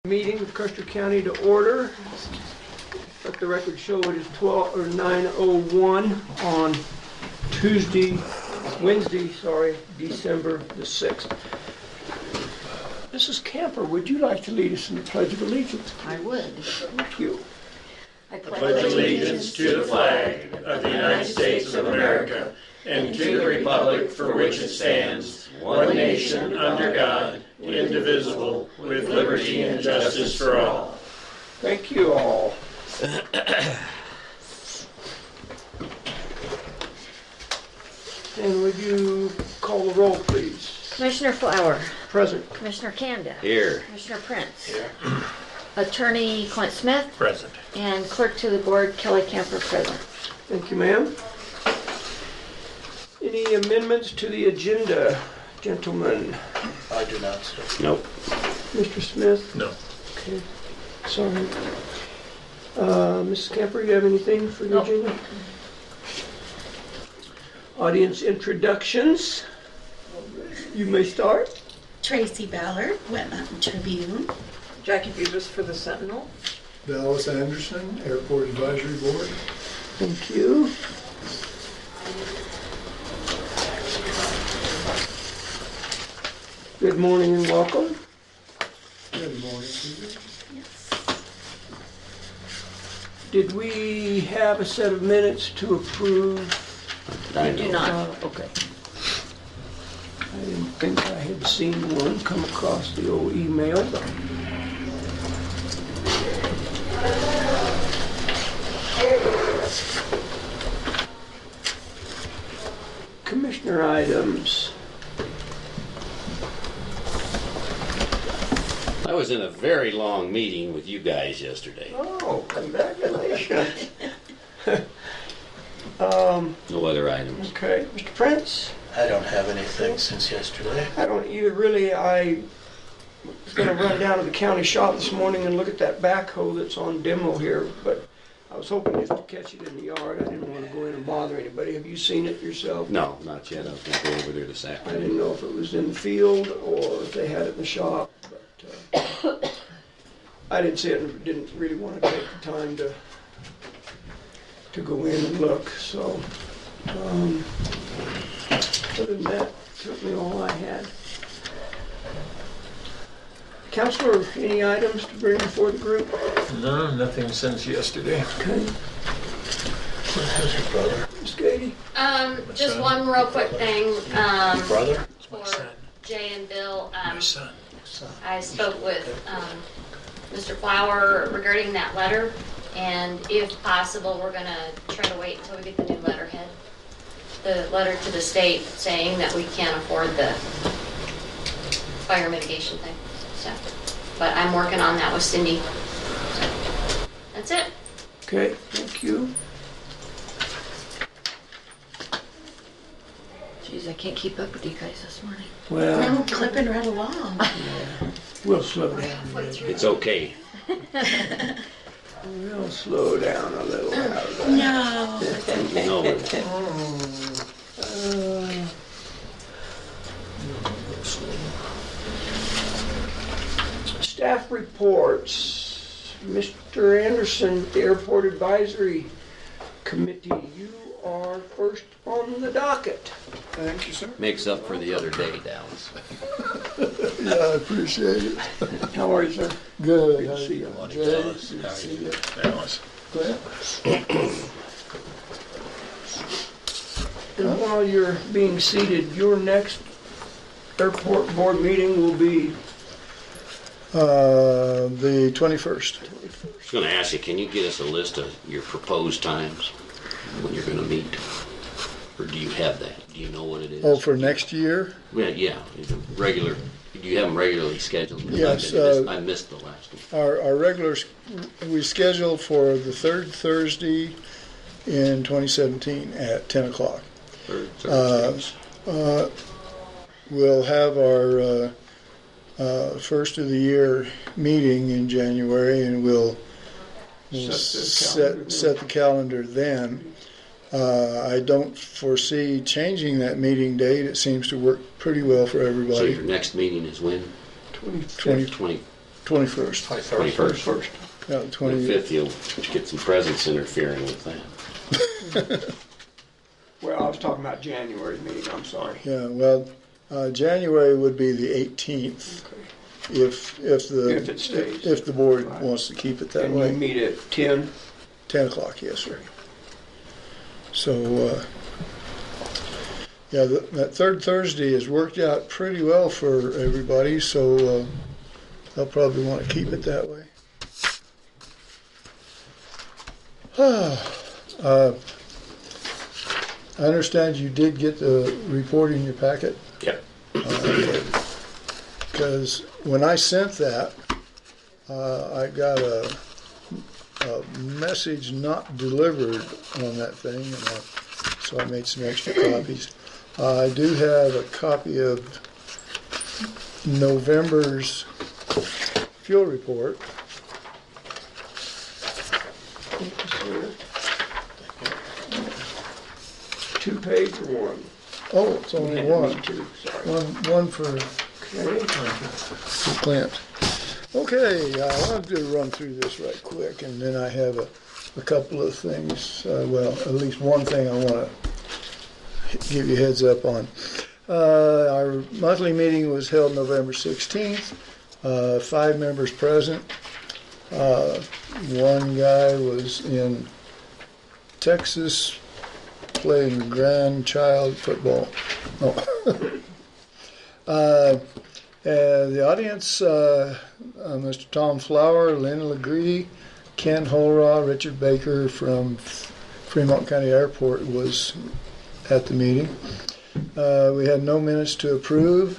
Meeting of Custer County to order. Let the record show it is 9:01 on Wednesday, December the 6th. Mrs. Camper, would you like to lead us in the Pledge of Allegiance? I would. Thank you. I pledge allegiance to the flag of the United States of America and to the republic for which it stands, one nation under God, indivisible, with liberty and justice for all. Thank you all. And would you call the roll, please? Commissioner Flower. Present. Commissioner Kanda. Here. Commissioner Prince. Here. Attorney Clint Smith. Present. And Clerk to the Board Kelly Camper present. Thank you, ma'am. Any amendments to the agenda, gentlemen? I do not, sir. Nope. Mr. Smith? No. Okay, sorry. Mrs. Camper, you have anything for the Nope. agenda? Audience introductions. You may start. Tracy Ballard, Wet Mountain Tribune. Jackie Bubis for the Sentinel. Dallas Anderson, Airport Advisory Board. Thank you. Good morning and welcome. Good morning to you. Did we have a set of minutes to approve? You do not. Okay. I didn't think I had seen one come across the old email. Commissioner items. I was in a very long meeting with you guys yesterday. Oh, congratulations. No other items. Okay, Mr. Prince? I don't have anything since yesterday. I don't either, really. I was going to run down to the county shop this morning and look at that backhoe that's on demo here, but I was hoping just to catch it in the yard. I didn't want to go in and bother anybody. Have you seen it yourself? No, not yet. I was going to go over there this I afternoon. didn't know if it was in the field or if they had it in the shop, but I didn't see it and didn't really want to take the time to go in and look, so other than that, certainly all I had. Counselor, any items to bring before the group? No, nothing since yesterday. Okay. How's your brother? Ms. Gady? Just son? one real quick thing, Brother? for Jay and Bill. My son. I spoke with, Mr. Flower regarding that letter, and if possible, we're gonna try to wait until we get the new letterhead. The letter to the state saying that we can't afford the fire mitigation thing, so. But I'm working on that with Cindy. So, that's it. Okay, thank you. Jeez, I can't keep up with you guys this morning. Well, I'm clipping right along. we'll slow down. It's okay. We'll slow down a little. No. No, Staff reports. Mr. Anderson, the Airport Advisory Committee, you are first on the docket. Thank you, sir. makes up for the other day, Dallas. Yeah, I appreciate it. How are you, sir? Good. Good to see you. Jay, good to see you. Dallas. Clint? And while you're being seated, your next airport board meeting will be The 21st. I was going to ask you, can you get us a list of your proposed times when you're going to meet? Or do you have that? Do you know what it is? Oh, for next year? Well, yeah, regular. Do you have them regularly scheduled? Yes, I missed the last one. Our regulars, we scheduled for the third Thursday in 2017 at 10 o'clock. Third Thursdays. We'll have our first of the year meeting in January, and we'll set the calendar then. I don't foresee changing that meeting date. It seems to work pretty well for So everybody. your next meeting is when? 25th. 20, 21st. 21st. Yeah, The 20. 5th, you'll get some presents interfering with that. Well, I was talking about January meeting, I'm sorry. Yeah, well, January would be the 18th if If it stays. if the board Right. wants to keep it that And you way. meet at 10? 10 o'clock, yes, sir. So, yeah, that third Thursday has worked out pretty well for everybody, so they'll probably want to keep it that way. I understand you did get the report in your packet, Yep. because when I sent that, I got a message not delivered on that thing, and so I made some extra copies. I do have a copy of November's fuel report. Two-page or one? Oh, it's only Me one. too, sorry. One for Okay. Clint. Okay, I wanted to run through this right quick, and then I have a couple of things, well, at least one thing I want to give you a heads up on. Our monthly meeting was held November 16th, 5 members present. One guy was in Texas playing grandchild football. Oh. The audience, Mr. Tom Flower, Lynn Legree, Ken Holraw, Richard Baker from Fremont County Airport was at the meeting. We had no minutes to approve.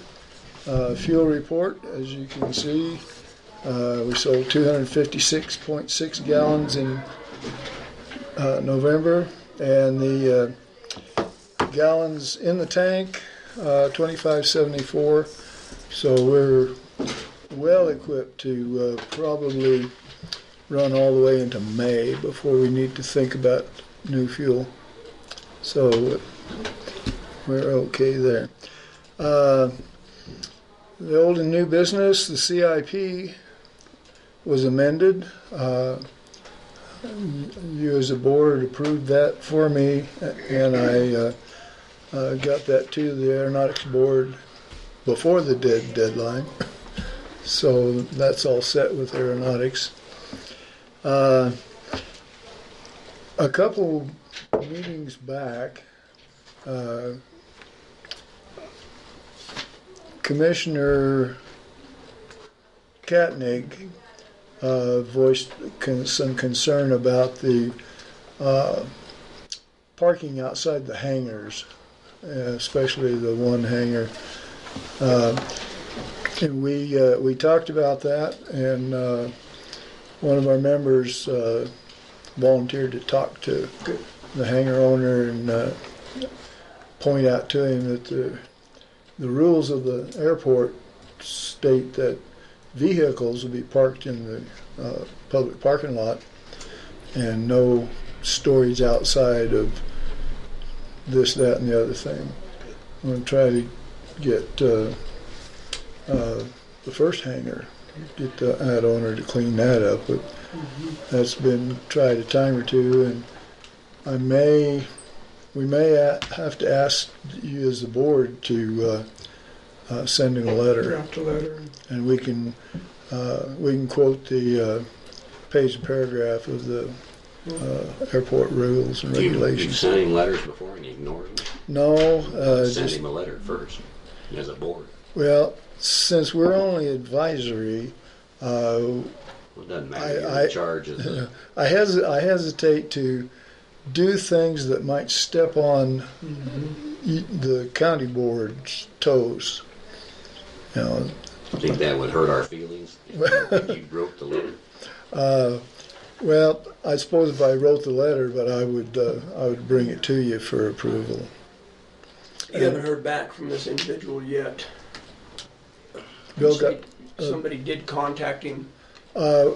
Fuel report, as you can see, we sold 256.6 gallons in November, and the gallons in the tank, 2574. So we're well equipped to probably run all the way into May before we need to think about new fuel. So we're okay there. The old and new business, the CIP was amended. You as a board approved that for me, and I got that to the Aeronautics Board before the deadline. So that's all set with Aeronautics. A couple meetings back, Commissioner Katnig voiced some concern about the parking outside the hangars, especially the one hangar. And we talked about that, and one of our members volunteered to talk to the hangar owner and point out to him that the rules of the airport state that vehicles will be parked in the public parking lot, and no storage outside of this, that, and the other thing. I'm going to try to get the first hangar, get that owner to clean that up. But that's been tried a time or two, and we may have to ask you as the board to send in a letter, Draft a letter. and we can quote the page and paragraph of the airport rules and You've regulations. sent him letters before and he ignored them. No, Send just him a letter first, as a board. well, since we're only advisory, Well, it doesn't matter. You're in charge of the. I hesitate to do things that might step on the county board's toes. You know, I think that would hurt our feelings if you wrote the letter. well, I suppose if I wrote the letter, but I would bring it to you for approval. You haven't heard back from this individual yet. Bill got. Somebody did contact him, Uh,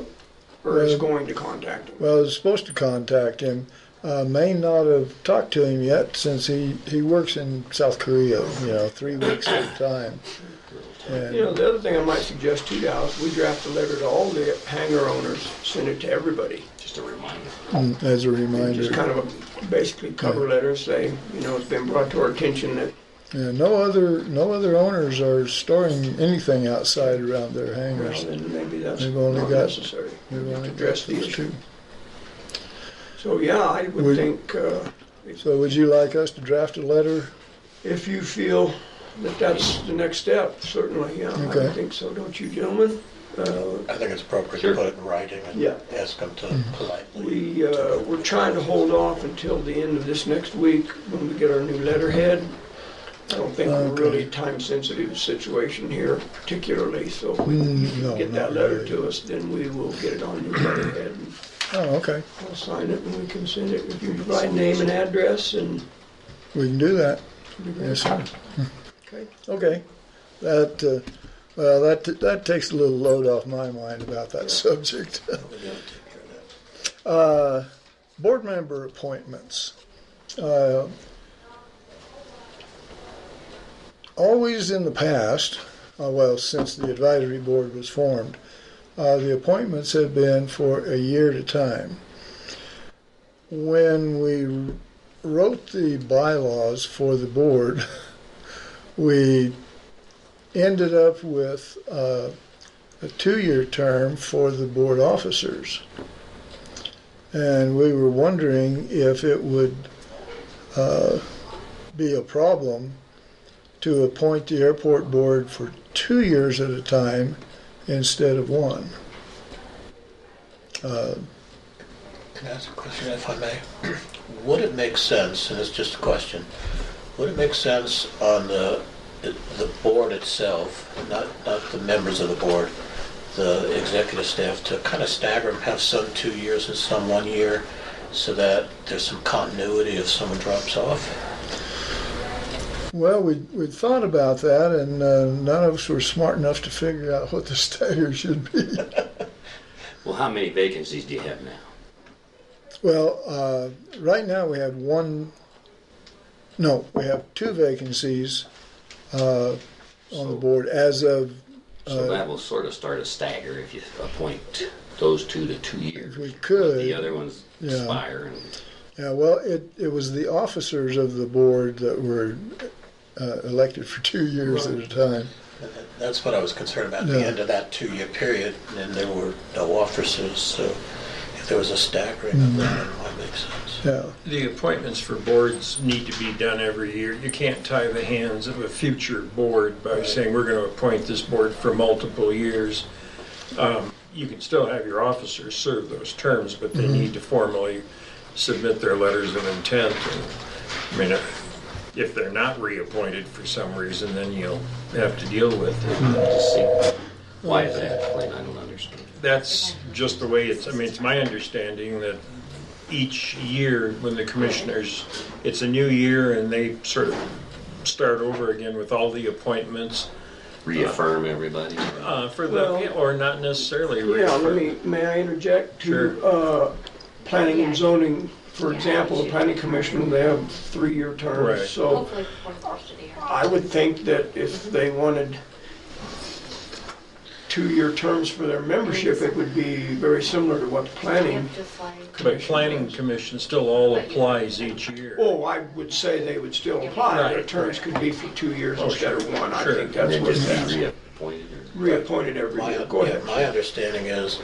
or is going to contact him. Well, I was supposed to contact him. May not have talked to him yet since he works in South Korea, 3 weeks at a time. And, You know, the other thing I might suggest too, Dallas, we draft a letter to all the hangar owners, send it to everybody. Just a reminder. as a reminder. Just kind of a basically cover letter saying, you know, it's been brought to our attention that, Yeah, no other owners are storing anything outside around their well, hangars. then maybe that's They've only not got- necessary. They've only Address the got issue. two. So, yeah, I would Would- think, So would you like us to draft a letter? if you feel that that's the next step, certainly, yeah, I Okay. would think so, don't you, gentlemen? I think it's appropriate Sure. to put it in writing and Yeah. ask them to politely. We're trying to hold off until the end of this next week when we get our new letterhead. I don't think we're Okay. really time-sensitive situation here particularly, so if we No, get that not letter really. to us, then we will get it on new letterhead. And Oh, okay. I'll sign it and we can send it. If you provide name and address and. We can do that. Yes, sir. Okay. Okay. That takes a little load off my mind about that subject. Board member appointments. Always in the past, well, since the advisory board was formed, the appointments have been for a year at a time. When we wrote the bylaws for the board, we ended up with a 2-year term for the board officers. And we were wondering if it would be a problem to appoint the airport board for 2 years at a time instead of 1. Can I ask a question if I may? Would it make sense, and it's just a question, would it make sense on the board itself, not the members of the board, the executive staff, to kind of stagger them, have some 2 years and some 1 year, so that there's some continuity if someone drops off? Well, we thought about that, and none of us were smart enough to figure out what the stagger should be. Well, how many vacancies do you have now? Well, right now we have we have 2 vacancies on the board as of. So that will sort of start a stagger if you appoint those 2 to 2 years. We could. The other ones Yeah. expire. Yeah, well, it was the officers of the board that were elected for 2 years at a time. That's what I was concerned about, Yeah. the end of that 2-year period, and there were no officers, so if there was a staggering of them, it might make sense. Yeah, The appointments for boards need to be done every year. You can't tie the hands of a future board by saying we're going to appoint this board for multiple years. You can still have your officers serve those terms, but they need to formally submit their letters of intent. And, I mean, if they're not reappointed for some reason, then you'll have to deal with it. Just see. Why is that, Clint? I don't understand. That's just the way it's, I mean, it's my understanding that each year when the commissioners, it's a new year and they sort of start over again with all the appointments Reaffirm everybody. for the, Well, or not necessarily. Yeah, reaffirm. may I interject to, Sure. planning and zoning, for example, the planning commission, they have 3-year terms. Right. So Hopefully before the first of the year. I would think that if they wanted 2-year terms for their membership, it would be very similar to what the planning. Just like, But planning commission still all applies each year. Oh, I would say they would still apply. Their Right. terms could be for 2 years Oh, instead of sure. 1. I Sure. think that's And what just that's be reappointed. reappointed every year. Go ahead. My understanding is,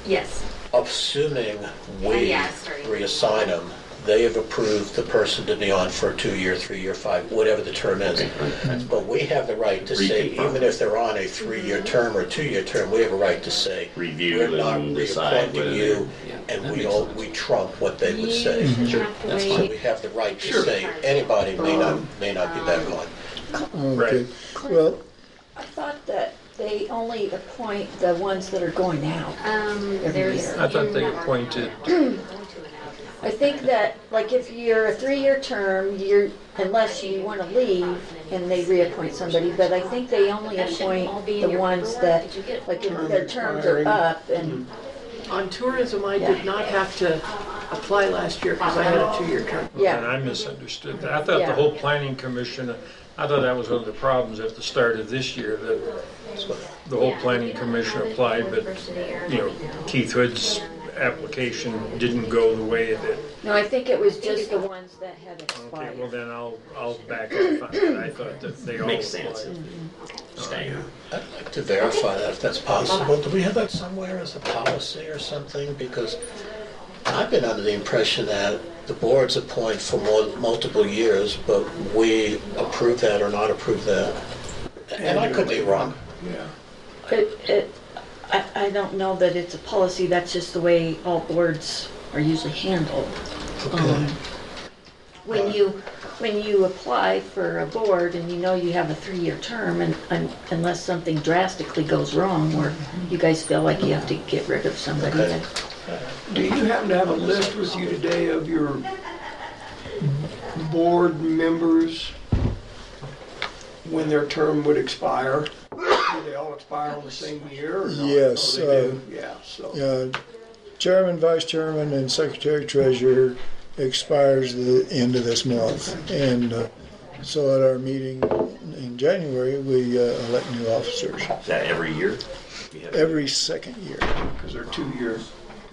yes. assuming we Yeah, sorry. reassign them, they have approved the person to be on for a 2-year, 3-year, 5, whatever the term is. But we have the right to say, Reconfirm. even if they're on a 3-year term or a 2-year term, we have a right to say, Review we're not and decide reappointing whether you, they're- yeah, and that we makes don't, sense. we trump what they would say. Sure, that's So fine. we have the right to Sure. say, anybody may not be back on. okay. Well, I thought that they only appoint the ones that are going out. There's. year. I thought they appointed, I think that, like, if you're a 3-year term, unless you want to leave and they reappoint somebody, but I think they only appoint the ones that, like, if their terms are up and, On tourism, I Yeah. did not have to apply last year because I had a 2-year term. and yeah. I misunderstood that. I thought the Yeah. whole planning commission I thought that was one of the problems at the start of this year, that the whole planning commission applied, but, Keith Hood's application didn't go the way it did. No, I think it was just the ones that had Okay, well expired. then I'll back off on that. I thought that they all Makes applied. sense. I'd like to verify that if that's possible. Do we have that somewhere as a policy or something? Because I've been under the impression that the boards appoint for multiple years, but we approve that or not approve that. And I could be wrong. Yeah. I don't know that it's a policy, that's just the way all boards are usually handled. Okay. When you apply for a board and you know you have a 3-year term, and unless something drastically goes wrong where you guys feel like you have to get rid of somebody, Okay. then Do you happen to have a list with you today of your board members when their term would expire? Do they all expire on the same year or not? Yes, Oh, they do? Yeah, so. Chairman, vice chairman, and secretary treasurer expires the end of this month. And so at our meeting in January, we elect new officers Is that every year? every second year. Because they're 2-year,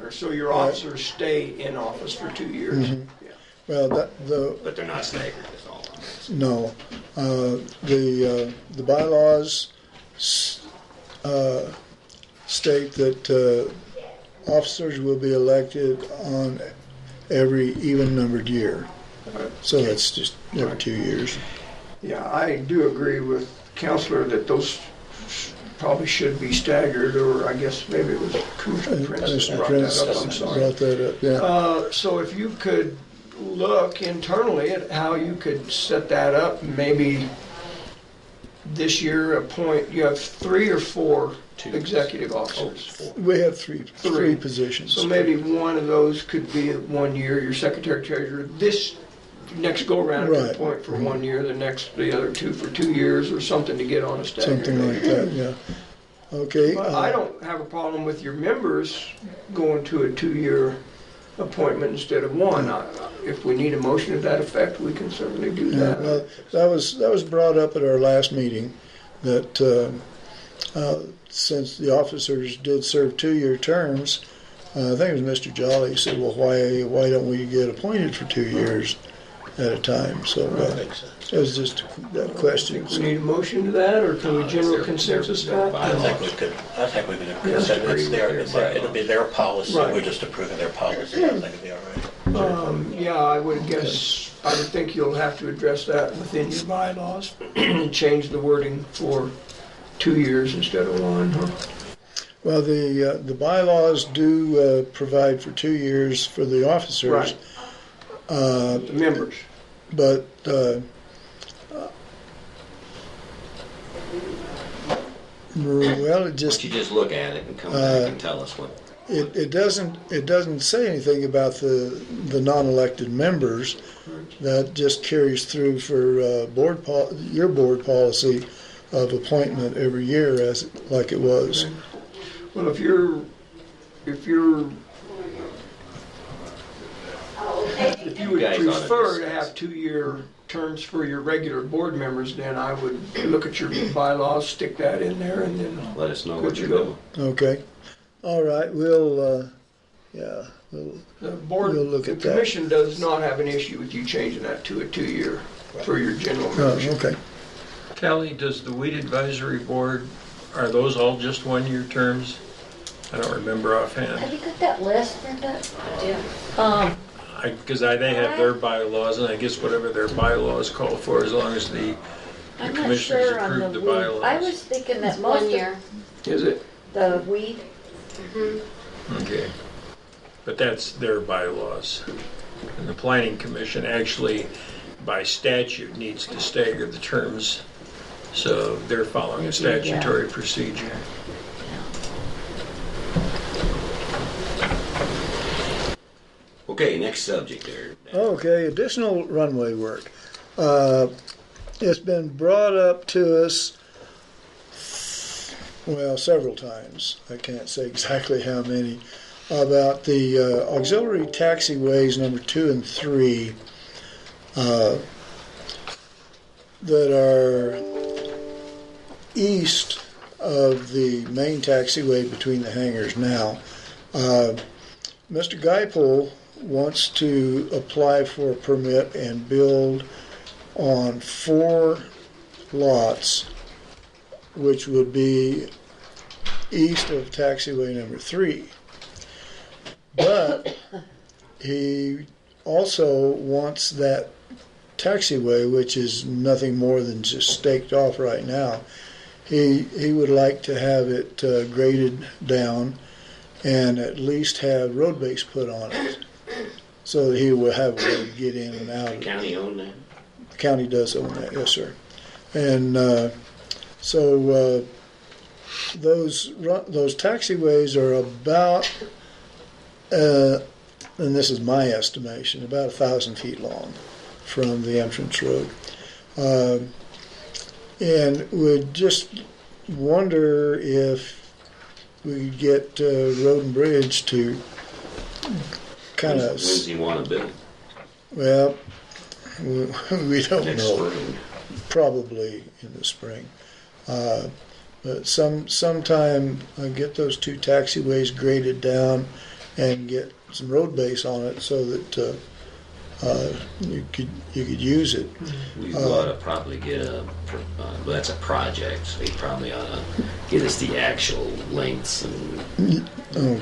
or so your officers stay in office for 2 years. Mm-hmm. Yeah. Well, But they're not staggered, that's all. no, the bylaws state that officers will be elected on every even-numbered year. So that's just every 2 years. Yeah, I do agree with Counselor that those probably should be staggered, or I guess maybe it was Commissioner Prince that Commissioner brought Prince that up, I'm sorry. brought that up, yeah. So if you could look internally at how you could set that up, maybe this year appoint, you have 3 or 4 executive officers. We have three positions. So maybe one of those could be 1 year, your secretary treasurer. This next go around Right. could appoint for 1 year, the other 2 for 2 years, or something to get on a staggered. Something like that, yeah. Okay. But I don't have a problem with your members going to a 2-year appointment instead of 1. If we need a motion to that effect, we can certainly do Yeah, that. well, that was brought up at our last meeting, that since the officers did serve 2-year terms, I think it was Mr. Jolly said, well, why don't we get appointed for 2 years at a time? So That makes sense. it was just that question. We need a motion to that, or can we general consensus that? I think we could consent. It'll be their policy. Right. We're just approving their policy. I think it'll be all right. Yeah, I would think you'll have to address that within your bylaws, and change the wording for 2 years instead of 1, huh? Well, the bylaws do provide for 2 years for the officers. Right. The members. But well, it Why just don't you just look at it and come back and tell us what? it doesn't say anything about the non-elected members. That just carries through for your board policy of appointment every year as like it was. Well, if you would guys ought to prefer to discuss. have 2-year terms for your regular board members, then I would look at your bylaws, stick that in there, and then Let us know Good what to you're go. doing. Okay. All right. We'll the board, We'll look the at that. commission does not have an issue with you changing that to a 2-year for your general membership. okay. Kelly, does the weed advisory board, are those all just 1-year terms? I don't remember have offhand. you got that list, Brenda? Yeah. Because they have their bylaws, and I guess whatever their bylaws call for, as long as the I'm not commissioners sure on approved the weed. bylaws. I was thinking that It's most 1 of year. Is it? the weed, Okay. But that's their bylaws. And the planning commission actually, by statute, needs to stagger the terms. So they're following a They do, yeah. statutory procedure. Okay, next subject there. Okay, additional runway work. It's been brought up to us, well, several times. I can't say exactly how many, about the auxiliary taxiways number 2 and 3. that are east of the main taxiway between the hangars now. Mr. Geipel wants to apply for a permit and build on 4 lots, which would be east of taxiway number 3. But he also wants that taxiway, which is nothing more than just staked off right now. He would like to have it graded down and at least have road base put on it, so that he will have a way to get in and out. The county own that? The county does own that, yes, sir. And so those taxiways are about, and this is my estimation, about 1,000 feet long from the entrance road. And would just wonder if we could get Road and Bridge to kind of... When's he want to build? Well, we don't Next know. spring. Probably in the spring. But sometime get those 2 taxiways graded down and get some road base on it so that you could use it. We ought to probably get well, that's a project, so he probably ought to get us the actual lengths and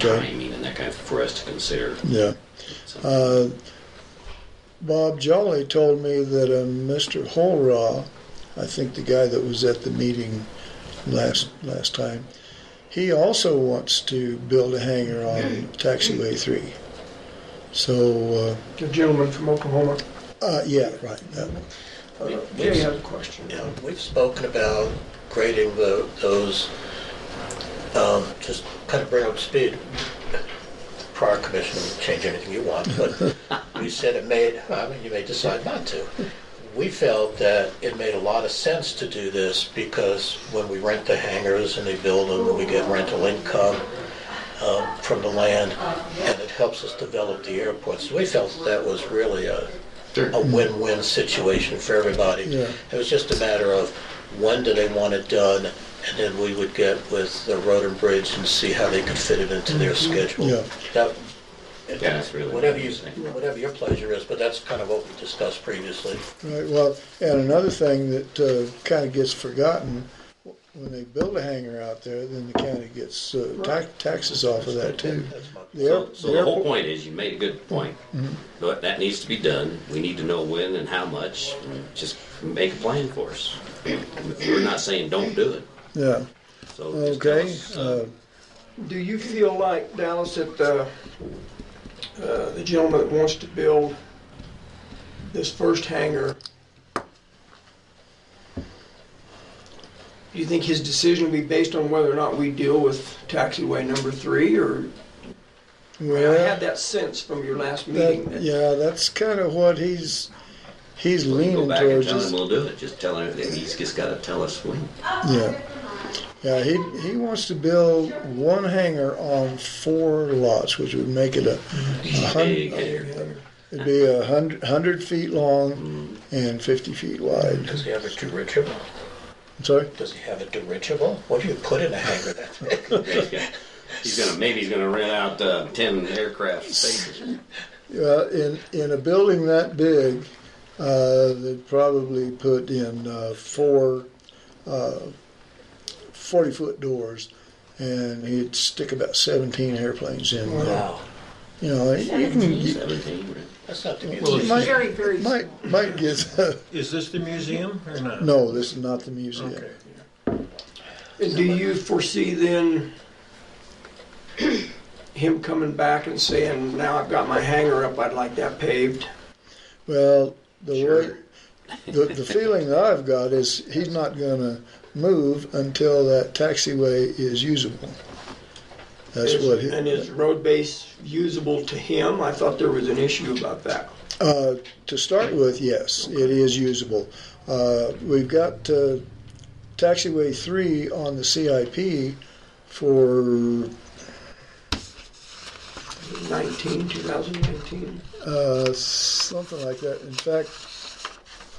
timing and that kind of for us to consider. Yeah. Bob Jolly told me that Mr. Holraw, I think the guy that was at the meeting last time, he also wants to build a hangar on Taxiway 3. So, The gentleman from Oklahoma. yeah, right. That one. Jay has a question. Yeah, we've spoken about grading those, just kind of bring up to speed. The prior commission would change anything you want, but we said you may decide not to. We felt that it made a lot of sense to do this because when we rent the hangars and they build them, we get rental income from the land, and it helps us develop the airport. So we felt that was really a win-win situation for everybody. Yeah. It was just a matter of when do they want it done, and then we would get with the Road and Bridge and see how they could fit it into their schedule. Yeah. That's really Whatever interesting. whatever your pleasure is, but that's kind of what we discussed previously. Right. Well, and another thing that kind of gets forgotten, when they build a hangar out there, then the county gets taxes off of that too. That's my So the whole point is, you made a good point, but that needs to be done. We need to know when and how much, and just make a plan for us. We're not saying don't do it. Yeah. So just tell Okay. us, Do you feel like, Dallas, that the gentleman that wants to build this first hangar, do you think his decision will be based on whether or not we deal with taxiway number 3, or? I had that sense from your last meeting. Yeah, that's kind of what he's we can leaning go back and towards. tell him we'll do it. Just tell him that he's just got to tell us when. Yeah, he wants to build one hangar on 4 lots, which would make it a Big hundred. hangar. It'd be 100 feet long and 50 feet wide. Does he have a dirigible? I'm sorry. Does he have a dirigible? What do you put in a hangar that big? He's gonna rent out 10 aircraft spaces. In a building that big, they'd probably put in 4 40-foot doors, and he'd stick about 17 airplanes in there. Wow. You know, you can 17, right? That's not the Well, museum. it's Might- very, very. might get. Is this the museum or not? No, this is not the museum. Okay. And do you foresee then him coming back and saying, now I've got my hangar up, I'd like that paved? Well, Sure. the feeling that I've got is he's not going to move until that taxiway is usable. That's what he. And is road base usable to him? I thought there was an issue about that. To start with, yes, it is usable. We've got taxiway 3 on the CIP for 2019. something like that. In fact,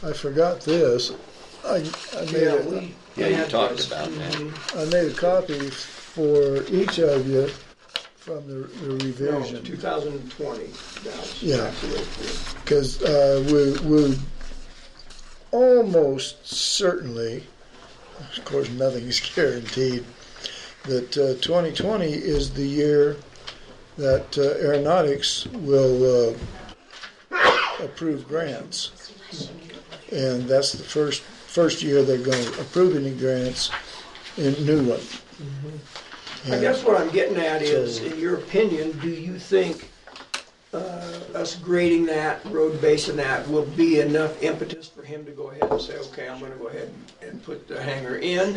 I forgot this. I made Yeah, you talked about that. I made a copy for each of you from the No, revision. 2020. That's Yeah. actually- Because we almost certainly, of course nothing's guaranteed, that 2020 is the year that aeronautics will approve grants. And that's the first year they're going to approve any grants in new one. I guess what I'm getting at is, in your opinion, do you think us grading that, road basing that, will be enough impetus for him to go ahead and say, okay, I'm gonna go ahead and put the hangar in?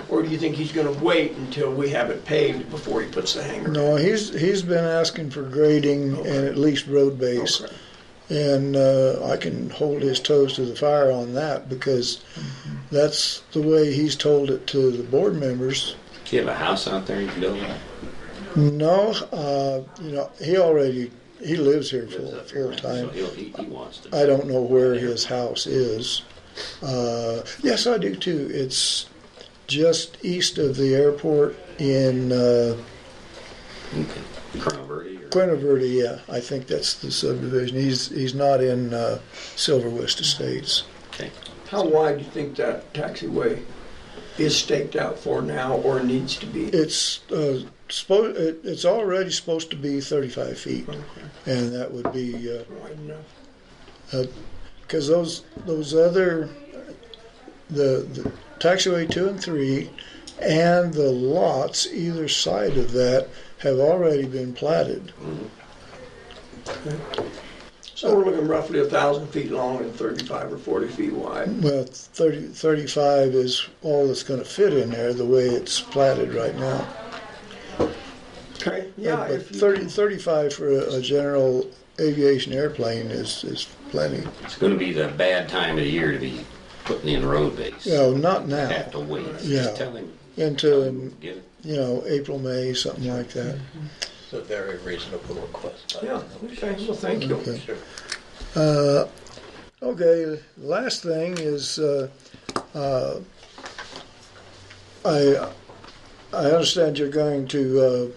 Or do you think he's gonna wait until we have it paved before he puts the hangar in? No, he's been asking for grading and at least road base. Okay. And I can hold his toes to the fire on that because that's the way he's told it to the board members. Do you have a house out there you can build? No, he lives here full time. So he wants to. I don't know where his house is. Yes, I do too. It's just east of the airport in Okay. Colonel Verde or? Quinta Verde. Yeah, I think that's the subdivision. He's not in Silver West Estates. Okay. How wide do you think that taxiway is staked out for now, or needs to be? It's it's already supposed to be 35 feet, and that would be Wide enough? because those other the taxiway 2 and 3 and the lots either side of that have already been platted. So we're looking roughly 1,000 feet long and 35 or 40 feet wide. Well, 35 is all that's going to fit in there the way it's platted right now. Okay, yeah, But if you 35 for a general aviation airplane is plenty. It's going to be the bad time of the year to be putting in road base. Not now. Have to wait. Yeah. Just tell him. Into Get it. April, May, something like that. It's a very reasonable request. Yeah, okay, well, thank you. Okay. Sure. Okay, last thing is I understand you're going to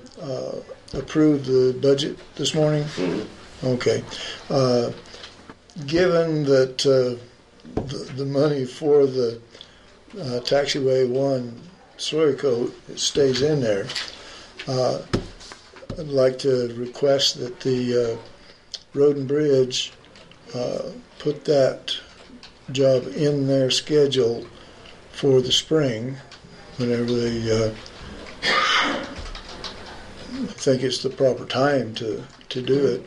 approve the budget this morning? Mm-hmm. Okay. Given that the money for the taxiway 1 slurry coat stays in there, I'd like to request that the Road and Bridge put that job in their schedule for the spring, whenever they think it's the proper time to do it.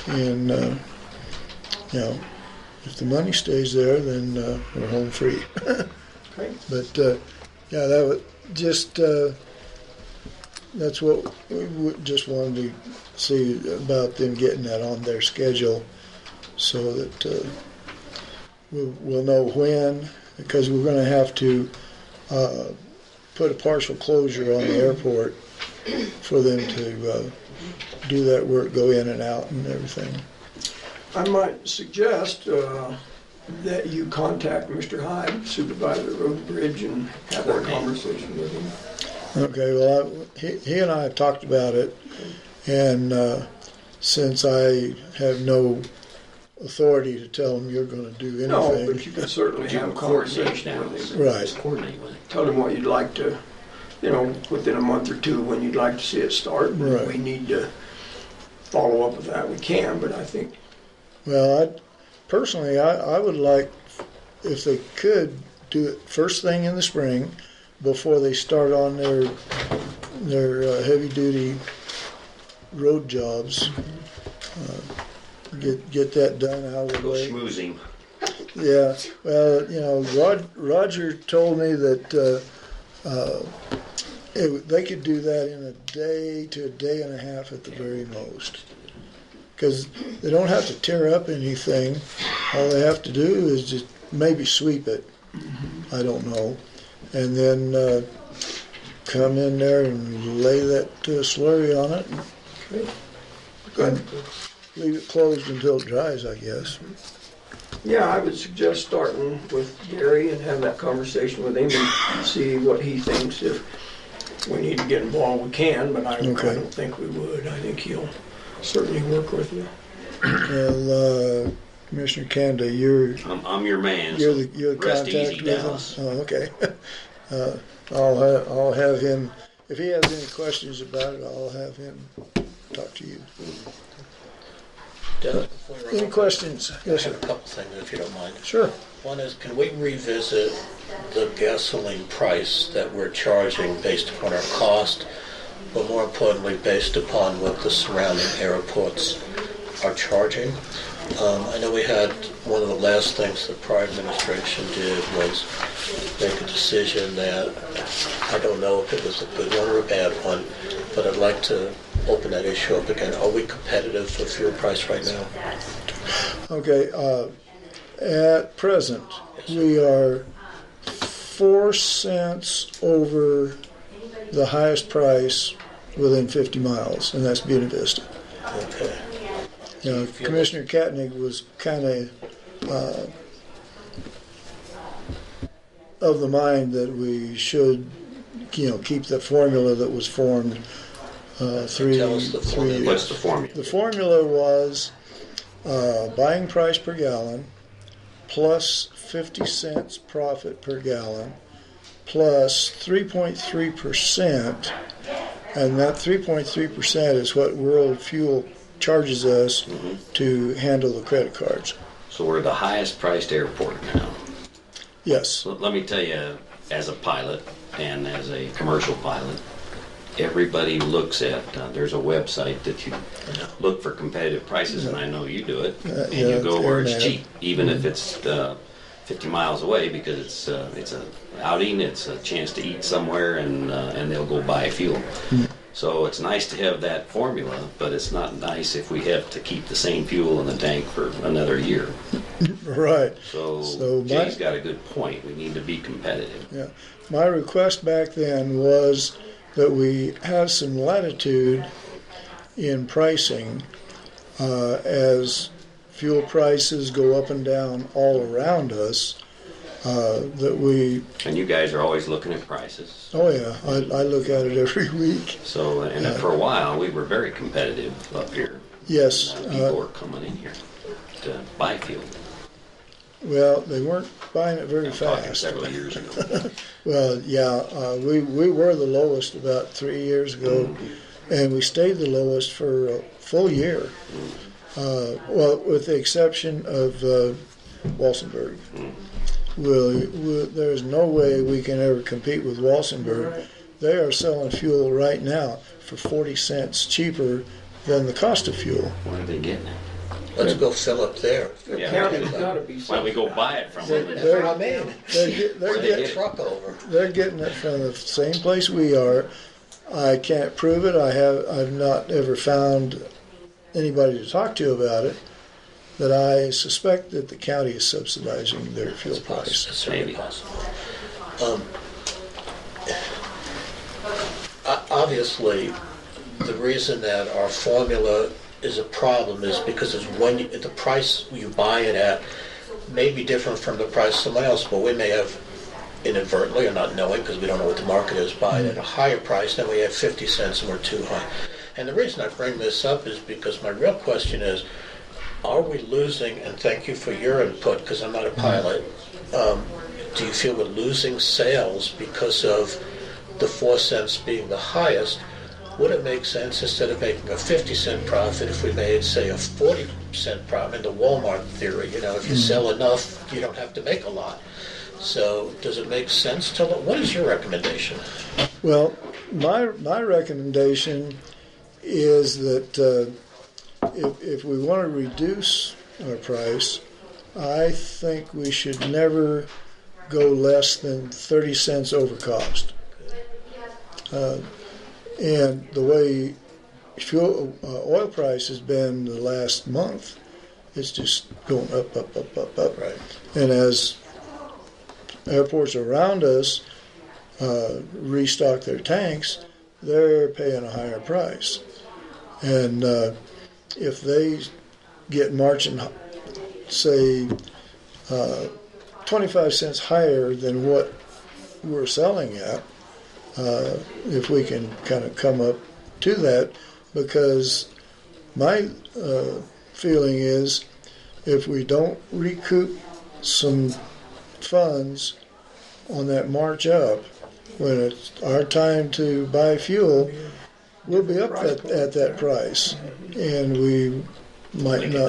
And, if the money stays there, then we're home free. Okay. But, that would just, that's what we just wanted to see about them getting that on their schedule so that we'll know when, because we're going to have to put a partial closure on the airport for them to do that work, go in and out and everything. I might suggest that you contact Mr. Hyde, supervisor of Road and Bridge, and have that conversation with him. Okay, well, he and I have talked about it, and since I have no authority to tell him you're going to do No, anything. but you can certainly But you have a can coordinate conversation now. with him. Right. Just coordinate with him. Tell him what you'd like to, within a month or two, when you'd like to see it start. And if Right. we need to follow up with that, we can, but I think, Well, personally, I would like, if they could, do it first thing in the spring before they start on their heavy-duty road jobs. Get that done out of the Go way. schmoozing. Yeah, well, Roger told me that they could do that in a day to a day and a half at the very most. Because they don't have to tear up anything. All they have to do is just maybe sweep it. I don't know. And then come in there and lay that slurry on it good. and leave it closed until it dries, I guess. Yeah, I would suggest starting with Gary and have that conversation with him and see what he thinks. If we need to get involved, we can, but I Okay. don't think we would. I think he'll certainly work with you. Well, Commissioner Kanda, you're I'm your man. you're so the rest contact easy, with him. Dallas. Oh, okay. I'll have him. If he has any questions about it, I'll have him talk to you. Dennis, before you run Any off, questions? I Yes, have sir. a couple things, if you don't mind. Sure. One is, can we revisit the gasoline price that we're charging based upon our cost, but more importantly, based upon what the surrounding airports are charging? I know we had, one of the last things the prior administration did was make a decision that, I don't know if it was a good one or a bad one, but I'd like to open that issue up again. Are we competitive for fuel price right now? Okay. At present, we are 4 cents over the highest price within 50 miles, and that's Buena Vista. Okay. You know, Commissioner Katnick was kind of the mind that we should, keep the formula that was formed three Tell us the formula. years. What's the formula? The formula was buying price per gallon plus 50 cents profit per gallon plus 3.3%, and that 3.3% is what World Fuel charges us to handle the credit cards. So we're the highest priced airport now. Yes. So let me tell you, as a pilot and as a commercial pilot, everybody looks at, there's a website that you look for competitive prices, and I know you do it, and yeah, you go where it's Internet. cheap, even if it's 50 miles away, because it's an outing, it's a chance to eat somewhere, and they'll go buy fuel. So it's nice to have that formula, but it's not nice if we have to keep the same fuel in the tank for another year. Right. So Jay's got a good point. We need to be competitive. Yeah. My request back then was that we have some latitude in pricing as fuel prices go up and down all around us. That we, And you guys are always looking at prices. oh yeah, I look at it every week. So, and for a while, we were very competitive up here. Yes. People were coming in here to buy fuel. Well, they weren't buying it very I'm talking fast. several years ago. Well, yeah, we were the lowest about 3 years ago, and we stayed the lowest for a full year. Well, with the exception of Walsenburg. There's no way we can ever compete with Walsenburg. They are selling fuel right now for 40 cents cheaper than the cost of fuel. What are they getting at? Let's go fill up there. The Yeah. county's gotta be. Why don't we go buy it from them? That's what I mean. They're Where'd they getting, get it? Truck over. they're getting it from the same place we are. I can't prove it. I've not ever found anybody to talk to about it. But I suspect that the county is subsidizing their fuel price. It's certainly Maybe. possible. Obviously, the reason that our formula is a problem is because it's the price you buy it at may be different from the price someone else, but we may have inadvertently or not knowing, because we don't know what the market is, buy it at a higher price, then we have 50 cents and we're too high. And the reason I bring this up is because my real question is, are we losing, and thank you for your input because I'm not a pilot, do you feel we're losing sales because of the 4 cents being the highest? Would it make sense, instead of making a 50-cent profit, if we made, say, a 40-cent profit, in the Walmart theory, if you sell enough, you don't have to make a lot. So does it make sense to, what is your recommendation? Well, my recommendation is that if we want to reduce our price, I think we should never go less than 30 cents over cost. And the way oil price has been the last month, it's just going up, up, up, up, up. Right. And as airports around us restock their tanks, they're paying a higher price. And if they get marching, say, 25 cents higher than what we're selling at, if we can kind of come up to that, because my feeling is if we don't recoup some funds on that march up, when it's our time to buy fuel, we'll be up at that price, and we might Like a not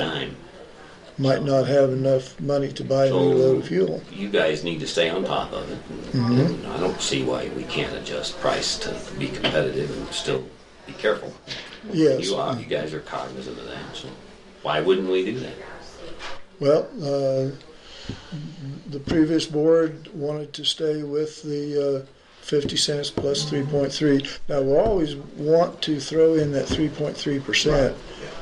dime. have enough money to buy a new load of fuel. You guys need to stay on top of it. And I don't see why we can't adjust price to be competitive and still be careful. Yes. You guys are cognizant of that, so why wouldn't we do that? Well, the previous board wanted to stay with the 50 cents plus 3.3. Now, we'll always want to throw in that 3.3%,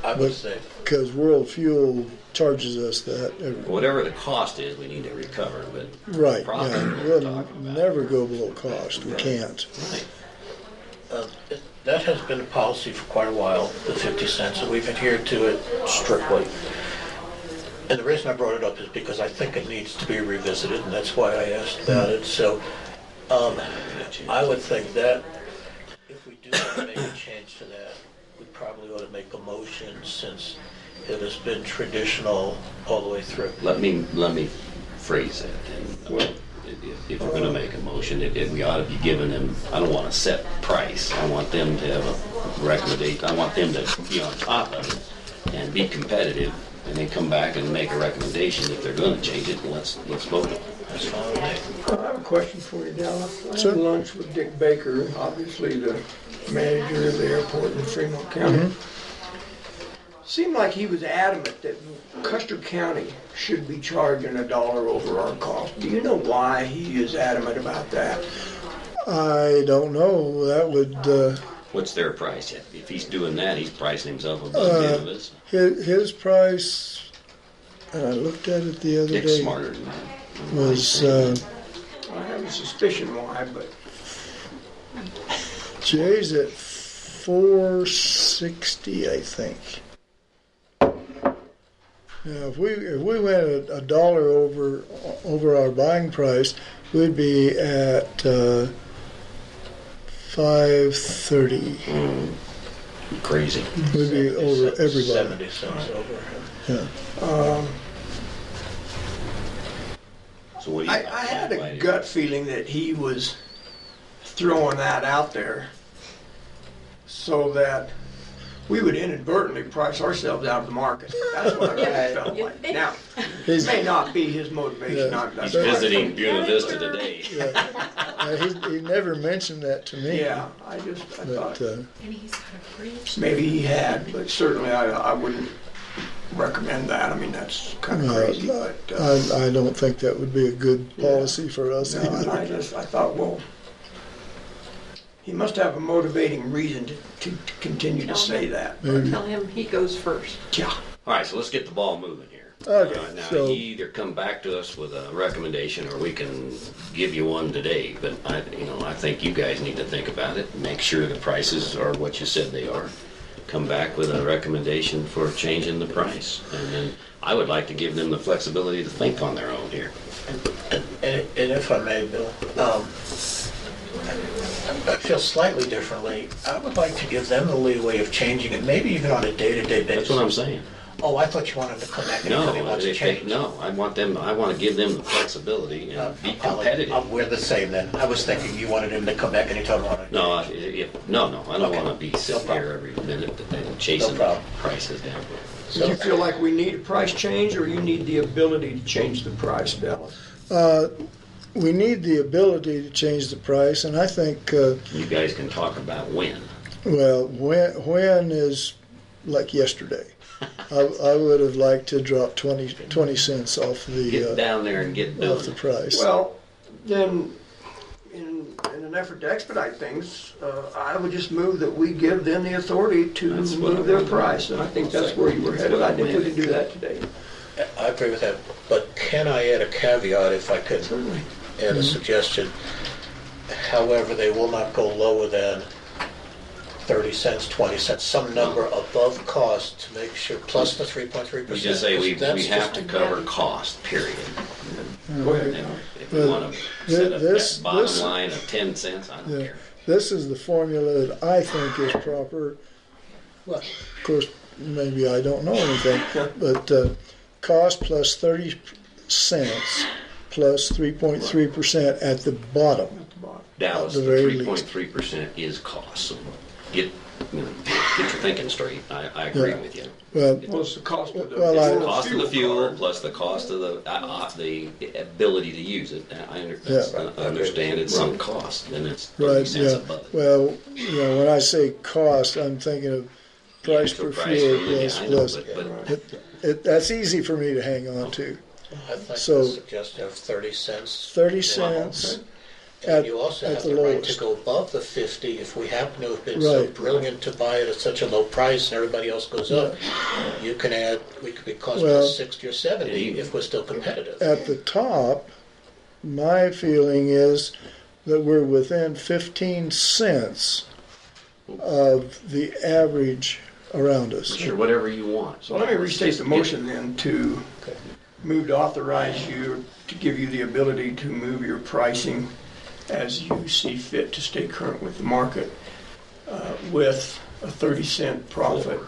I would say, because World Fuel charges us that. Whatever the cost is, we need to recover, but Right, profit yeah. we're We'll talking about. never go below cost. We can't. Right. that has been a policy for quite a while, the 50 cents, and we've adhered to it strictly. And the reason I brought it up is because I think it needs to be revisited, and that's why I asked about it. So I would think that if we do want to make a change to that, we probably ought to make a motion, since it has been traditional all the way through. Let me phrase that then. If we're gonna make a motion, we ought to be giving them, I don't want a set price. I want them to have a recommendation. I want them to be on top of it and be competitive, and then come back and make a recommendation. If they're gonna change it, let's vote on it. That's fine with me. I have a question for you, Dallas. I Sure. had lunch with Dick Baker, obviously the manager of the airport in Fremont County. Seemed like he was adamant that Custer County should be charging $1 over our cost. Do you know why he is adamant about that? I don't know. That would What's their price? If he's doing that, he's pricing himself above any of us. his price. And I looked at it the other Dick's day. smarter than that. Was I have a suspicion why, but Jay's at 460, I think. Now, if we went $1 over our buying price, we'd be at 530. Crazy. We'd be over everybody. 70 cents over. Yeah. So what do you? I had a gut feeling that he was throwing that out there so that we would inadvertently price ourselves out of the market. That's what I really felt like. Now, it may not be his motivation. Yeah. That's He's what I visiting think. Buena Vista today. He never mentioned that to me. Yeah, I But thought And he's got a bridge. maybe he had, but certainly I wouldn't recommend that. I mean, that's kind of crazy, but I don't think that would be a good policy for us no, either. I thought, well, he must have a motivating reason to continue to say that. Tell him he goes first. Yeah. All right, so let's get the ball moving here. Okay, Now, so- you either come back to us with a recommendation, or we can give you one today. But I think you guys need to think about it, make sure the prices are what you said they are. Come back with a recommendation for changing the price, and then I would like to give them the flexibility to think on their own here. And if I may, Bill, I feel slightly differently. I would like to give them the leeway of changing it, maybe even on a day-to-day basis. That's what I'm saying. Oh, I thought you wanted to come back and No, tell me what's changed. I want to give them the flexibility and be competitive. We're the same then. I was thinking you wanted him to come back anytime on it. No, no, I don't Okay. want to be sitting No here every minute and chasing No problem. prices down. Do you feel like we need a price change, or you need the ability to change the price, Dallas? We need the ability to change the price, and I think, You guys can talk about when. well, when is like yesterday. I would have liked to drop 20 cents off Get the down there and get off the doing it. price. Well, then, in an effort to expedite things, I would just move that we give them the authority to That's what move I their wanted. price, and I think that's where you were headed. I think we could do that today. I agree with that, but can I add a caveat if I could Certainly. add a suggestion? However, they will not go lower than 30 cents, 20 cents, some number above cost to make sure, plus the 3.3%? We just say we That's have just- to cover cost, period. Go ahead. And if you want to set up this- that bottom this- line of 10 cents, I don't Yeah. care. This is the formula that I think is proper. Well, Of course, maybe I don't know anything, but cost plus 30 cents plus 3.3% at the bottom. Dallas, At the the very 3.3% is cost. So get your thinking straight. I agree Yeah. with you. Well, Well, it's the cost of the. Well, It's I- the cost of the fuel card. plus the cost of the ability to use it. I understand it's some cost, and it's 30 right, cents yeah. above it. Well, when I say cost, I'm thinking of price So per price fuel per unit, plus, I know, plus. but That's easy for me to hang on to. I think So- the suggestion of 30 cents. 30 cents. And at- you also at have the the right lowest. to go above the 50 if we happen to have been so Right. brilliant to buy it at such a low price and everybody else goes up. You can add, we could be cost Well- plus 60 or 70 if we're still competitive. At the top, my feeling is that we're within 15 cents of the average around us. sure, whatever you want. So let me restate the motion then to move to authorize you, to give you the ability to move your pricing as you see fit to stay current with the market, with a 30-cent profit,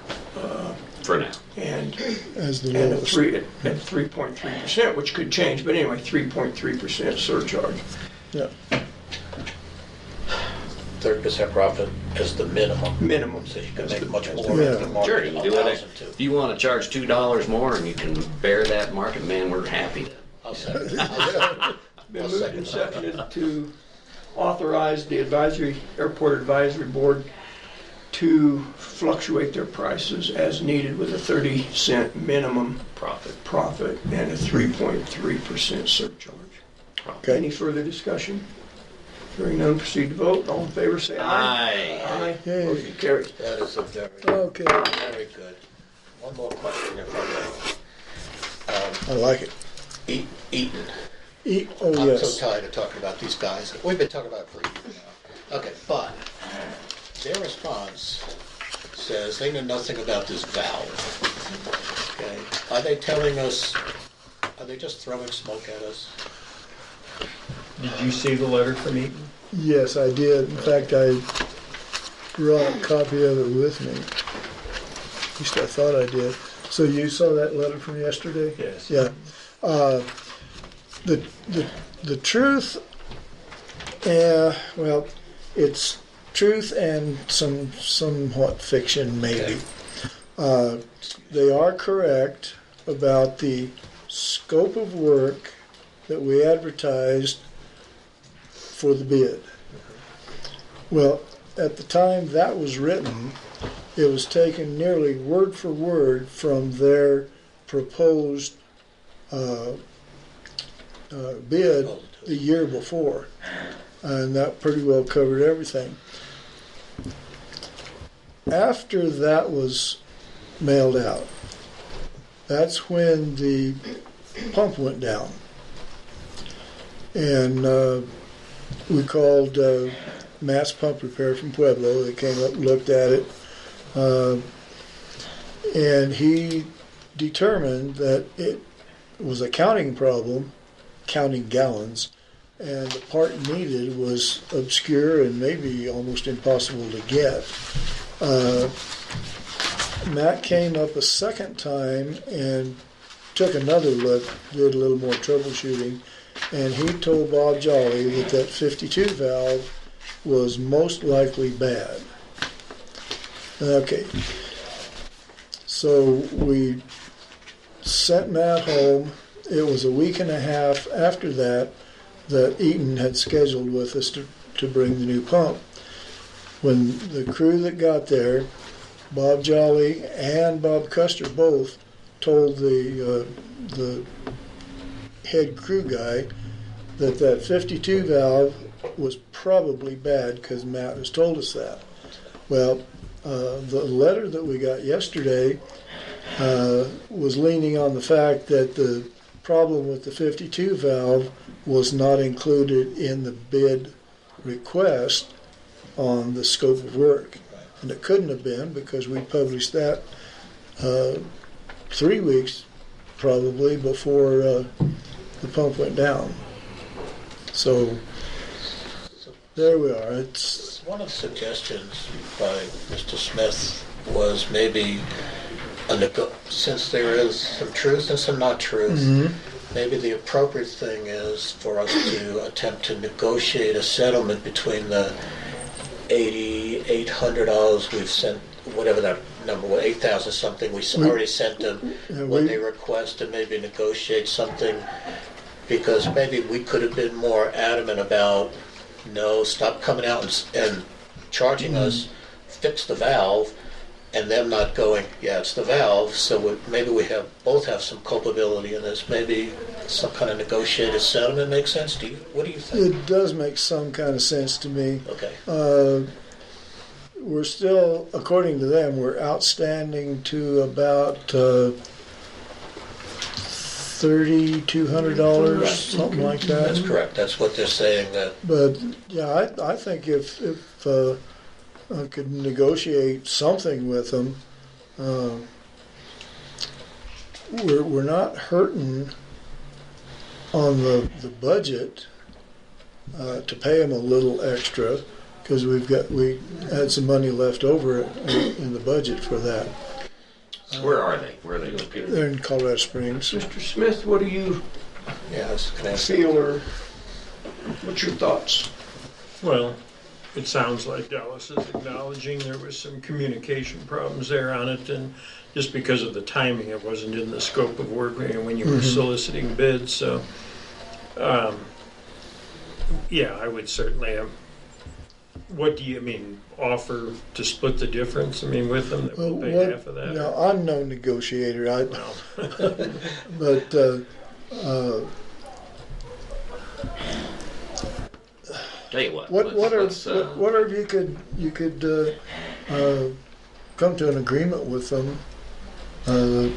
For now. and As the and a lowest. at 3.3%, which could change, but anyway, 3.3% surcharge. Yeah. 30% profit as the minimum. Minimum. So you can As make the- much as more the- Yeah. if the Sure, market you can do it. allows them to. If you want to charge $2 more and you can bear that market, man, we're happy to. I'll second it. Been I'll moved second and that. seconded to authorize the Airport Advisory Board to fluctuate their prices as needed with a 30-cent minimum profit and a 3.3% surcharge. Okay. Any further discussion? Hearing none, proceed to vote. All in favor, say aye. Aye. Aye. Yay. Motion carries. That is a very, Okay, very good. One more question if I I like it. may. Eaton. Oh, I'm yes. so tired of talking about these guys. We've been talking about it for a year now. Okay, but their response says they know nothing about this valve. Okay, are they telling us, are they just throwing smoke at us? Did you see the letter from Eaton? Yes, I did. In fact, I brought a copy of it with me. At least I thought I did. So you saw that letter from yesterday? Yes. Yeah. The truth, well, it's truth and somewhat fiction, maybe. They are correct about the scope of work that we advertised for the bid. Well, at the time that was written, it was taken nearly word for word from their proposed bid the year before, and that pretty well covered everything. After that was mailed out, that's when the pump went down, and we called Matt's Pump Repair from Pueblo. They came up and looked at it, and he determined that it was a counting problem, counting gallons, and the part needed was obscure and maybe almost impossible to get. Matt came up a second time and took another look, did a little more troubleshooting, and he told Bob Jolly that that 52 valve was most likely bad. Okay, so we sent Matt home. It was a week and a half after that Eaton had scheduled with us to bring the new pump. When the crew that got there, Bob Jolly and Bob Custer both told the head crew guy that 52 valve was probably bad because Matt has told us that. Well, the letter that we got yesterday was leaning on the fact that the problem with the 52 valve was not included in the bid request on the scope of work. and it couldn't have been because we published that 3 weeks probably before the pump went down. So there we are. It's One of the suggestions by Mr. Smith was maybe, since there is some truth and some not truth, maybe the appropriate thing is for us to attempt to negotiate a settlement between the $8,800 we've sent, whatever that number was, 8,000 something we already sent them, what they request, and maybe negotiate something, because maybe we could have been more adamant about, no, stop coming out and charging us, fix the valve, and them not going, yeah, it's the valve, so maybe we both have some culpability in this. Maybe some kind of negotiated settlement makes sense. What do you think? It does make some kind of sense to me. Okay. We're still, according to them, we're outstanding to about $3,200, something like that. That's correct. That's what they're saying. That. But yeah, I think if I could negotiate something with them, we're not hurting on the budget to pay them a little extra, because we had some money left over in the budget for that. So where are they? Where are they located? They're in Colorado Springs. Mr. Smith, what do you Yeah, I was gonna ask. feel, or what's your thoughts? Well, it sounds like Dallas is acknowledging there was some communication problems there on it, and just because of the timing, it wasn't in the scope of work when you were soliciting bids, so, yeah, I would certainly, what do you offer to split the difference, with them, that we'll pay half of that? No, I'm no negotiator. Well, But Tell you what. whatever you could come to an agreement with them. I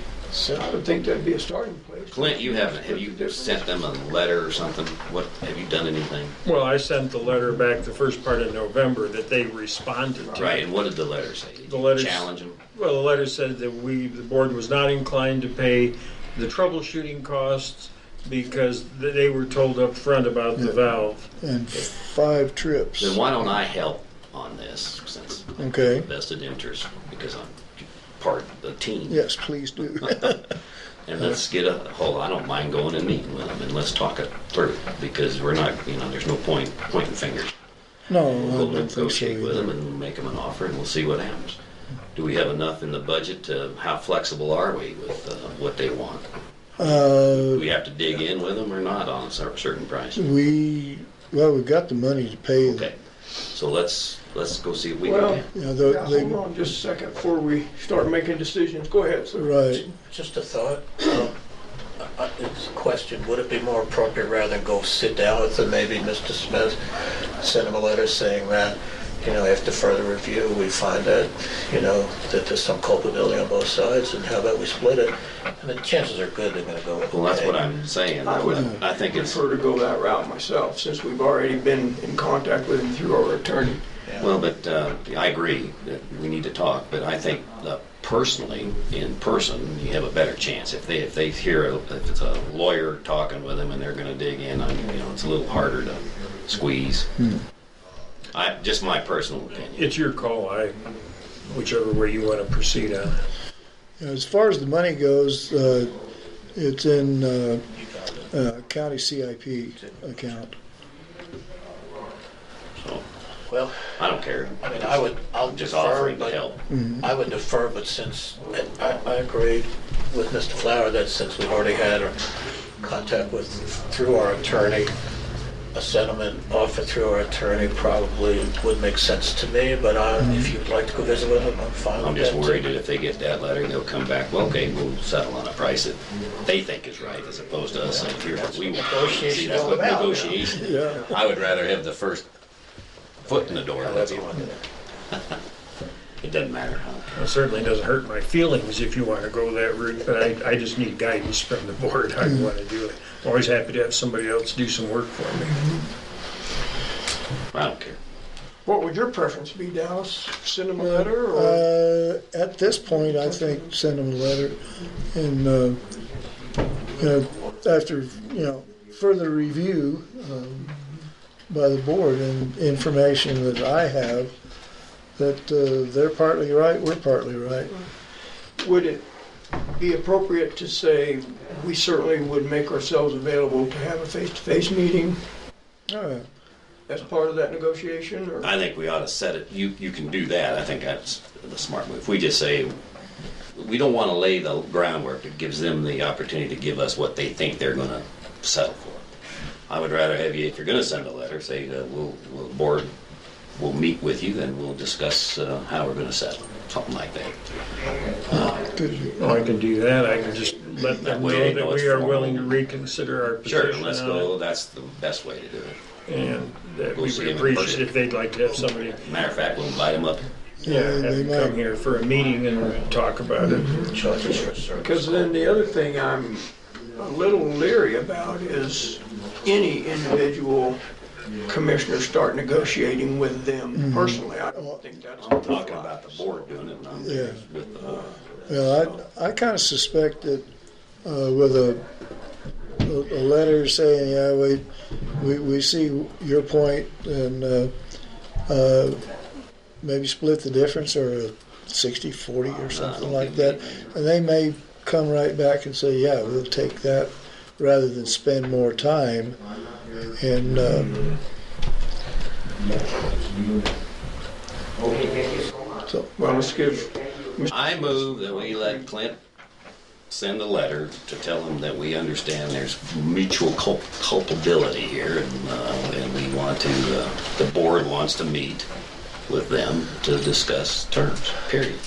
would think that'd be a starting place. Clint, have you sent them a letter or something? What, have you done anything? well, I sent the letter back the first part of November that they responded to. Right, and what did the letter say? Did The you letter challenge them? Well, the letter said that the board was not inclined to pay the troubleshooting costs because they were told up front about the valve. And 5 trips. Then why don't I help on this, since I'm Okay. vested interest, because I'm part of the team. Yes, please do. And let's get a hold. I don't mind going and meeting with them, and let's talk it through, because we're not, there's no point pointing fingers. No, We'll I don't think so negotiate with them either. and make them an offer, and we'll see what happens. Do we have enough in the budget to, how flexible are we with what they want? Do we have to dig in with them or not on a certain price? We've got the money to pay them. Okay, so let's go see if we Well, can. Yeah, hold on just a second before we start making decisions. Go ahead, sir. right. Just a thought. It's a question. Would it be more appropriate rather than go sit down with them, maybe Mr. Smith, send him a letter saying that, after further review, we find that, that there's some culpability on both sides, and how about we split it? And the chances are good they're going to go. Well, that's what I'm saying. I think it's, prefer to go that route myself, since we've already been in contact with him through our attorney. well, but I agree that we need to talk, but I think personally, in person, you have a better chance. If they hear, if it's a lawyer talking with them and they're going to dig in, it's a little harder to squeeze. Just my personal opinion. It's your call, whichever way you want to proceed on it. As far as the money goes, it's in county CIP account. So Well, I don't care. I'll Just defer, offering to but help. I would defer, but since I agree with Mr. Flower that since we've already had a contact through our attorney, a settlement offer through our attorney probably would make sense to me, but if you'd like to go visit with him, I'm fine with that. I'm just worried that if they get that letter, they'll come back, well, okay, we'll settle on a price that they think is right, as opposed to us saying, here's what we want. Negotiation See, that's all what about, negotiation is. Yeah. I would rather have the first foot in the door, that's However you all. want to do it. It doesn't matter how. It certainly doesn't hurt my feelings if you want to go that route, but I just need guidance from the board how you want to do it. I'm always happy to have somebody else do some work for me. I don't care. What would your preference be, Dallas? Send them a letter or? At this point, I think send them a letter, and after further review by the board and information that I have, that they're partly right, we're partly right. Would it be appropriate to say we certainly would make ourselves available to have a face-to-face meeting as part of that negotiation? Or? I think we ought to set it, you can do that, I think that's the smart move. If we just say, we don't want to lay the groundwork that gives them the opportunity to give us what they think they're going to settle for. I would rather have you, if you're going to send a letter, say the board will meet with you and we'll discuss how we're going to settle, something like that. Well, I can do that. I can just let them That way know they know that it's we are formal. willing to reconsider our position. Sure, let's on go, that's the best way to do it. it, and that Go we see would them in appreciate person. if they'd like to have somebody, Matter of fact, we'll invite them up. have they them come might. here for a meeting and talk about it. Charges for service. Because then the other thing I'm a little leery about is any individual commissioner start negotiating with them personally. I don't think that's. I'm talking about the board doing it, not Yeah. with the board. Well, I kind of suspect that with a letter saying, yeah, we see your point, and maybe split the difference, or a 60-40 or something like that, and they may come right back and say, yeah, we'll take that, rather than spend more time. And so, Well, let's give. I move that we let Clint send a letter to tell him that we understand there's mutual culpability here, and we want to, the board wants to meet with them to discuss terms, period.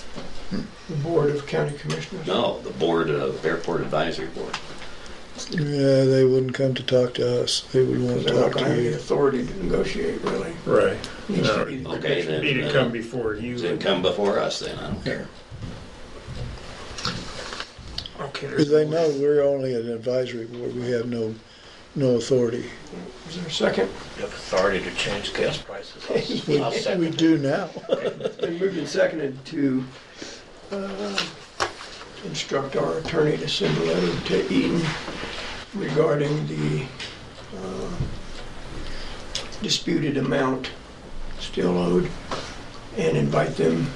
The Board of County Commissioners. No, the board of Airport Advisory Board. yeah, they wouldn't come to talk to us. They would want to They're not talk going to to have the you. authority to negotiate, really. Right. Needs to No, be the Okay, commission. then. need to come before you. Then come before us then, I don't care. Okay. Because they know we're only an advisory board. We have no authority. Is there a second? You have authority to change gas prices. I'll second We it. do now. It's been moved and seconded to instruct our attorney to send a letter to Eaton regarding the disputed amount still owed, and invite them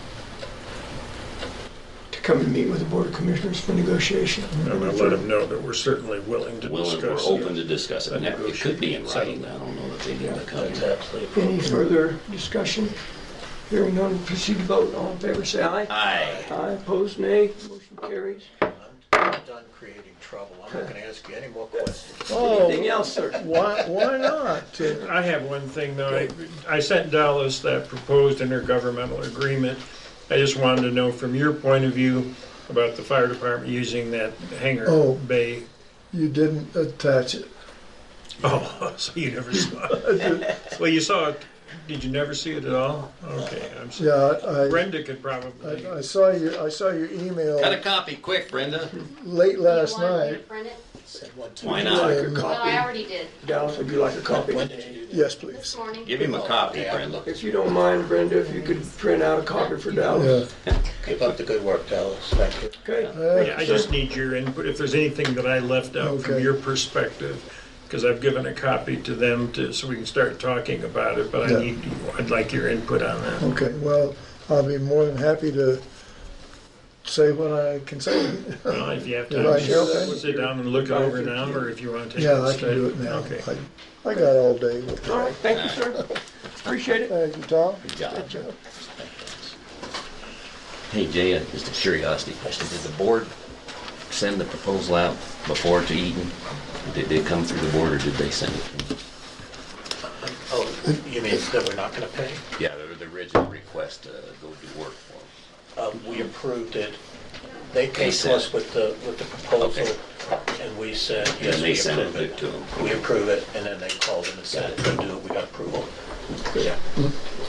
to come and meet with the Board of Commissioners for negotiation. I'm gonna let them know that we're certainly willing to We're discuss open it. to discuss it. Now, it could be in writing, I don't know that they need to come. That's absolutely Any appropriate. further discussion? Hearing none, proceed to vote. All in favor, say aye. Aye. Aye, opposed, nay. Motion carries. I'm done creating trouble. I'm not going to ask you any more questions. Anything else, sir? Why not? I have one thing though. I sent Dallas that proposed intergovernmental agreement. I just wanted to know from your point of view about the fire department using that hangar Oh. bay. You didn't attach it. Oh, so you never saw it. Well, you saw it. Did you never see it at all? Okay, I'm sorry. Yeah, Brenda could probably. I saw your email Got a copy, quick, Brenda. late last Do you want me to night. print it? Said one time. Why Would you like not? a No, I copy? already did, Dallas, would you like a copy? When did you do that? Yes, this please. morning. Give him a copy, Brenda. If you don't mind, Brenda, if you could print out a copy for Dallas. Yeah. Keep up the good work, Dallas. Thank you. Okay? Yeah, I just need your input. If there's anything that I left out from Okay. your perspective, because I've given a copy to them so we can start talking about it, but Yeah. I'd like your input on that. Okay. Well, I'll be more than happy to say what I can say. Well, if you have If I time, can help it. sit down and look it over now, or if you want to take it Yeah, I instead. can do it now. Okay. I got all day. All right, thank you, sir. Appreciate it. Thank you, Tom. Good job. Hey, Jay, just a curiosity question. Did the board send the proposal out before to Eaton? Did they come through the board or did they send it? Oh, you mean that we're not going to pay? Yeah, the original request to go do work for them. We approved it. They came They to said- us with the proposal, and we said, yes, And we they sent approve it to them. We approve it, and then they called them and said, if we do it, we got approval. Yeah.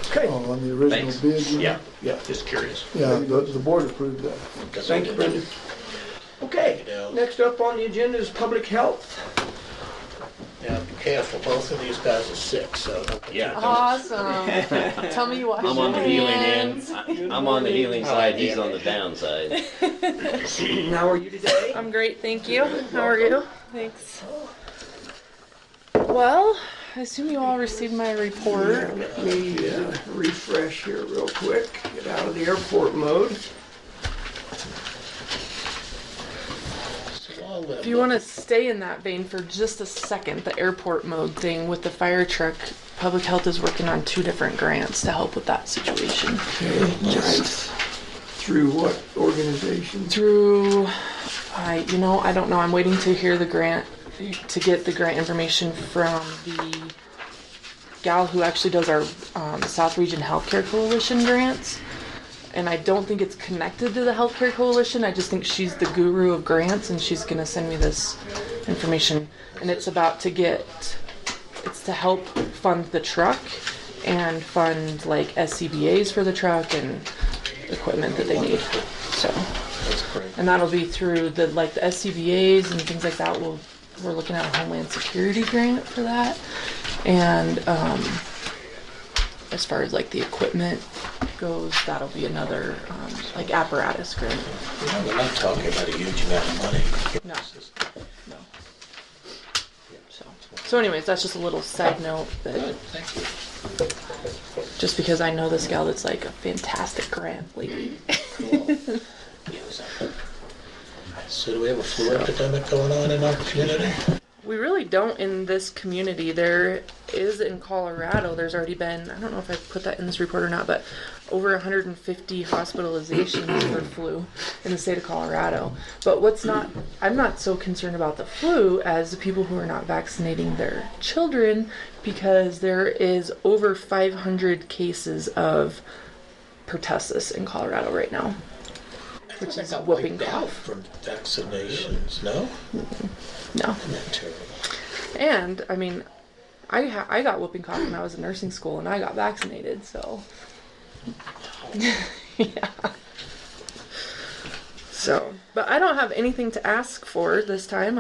Okay, Oh, on the original Thanks. bid? you mean? Yeah, yeah, just curious. Yeah, the board approved that. thank you, Brenda. Okay, next up on the agenda is public health. Yeah, careful, both of these guys are sick, so. Yeah, Awesome. Tell me you wash I'm your on the healing hands. end. I'm on the healing side. He's on the downside. How are you today? I'm great, thank you. How are you? Thanks. Well, I assume you all received my report. Let me refresh here real quick. Get out of the airport mode. If you want to stay in that vein for just a second, the airport mode thing with the fire truck, Public Health is working on 2 different grants to help with that situation. Through what organization? Through, I don't know. I'm waiting to hear the grant, to get the grant information from the gal who actually does our South Region Healthcare Coalition grants. And I don't think it's connected to the Healthcare Coalition. I just think she's the guru of grants, and she's gonna send me this information. And it's to help fund the truck and fund like SCBAs for the truck and equipment that they need. So, That's great. and that'll be through the SCBAs and things like that. We're looking at a Homeland Security grant for that. And as far as like the equipment goes, that'll be another apparatus grant. We're not talking about a huge amount of money. No. No. So anyways, that's just a little side note that Good, thank you. just because I know this gal that's like a fantastic grant lady. Cool. So do we have a flu epidemic going on in our community? We really don't in this community. There is in Colorado, there's already been, I don't know if I put that in this report or not, but over 150 hospitalizations for flu in the state of Colorado. But I'm not so concerned about the flu as the people who are not vaccinating their children, because there is over 500 cases of pertussis in Colorado right now, which is got whooping wiped out cough. from vaccinations, no? No. Isn't that terrible? And, I mean, I got whooping cough when I was in nursing school, and I got vaccinated, so. Yeah. So, but I don't have anything to ask for this time.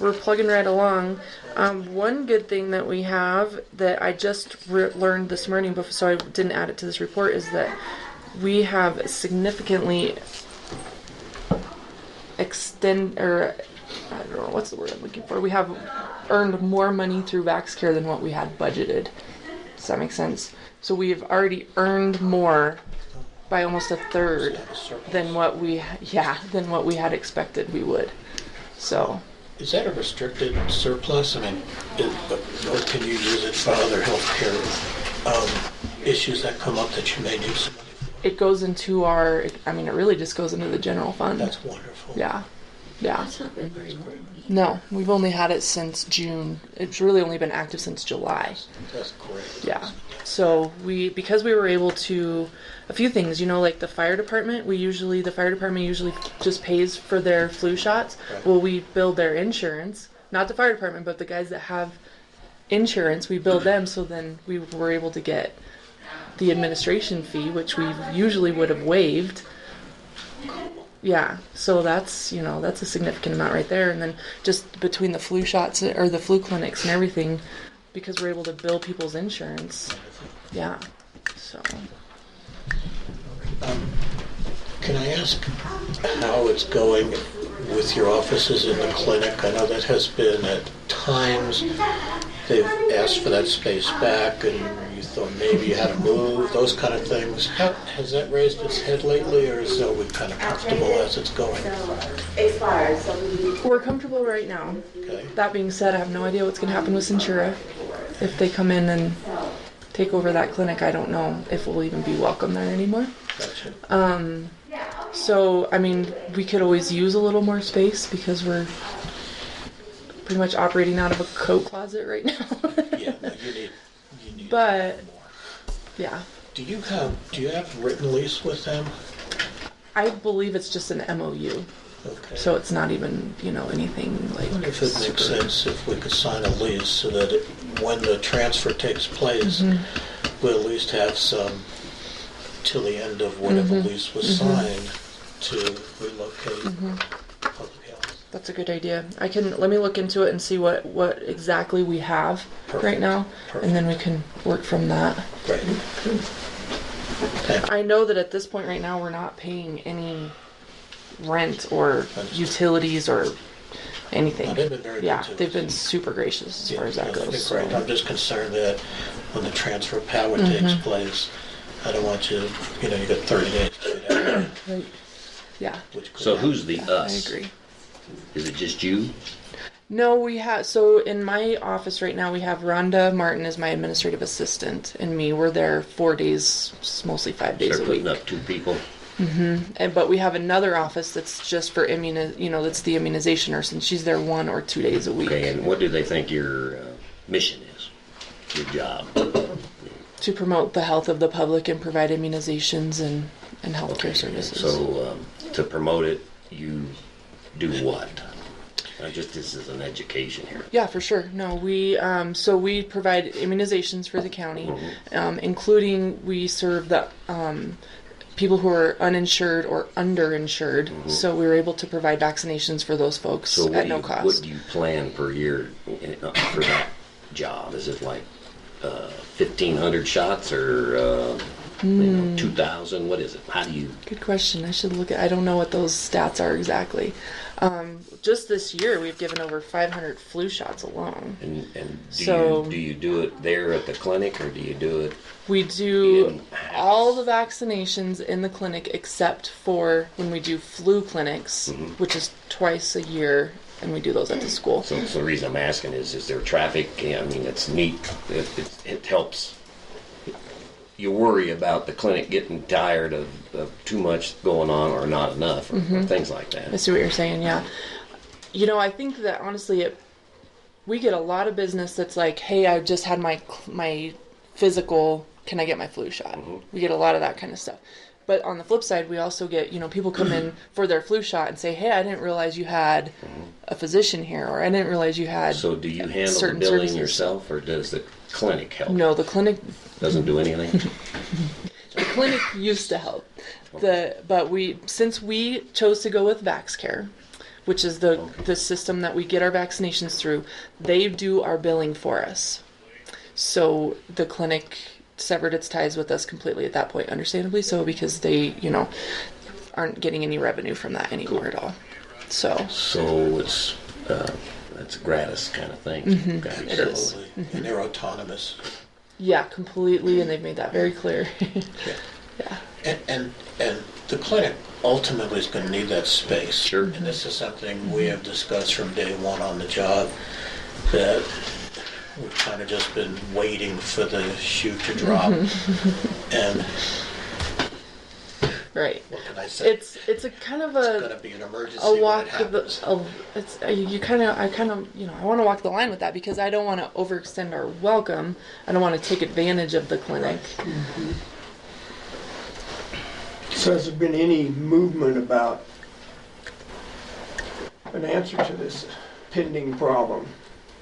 We're plugging right along. One good thing that we have that I just learned this morning, so I didn't add it to this report, is that we have significantly I don't know, what's the word I'm looking for? We have earned more money through VaxCare than what we had budgeted. Does that make sense? So we've already earned more by almost a third than what we had expected we would. So. Is that a restricted surplus? I mean, or can you use it for other healthcare issues that come up that you may need some money for? It goes into it really just goes into the general fund. That's wonderful. Yeah. Yeah. It's not been very long. No, we've only had it since June. It's really only been active since July. That's great. Yeah. So because we were able to, a few things, like the fire department, the fire department usually just pays for their flu shots. Right. Well, we build their insurance, not the fire department, but the guys that have insurance, we bill them, so then we were able to get the administration fee, which we usually would have waived. Yeah, so that's a significant amount right there. And then just between the flu shots or the flu clinics and everything, because we're able to bill people's insurance. Yeah, so. Can I ask how it's going with your offices in the clinic? I know that has been at times, they've asked for that space back and you thought maybe you had to move, those kind of things. Has that raised its head lately, or is we kind of comfortable as it's going? We're comfortable right now. Okay. That being said, I have no idea what's going to happen with Centura. If they come in and take over that clinic, I don't know if we'll even be welcome there anymore. Gotcha. So, we could always use a little more space because we're pretty much operating out of a coat closet right now. Yeah, no, you need But, more. yeah. Do you have written lease with them? I believe it's just an MOU. Okay. So it's not even, anything like. I wonder if it makes sense if we could sign a lease so that when the transfer takes place, we'll at least have some till the end of whatever lease was signed to relocate public health. That's a good idea. Let me look into it and see what exactly we have right now, and then we can work from that. Great. I know that at this point right now we're not paying any rent or utilities or anything. No, they've been very good yeah, to they've us. been super gracious as far as that No, goes. they're great. I'm just concerned that when the transfer of power takes place, I don't want you, you got 30 days to get out. Right. Yeah, Which could So happen. who's the I us? agree. Is it just you? No, we have, so in my office right now, we have Rhonda Martin as my administrative assistant, and me. We're there 4 days, mostly 5 days Start a week. putting up 2 people. But we have another office that's just for that's the immunization nurse, and she's there 1 or 2 days a week. Okay, and what do they think your mission is? Your job? To promote the health of the public and provide immunizations and healthcare services. So to promote it, you do what? Just this is an education here. Yeah, for sure. No, we provide immunizations for the county, including we serve the people who are uninsured or underinsured. So we were able to provide vaccinations for those folks So at no cost. what do you plan per year for that job? Is it like 1,500 shots or 2,000? What is it? How do you? Good question. I should look at. I don't know what those stats are exactly. Just this year, we've given over 500 flu shots alone. And So- do you do it there at the clinic, or do you do it? We do In-house. all the vaccinations in the clinic except for when we do flu clinics, which is twice a year, and we do those at the school. So the reason I'm asking is there traffic? I mean, it's neat. It helps. You worry about the clinic getting tired of too much going on or not enough or things like I that. see what you're saying, yeah. I think that honestly, we get a lot of business that's like, hey, I just had my physical, can I get my flu shot? We get a lot of that kind of stuff. But on the flip side, we also get, people come in for their flu shot and say, hey, I didn't realize you had a physician here, or I didn't realize you had So do you handle the certain billing services. yourself, or does the clinic help? No, the clinic Doesn't do anything? The clinic used to help. Since we chose to go with VaxCare, which is the system that we get our vaccinations through, they do our billing for us. So the clinic severed its ties with us completely at that point, understandably so, because they, aren't getting any revenue from that anymore at all. So it's a gratis kind of thing. Gotta be It careful. is. And they're autonomous. yeah, completely, and they've made that very clear. And the clinic ultimately is going to need that space. Sure. And this is something we have discussed from day one on the job, that we've kind of just been waiting for the shoe to drop. And Right. what can I say? It's a kind of It's going to be an emergency a when walk it happens. I want to walk the line with that, because I don't want to overextend our welcome. I don't want to take advantage of the clinic. So has there been any movement about an answer to this pending problem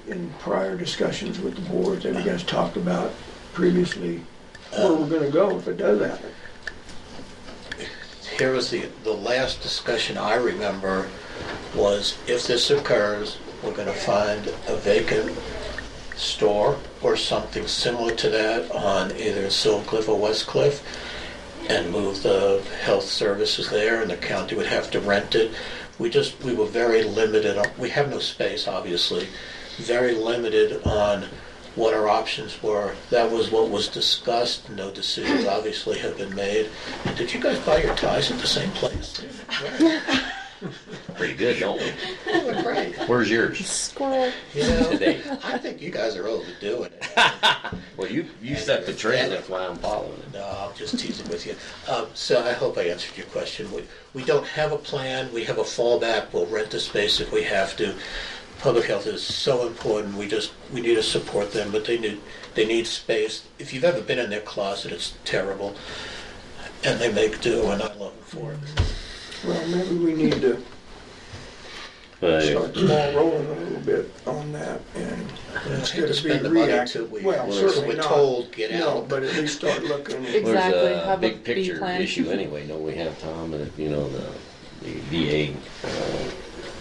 in prior discussions with the boards? Have you guys talked about previously where we're gonna go if it does happen? Here was the last discussion I remember was, if this occurs, we're going to find a vacant store or something similar to that on either Silver Cliff or West Cliff, and move the health services there, and the county would have to rent it. We were very limited on, we have no space, obviously, very limited on what our options were. That was what was discussed. No decisions obviously have been made. And did you guys buy your ties at the same place? Pretty good, don't we? They look great. Where's yours? Squirrel. Today. I think you guys are overdoing it. Well, you set the trend. That's why I'm following it. No, I'm just teasing with you. So I hope I answered your question. We don't have a plan. We have a fallback. We'll rent the space if we have to. Public health is so important. We need to support them, but they need space. If you've ever been in their closet, it's terrible, and they make do, and I love them for it. Well, maybe we need to start the ball rolling a little bit on that, and Hate instead to of spend being the money reactive. till we- Well, we're certainly not. told, get No, out. but at least start looking. Exactly. There's a Have a big B picture plan. issue anyway. Don't we have, Tom? The VA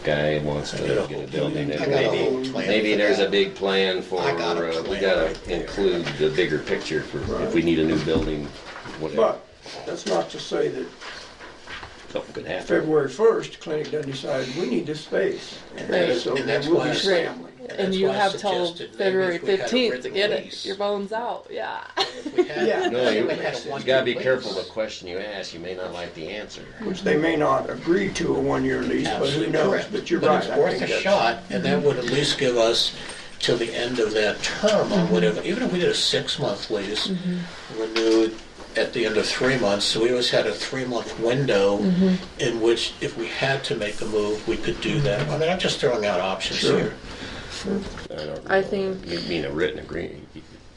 guy wants to get a building, and I got a whole plan maybe for there's a that. big plan for, I got a we plan gotta right there. include the bigger picture for if we need a new building, whatever, But that's not to say that something could happen. February 1st, clinic doesn't decide, we need this space. Right. So And that's we'll why be I- scrambling. And that's you why I have till suggested maybe February if we had a 15th to written get lease. it. Your bones out. Yeah. If we had- Yeah. No, if you we had a you one-year gotta be lease. careful the question you ask, you may not like the answer. Which they may not agree to a one-year lease, but who Absolutely knows? correct. But you're right. But it's I worth think a that's- shot, and that would at least give us till the end of that term or whatever. Even if we did a 6-month lease, renewed at the end of 3 months, so we always had a 3-month window in which if we had to make a move, we could do that. I mean, I'm just throwing out options here. I think- You mean a written agreement.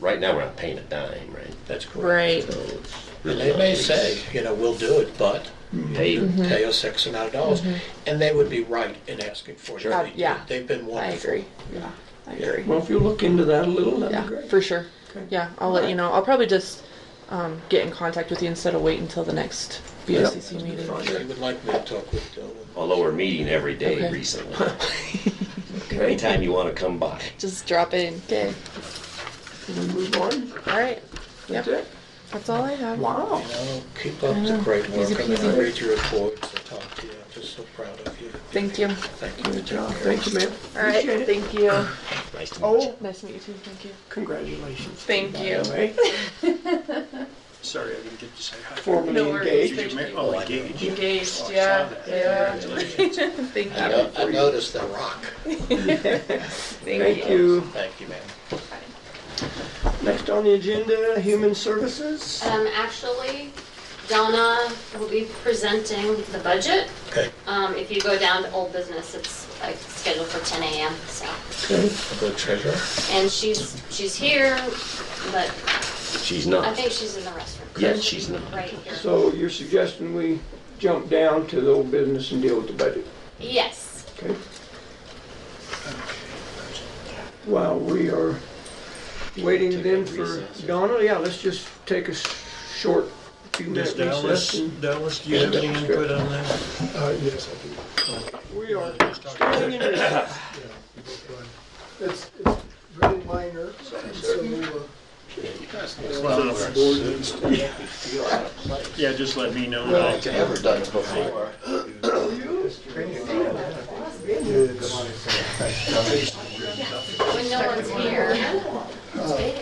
Right now, we're not paying a dime, right? That's correct. Right. So it's And really they not may a lease. say, we'll do it, but Pay, pay us X amount of dollars. And they would be right in asking for it. Sure. They- Yeah. They've been I wonderful. agree. Yeah. I agree. Well, if you look into that a little, that'd Yeah, be great. for sure. Okay. Yeah, I'll let you know. I'll probably just get in contact with you instead of waiting until the next BOCC Yeah, meeting. fine. They would like me to talk with Dylan. although we're meeting every day Okay. recently. Anytime you wanna come by. Just drop in. Okay. Can we move on? All right. That's Yep. it? That's all I have. Wow. Keep up the great work. Easy I mean, I peasy. read your reports, I talk to you. I'm just so proud of you. Thank you. Thank you. Good job. Thank you, ma'am. All right. Appreciate it. Thank you. Nice to meet you. Oh, Nice to meet you too. Thank you. congratulations. Thank you. Anyway, Sorry, I didn't get to say hi. formally No worries. engaged. Oh, engaged. Engaged. Oh, I Yeah. saw that. Yeah. Congratulations. Thank you. I noticed the rock. Thank you. Thank you, ma'am. Next on the agenda, Human Services. Actually, Donna will be presenting the budget. Okay, If you go down to old business, it's like scheduled for 10 a.m. So, Okay. I'll go treasurer. and she's here, but She's I not. think she's in the restroom. Yeah, she's not. Right here. So you're suggesting we jump down to the old business and deal with the budget? Yes. Okay. While we are waiting then for Donna, yeah, let's just take a short few Does minute recess. Dallas, do you have any input on that? Yes, I do. We are standing in recess. It's very minor, so, Yeah, just let me know. I've never done it before. When no one's here. It's big.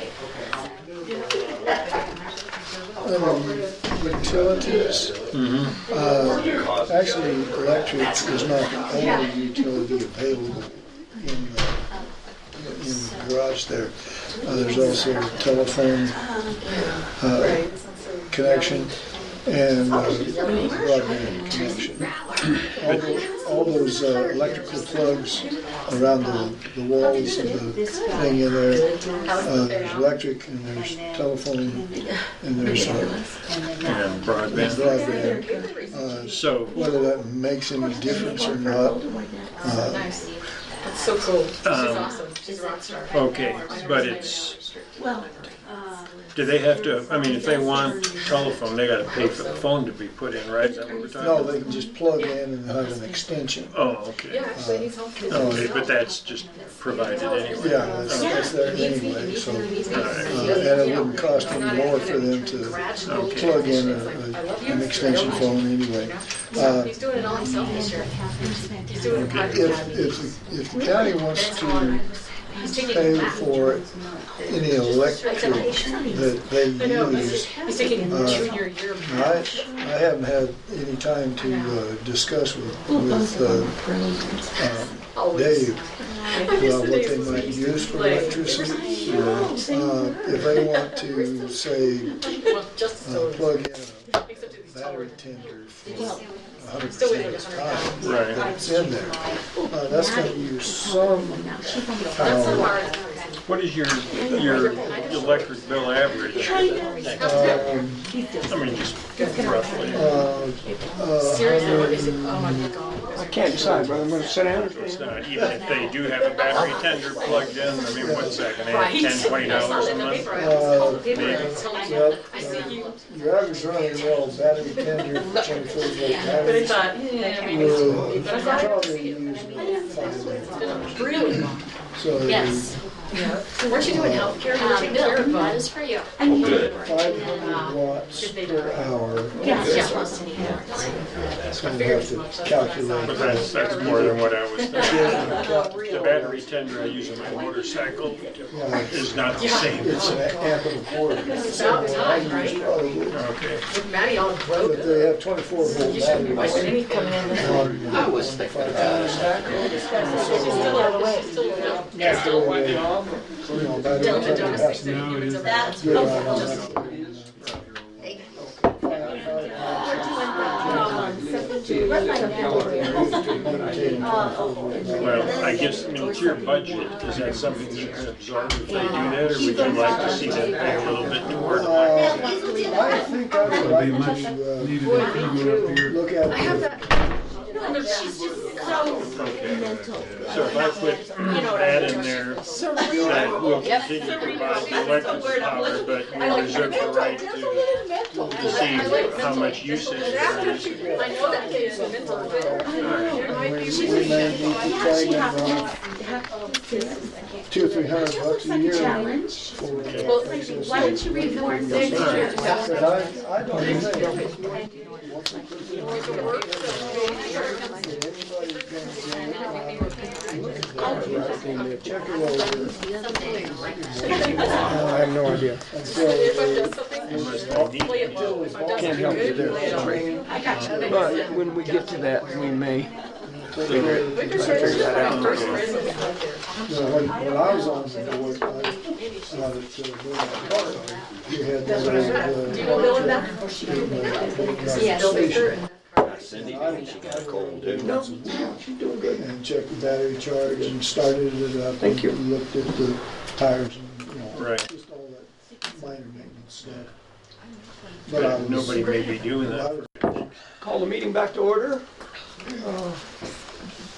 Utilities. Actually, electric is not the only utility available in the garage there. There's also a telephone connection and broadband connection. All those electrical plugs around the walls of the thing in there, there's electric and there's telephone and there's And broadband. broadband. So, Whether that makes any difference or not, That's so cool. She's Um, awesome. She's a rock star. okay, but it's, do they have to, I mean, if they want telephone, they gotta pay for the phone to be put in, right? Is that what we're talking no, about? they can just plug in and have an extension. Oh, okay. Yeah, actually, he's home. Okay, but that's just provided anyway. Yeah, that's there anyway, so, and it wouldn't cost any more for them to plug in an extension phone anyway. He's doing it all himself this year. He's doing it If the county wants to He's taking pay math. for any electric that they use, He's taking junior year I haven't had any time to discuss with Dave about what they might use for electricity. If they want to, say, Well, just so. plug in Except a he's battery taller. tender for 100% Still of waiting the for time, Right. it's in there. That's going to use some power. What is your electric bill average? I mean, just roughly. Seriously, what is it? Oh my God. I can't decide whether I'm gonna sit down or It's stand. not, even if they do have a battery tender plugged in, I mean, what's that gonna add, Right. $10, $20 a month? Paper, I have this complicated maybe. one. It's telling me Yep, Your average running well battery tender for 24 volt battery. Will probably use about 5. Really long. So Yes. Weren't you doing healthcare? You're taking care of That them. is for you. Oh, good. 500 watts per hour. Yes. So we have to calculate. But that's more than what I was thinking. The battery tender I use on my motorcycle is not the same. It's an amp and a quarter. So about I time, right? use probably, Okay. Maddie all but broke. they have 24 volt You shouldn't be batteries. wasting any coming in. I was thinking about it. That's the way they, you know, battery tender has to get right on that. Well, I guess, I mean, it's your budget. Is that something you can absorb if they do that, or would you like to see them pay a little bit more? I think I would like to look at it. So if I put that in there, that will continue to provide the electric power, but we reserve the right to see how much usage there is. I know that kid is a mental bit. We may need to try and run 200 or 300 bucks a year for Why don't you read more next year? because I don't think check it over. I have no idea. Can't help you there. But when we get to that, we may figure that out. When I was on the board, you had Cindy, she got a cold too. No, she's doing good. and checked the battery charge and started it up. Thank you. And looked at the tires and, you know, Right. just all that minor maintenance stuff. But I was, Nobody may be doing that. Call the meeting back to order.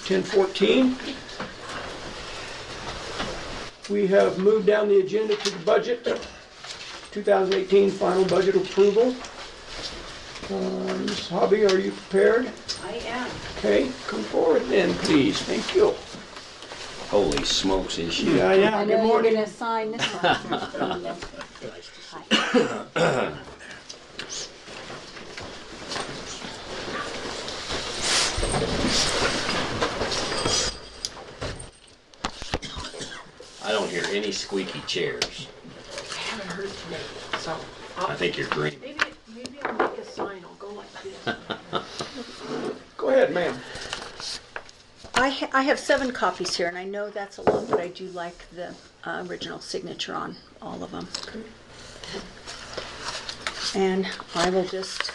10:14. We have moved down the agenda to the budget, 2018 final budget approval. Ms. Hobby, are you prepared? I am. Okay, come forward then, please. Thank you. Holy smokes, is she? Yeah, I good know you're morning. gonna sign this one. I don't hear any squeaky chairs. I haven't heard today, so I think you're green. maybe I'll make a sign. I'll go like this. Go ahead, ma'am. I have 7 copies here, and I know that's a lot, but I do like the original signature on all of them. And I will just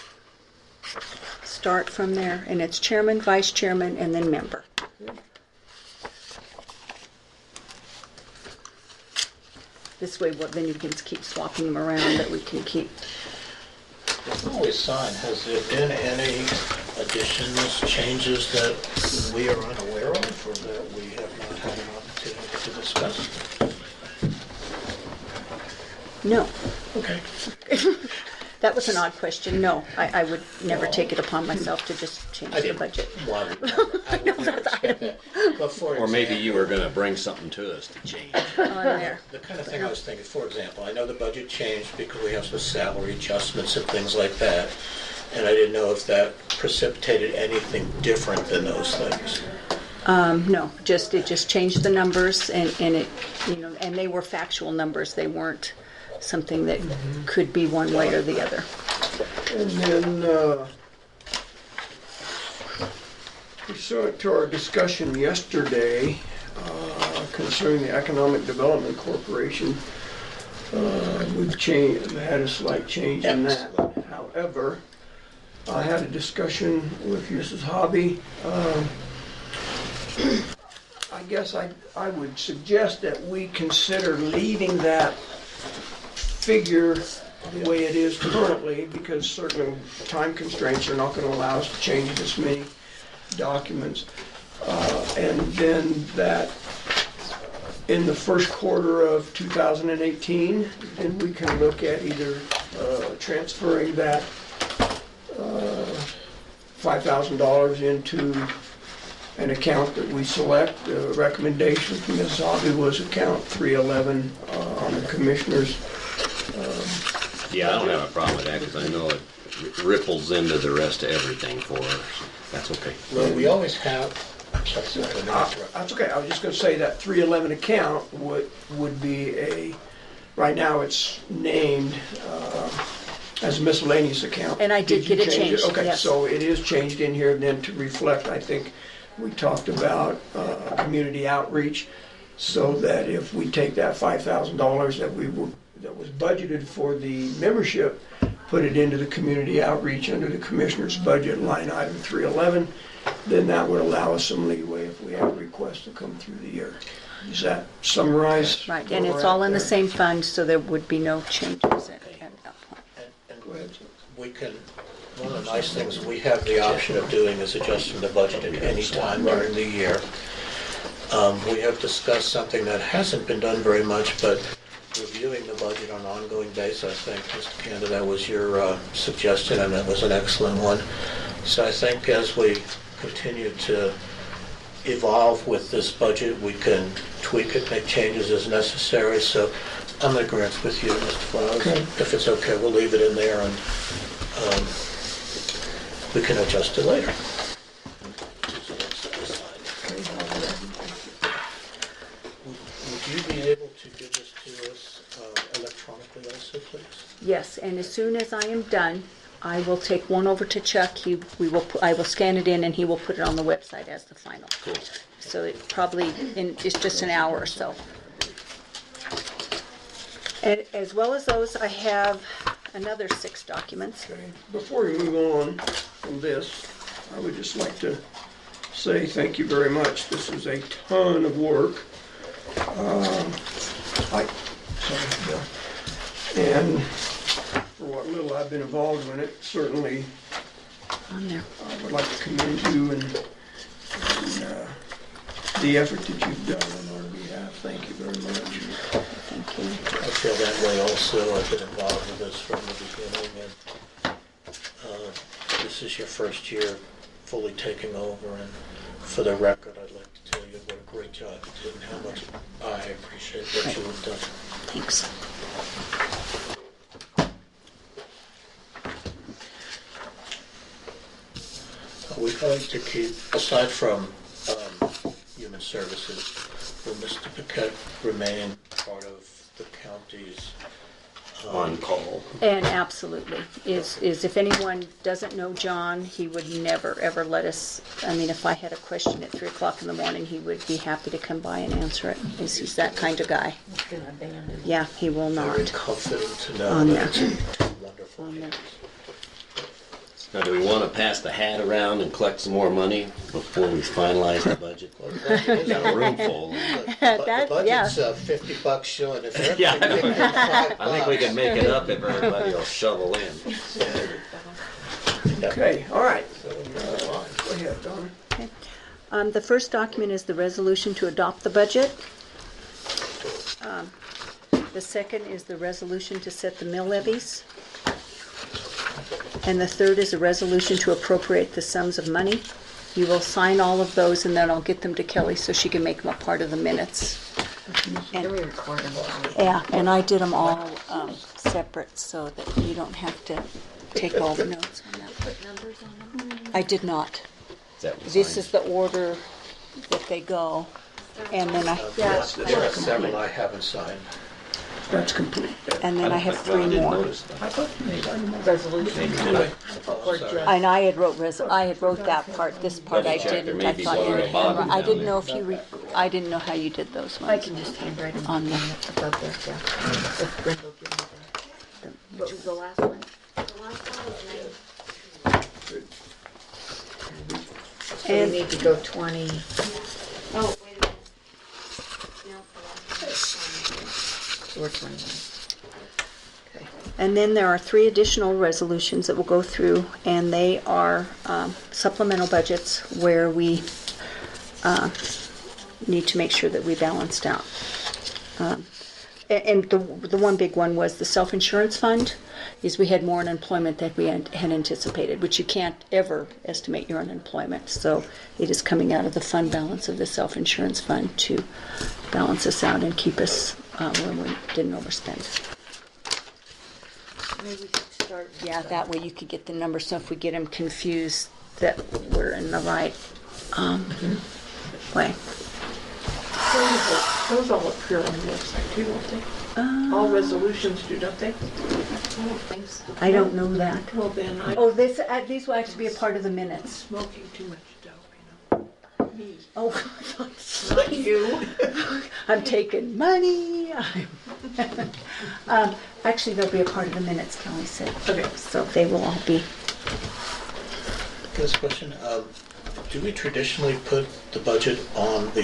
start from there, and it's chairman, vice chairman, and then member. This way, then you can keep swapping them around, that we can keep. Always sign. Has there been any additions, changes that we are unaware of or that we have not had an opportunity to discuss? No. Okay. That was an odd question. No, I would never take it upon myself to just change I the didn't budget. want to. I would never expect that. But for Or maybe example, you were gonna bring something to us to change. On there. the kind of thing I was thinking, for example, I know the budget changed because we have some salary adjustments and things like that. And I didn't know if that precipitated anything different than those things. No, it just changed the numbers, and it, and they were factual numbers. They weren't something that could be one way or the other. And then, pursuant to our discussion yesterday concerning the Economic Development Corporation, we've had a slight change in that. However, I had a discussion with Mrs. Hobby. I guess I would suggest that we consider leaving that figure the way it is currently, because certain time constraints are not going to allow us to change this many documents. And then that in the first quarter of 2018, then we can look at either transferring that $5,000 into an account that we select. The recommendation from Ms. Hobby was account 311 on the commissioners. Yeah, I don't have a problem with that, because I know it ripples into the rest of everything for us. That's okay. Well, we always have, I'm sorry, I didn't interrupt. That's okay, I was just gonna say that 311 account would be a, right now it's named as a miscellaneous account. And I did you get it change changed, Okay, yes. so it is changed in here then to reflect, I think, we talked about community outreach, so that if we take that $5,000 that was budgeted for the membership, put it into the community outreach under the commissioner's budget line item 311, then that would allow us some leeway if we have requests to come through the year. Does that summarize? Right, where and we're it's at all in the there? same fund, so there would be no changes at that point. And Go ahead. we can, one of the nice things we have the option of doing is adjusting the budget at any time during the year. We have discussed something that hasn't been done very much, but reviewing the budget on an ongoing basis. I think, Mr. Canada, that was your suggestion, and it was an excellent one. So I think as we continue to evolve with this budget, we can tweak it, make changes as necessary. So I'm in agreement with you, Mr. Flowers. Okay. If it's okay, we'll leave it in there, and we can adjust it later. Would you be able to give this to us electronically also, please? Yes, and as soon as I am done, I will take one over to Chuck. I will scan it in, and he will put it on the website as the final. Cool. So it probably, it's just an hour or so. And as well as those, I have another 6 documents. Okay. Before we move on from this, I would just like to say thank you very much. This is a ton of work. Sorry, Bill. And for what little I've been involved in it, certainly On there. I would like to commend you and the effort that you've done on our behalf. Thank you very much. Thank you. I feel that way also. I've been involved with this from the beginning, and this is your first year fully taking over, and for the record, I'd like to tell you what a great job you did and how much I appreciate what you have done. Thanks. We like to keep, aside from human services, will Mr. Paquette remain part of the county's On call. And absolutely, is if anyone doesn't know John, he would never, ever let us, I mean, if I had a question at 3 o'clock in the morning, he would be happy to come by and answer it. He's that kind of guy. Yeah, he will very not. comforting to know On that there. it's wonderful. On there. Now, do we want to pass the hat around and collect some more money before we finalize the budget? We got a room full. The budget's $50 short. If everybody Yeah, I know. can get $5, I think we can make it up if everybody will shovel in. Okay, all right. Go ahead, Donna. Okay. The first document is the resolution to adopt the budget. The second is the resolution to set the mill levies. And the third is a resolution to appropriate the sums of money. You will sign all of those, and then I'll get them to Kelly so she can make them a part of the minutes. And, yeah, and I did them all separate so that you don't have to take all the notes on that. Put numbers on them. I did not. That was This fine. is the order that they go, and then Yes, there are several I haven't signed. That's complete. I have 3 I didn't more. notice that. I thought you made that. Resolution. And I had wrote that part. This part I Double check, there didn't. may I be thought one you at the had. bottom I down didn't there. know if you. I didn't know how you did those ones. I can just handwrite them On there. above there, yeah. If Brenda will give me that. What was the last one? The last one was So we And need to go 20. oh, wait a minute. No, the last one. So we're 21. Okay. And then there are 3 additional resolutions that will go through, and they are supplemental budgets where we need to make sure that we balanced out. And the one big one was the self-insurance fund, is we had more unemployment than we had anticipated, which you can't ever estimate your unemployment. So it is coming out of the fund balance of the self-insurance fund to balance us out and keep us where we didn't overspend. Maybe we could start. Yeah, that way you could get the numbers, so if we get them confused, that we're in the right way. Those all appear on the website too, don't they? All resolutions do, don't they? I don't think so. I don't know that. Well, then I'm Oh, these will actually be a part of the minutes. smoking too much dope, you know. Me. Oh, Not you. I'm taking money. Actually, they'll be a part of the minutes, Kelly said. Okay. So they will all be. This question, do we traditionally put the budget on the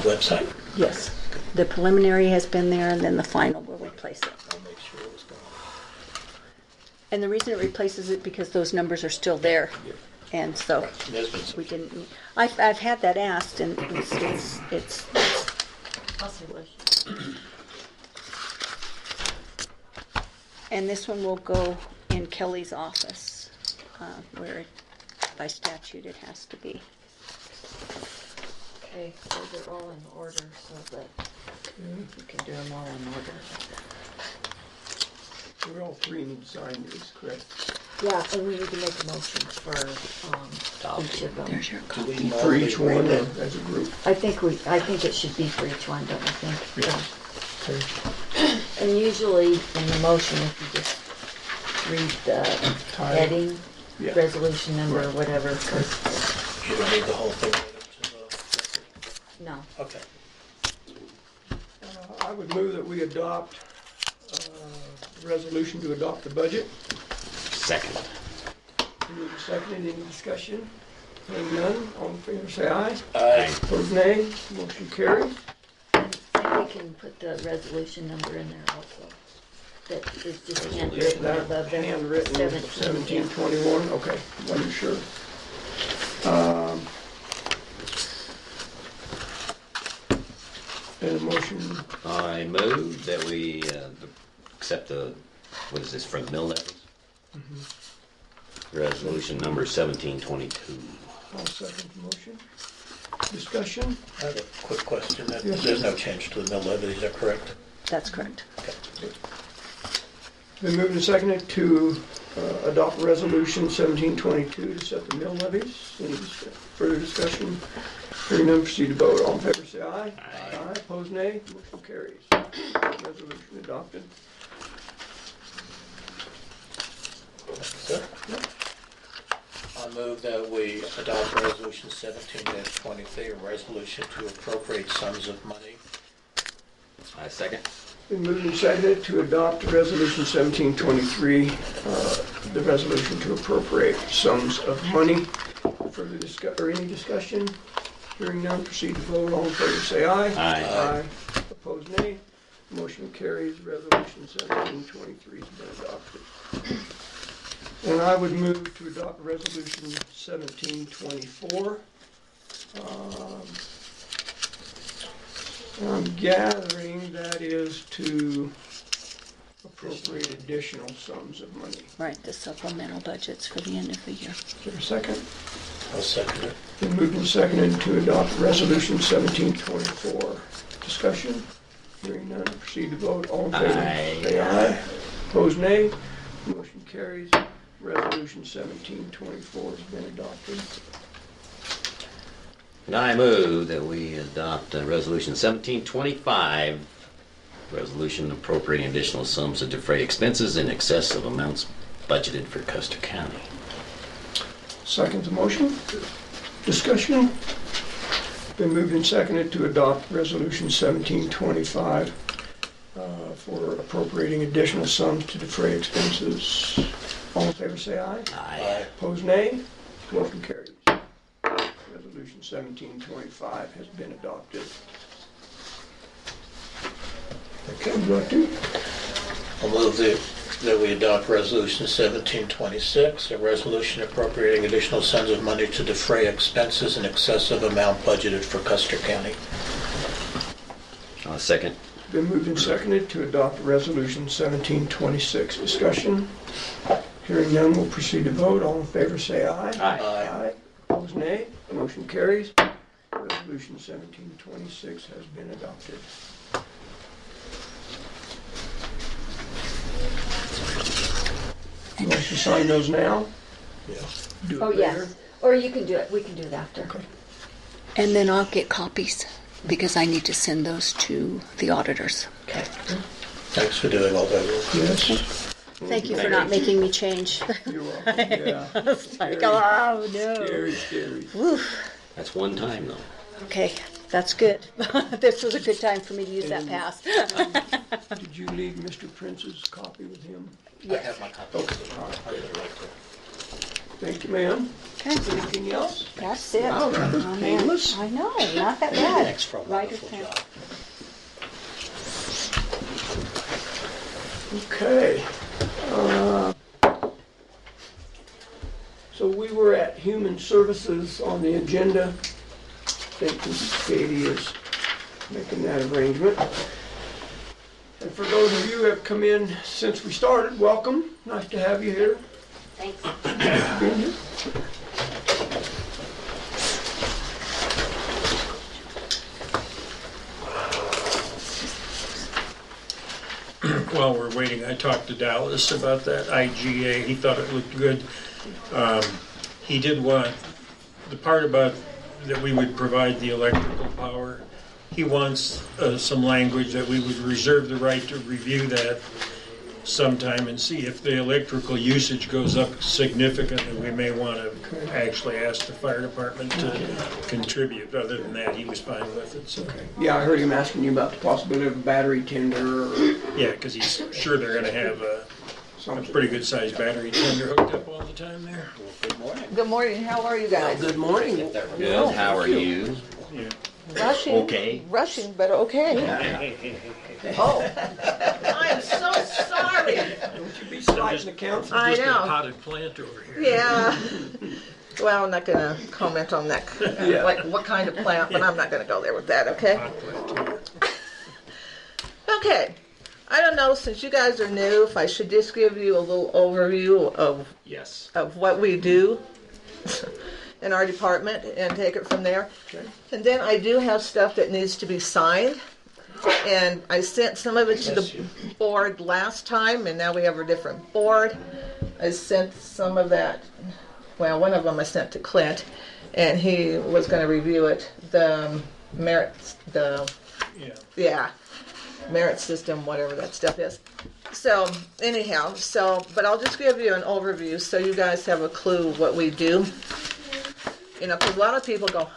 website? Yes. The preliminary has been there, and then the final will replace it. I'll make sure it was going. And the reason it replaces it because those numbers are still there, and so There's been some. we didn't. I've had that asked, and it's and this one will go in Kelly's office, where by statute it has to be. Okay, those are all in order so that you can do them all in order. We all three need to sign these, correct? Yeah, and we need to make motions for each of them. There's your Do we copy. For each normally one read or them? as a group? I think it should be for each one, don't you think? Yeah. Okay. And usually in the motion, if you just read the Title. heading, Yeah. resolution number, or whatever, 'cause- You don't need the whole thing read into the no. Okay. I would move that we adopt resolution to adopt the budget. Second. Moved and seconded, any discussion? Hearing none, all in favor say aye. Aye. Opposed nay, motion carries. And we can put the resolution number in there also. That is just handwritten That above the handwritten, 17. 1721, okay, wasn't sure. And a motion, I move that we accept the, what is this, for the mill levies? Resolution number 1722. I'll second the motion. Discussion? I have a quick question. Yes. There's no change to the mill levy, is that correct? That's correct. Been moved and seconded to adopt resolution 1722 to set the mill levies. Any further discussion? Hearing none, proceed to vote. All in favor say aye. Aye. Opposed nay, motion carries. Resolution adopted. Sir? I move that we adopt resolution 17-23, a resolution to appropriate sums of money. I second. Been moved and seconded to adopt resolution 1723, the resolution to appropriate sums of money. Further any discussion? Hearing none, proceed to vote. All in favor say aye. Aye. Opposed nay. Motion carries. Resolution 1723 has been adopted. And I would move to adopt resolution 1724. I'm gathering that is to appropriate additional sums of money. Right, the supplemental budgets for the end of the year. Is there a second? I'll second it. Been moved and seconded to adopt resolution 1724. Discussion? Hearing none, proceed to vote. All in favor, Aye. say aye. Opposed, nay. Motion carries. Resolution 1724 has been adopted. And I move that we adopt resolution 1725, resolution appropriating additional sums to defray expenses in excess of amounts budgeted for Custer County. Second the motion. Discussion? Been moved and seconded to adopt resolution 1725 for appropriating additional sums to defray expenses. All in favor say aye. Aye. Opposed, nay. Motion carries. Resolution 1725 has been adopted. Okay, would you like to? I'll move that we adopt resolution 1726, a resolution appropriating additional sums of money to defray expenses in excess of amount budgeted for Custer County. Second. Been moved and seconded to adopt Resolution 1726. Discussion? Hearing none, we'll proceed to vote. All in favor say aye. Aye. Opposed, nay. Motion carries. Resolution 1726 has been adopted. You want to sign those now? Yeah. Do it Oh, later? yes. Or you can do it, we can do it after. Okay. And then I'll get copies because I need to send those to the auditors. Okay. Thanks for doing all that work. Yes. Thank you for not making me change. You're welcome. Yeah. Like, oh no. Scary. That's one time though. Okay, that's good. This was a good time for me to use that pass. Did you leave Mr. Prince's copy with him? I have my copy. Okay. I'll put it right there. Thank you, ma'am. Okay, Anything else? that's it. Wow, that was Oh, man. painless. I know, not that bad. Thanks for a Right wonderful at job. Okay. So we were at Human Services on the agenda. I think Mrs. Katie is making that arrangement. And for those of you who have come in since we started, welcome. Nice to have you here. Thanks. Being here. While we're waiting, I talked to Dallas about that IGA. He thought it looked good. He did want, the part about that we would provide the electrical power, he wants some language that we would reserve the right to review that sometime and see if the electrical usage goes up significantly. We may want to actually ask the fire department to contribute. Other than that, he was fine with it. So. Yeah, I heard him asking you about the possibility of a battery tender or Yeah, because he's sure they're going to have a something. pretty good sized battery tender hooked up all the time there. Well, good morning. Good morning, how are you guys? Good morning. Good. How are you? Yeah. Rushing. Okay. Rushing, but okay. Oh, I am so sorry. Don't you be slighting the council. I Just a know. potted plant over here. Yeah. Well, I'm not gonna comment on that, Yeah. like what kind of plant, but I'm not gonna go there with that, okay? Pot plant, Okay. I don't know, since you guys are new, if I should just give you a little overview Yes. of what we do in our department and take it from there. Okay. And then I do have stuff that needs to be signed. And I sent some of it to the board last time, and now we have a different board. I sent some of that, well, one of them I sent to Clint, and he was going to review it. The merits, yeah. merit system, whatever that stuff is. So anyhow, but I'll just give you an overview so you guys have a clue what we do. You know, because a lot of people go,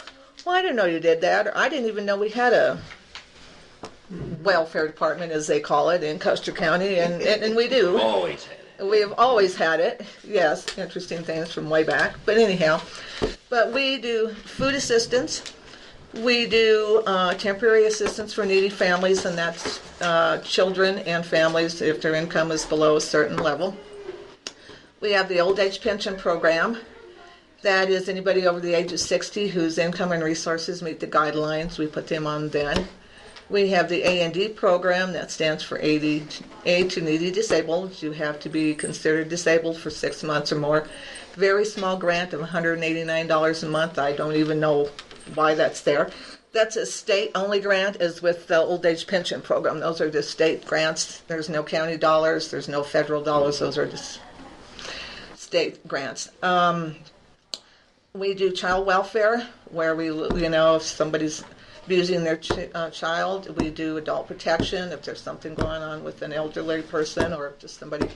well, I didn't know you did that, or I didn't even know we had a welfare department, as they call it, in Custer County, and we do. Always had it. We have always had it. Yes, interesting things from way back. But anyhow, but we do food assistance. We do temporary assistance for needy families, and that's children and families if their income is below a certain level. We have the old age pension program. That is anybody over the age of 60 whose income and resources meet the guidelines. We put them on then. We have the A&D program that stands for Aid to Needy Disabled. You have to be considered disabled for 6 months or more. Very small grant of $189 a month. I don't even know why that's there. That's a state-only grant, as with the old age pension program. Those are just state grants. There's no county dollars. There's no federal dollars. Those are just state grants. We do child welfare, where we, if somebody's abusing their child, we do adult protection. If there's something going on with an elderly person or just somebody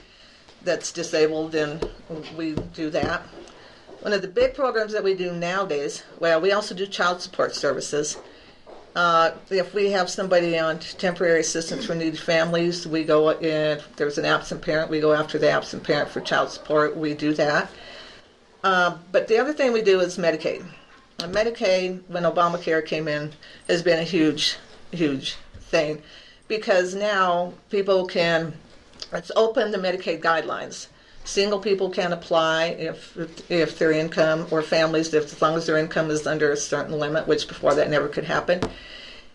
that's disabled, then we do that. One of the big programs that we do nowadays, well, we also do child support services. If we have somebody on temporary assistance for needy families, we go in, if there's an absent parent, we go after the absent parent for child support. We do that. But the other thing we do is Medicaid. Medicaid, when Obamacare came in, has been a huge, huge thing, because now people can, it's open the Medicaid guidelines. Single people can apply if their income, or families, if as long as their income is under a certain limit, which before that never could happen.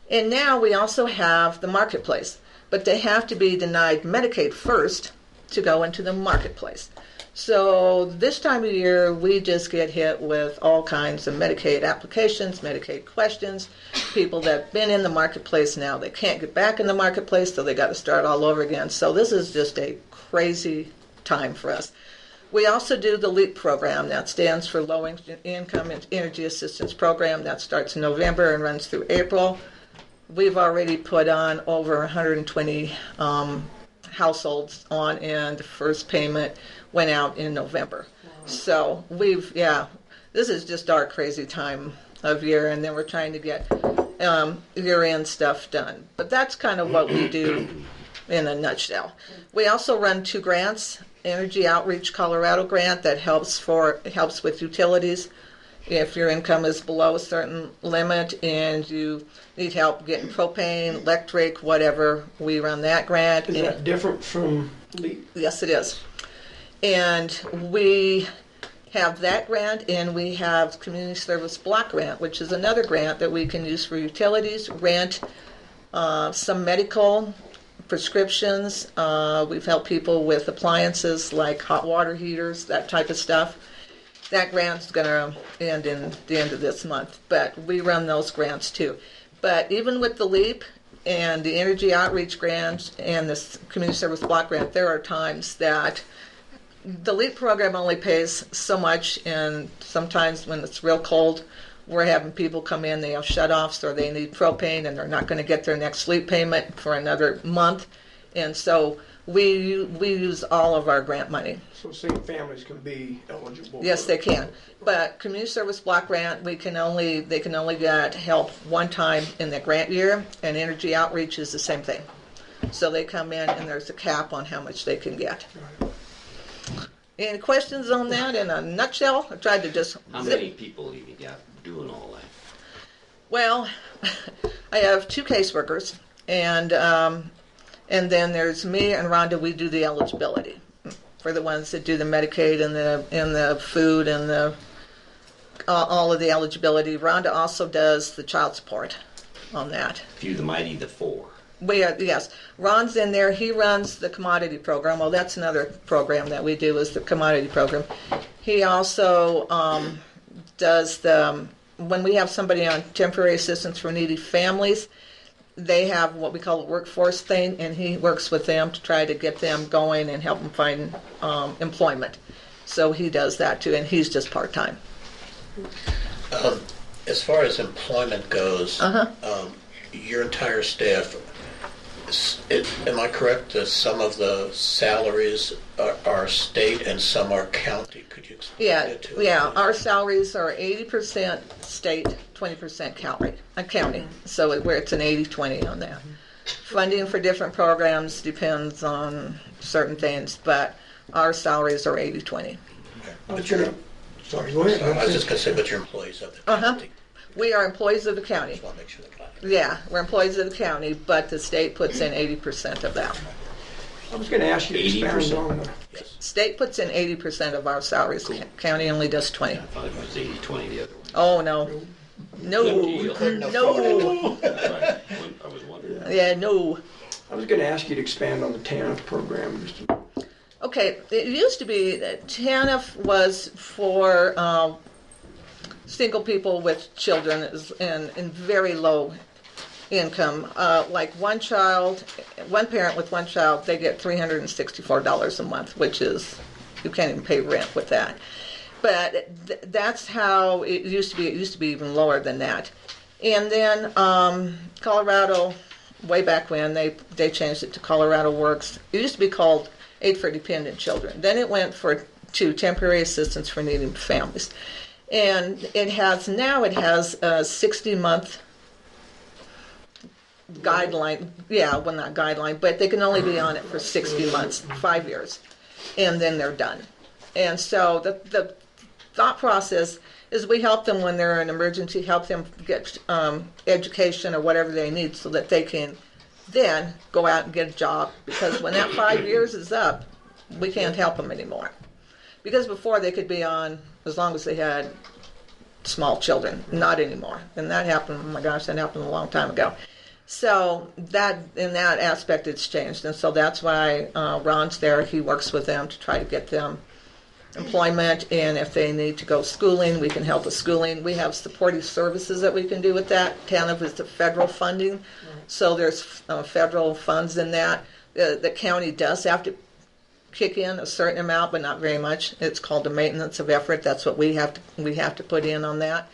And now we also have the marketplace, but they have to be denied Medicaid first to go into the marketplace. So this time of year, we just get hit with all kinds of Medicaid applications, Medicaid questions. People that have been in the marketplace now, they can't get back in the marketplace, so they got to start all over again. So this is just a crazy time for us. We also do the LEAP program. That stands for Low Income Energy Assistance Program. That starts in November and runs through April. We've already put on over 120 households on, and the first payment went out in November. So this is just our crazy time of year, and then we're trying to get year-end stuff done. But that's kind of what we do in a nutshell. We also run 2 grants, Energy Outreach Colorado grant that helps with utilities. If your income is below a certain limit and you need help getting propane, electric, whatever, we run that grant. Is that different from LEAP? Yes, it is. And we have that grant, and we have Community Service Block Grant, which is another grant that we can use for utilities, rent, some medical, prescriptions. We've helped people with appliances like hot water heaters, that type of stuff. That grant's going to end in the end of this month, but we run those grants too. But even with the LEAP and the Energy Outreach Grant and the Community Service Block Grant, there are times that the LEAP program only pays so much, and sometimes when it's real cold, we're having people come in, they have shutoffs or they need propane and they're not going to get their next LEAP payment for another month. And so we use all of our grant money. So single families can be eligible? Yes, they can. But Community Service Block Grant, they can only get help one time in the grant year, and Energy Outreach is the same thing. So they come in and there's a cap on how much they can get. Any questions on that in a nutshell? I tried to just... How many people you got doing all that? Well, I have 2 caseworkers, and then there's me and Rhonda. We do the eligibility for the ones that do the Medicaid and the food and the all of the eligibility. Rhonda also does the child support on that. Few the mighty, the 4. Yes, Ron's in there. He runs the commodity program. Well, that's another program that we do, is the commodity program. He also does when we have somebody on temporary assistance for needy families, they have what we call a workforce thing, and he works with them to try to get them going and help them find employment. So he does that too, and he's just part-time. As far as employment goes, your entire staff, am I correct that some of the salaries are state and some are county? Could you explain that to us? Yeah. Our salaries are 80% state, 20% county. So where it's an 80-20 on that. Funding for different programs depends on certain things, but our salaries are 80-20. Sorry, go ahead. I was just going to say, but you're employees of the county. We are employees of the county. Just want to make sure that. Yeah, we're employees of the county, but the state puts in 80% of that. I was going to ask you to expound on the... Yes. State puts in 80% of our salaries. Cool. County only does 20. I thought it was 80-20 the other way. Oh, no. No. No. I was wondering. Yeah, no. I was going to ask you to expand on the TANF program. Okay, it used to be that TANF was for single people with children and very low income. Like one parent with one child, they get $364 a month, which is, you can't even pay rent with that. But that's how it used to be. It used to be even lower than that. And then Colorado, way back when, they changed it to Colorado Works. It used to be called Aid for Dependent Children. Then it went to Temporary Assistance for Needy Families. And it has a 60-month guideline. Yeah, well, not guideline, but they can only be on it for 60 months, 5 years, and then they're done. And so the thought process is we help them when they're in emergency, help them get education or whatever they need so that they can then go out and get a job. Because when that 5 years is up, we can't help them anymore. Because before they could be on as long as they had small children, not anymore. And that happened, oh my gosh, that happened a long time ago. So that in that aspect, it's changed, and so that's why Ron's there. He works with them to try to get them employment, and if they need to go schooling, we can help with schooling. We have supportive services that we can do with that. TANF is the federal funding, so there's federal funds in that. The county does have to kick in a certain amount, but not very much. It's called the maintenance of effort. That's what we have to put in on that.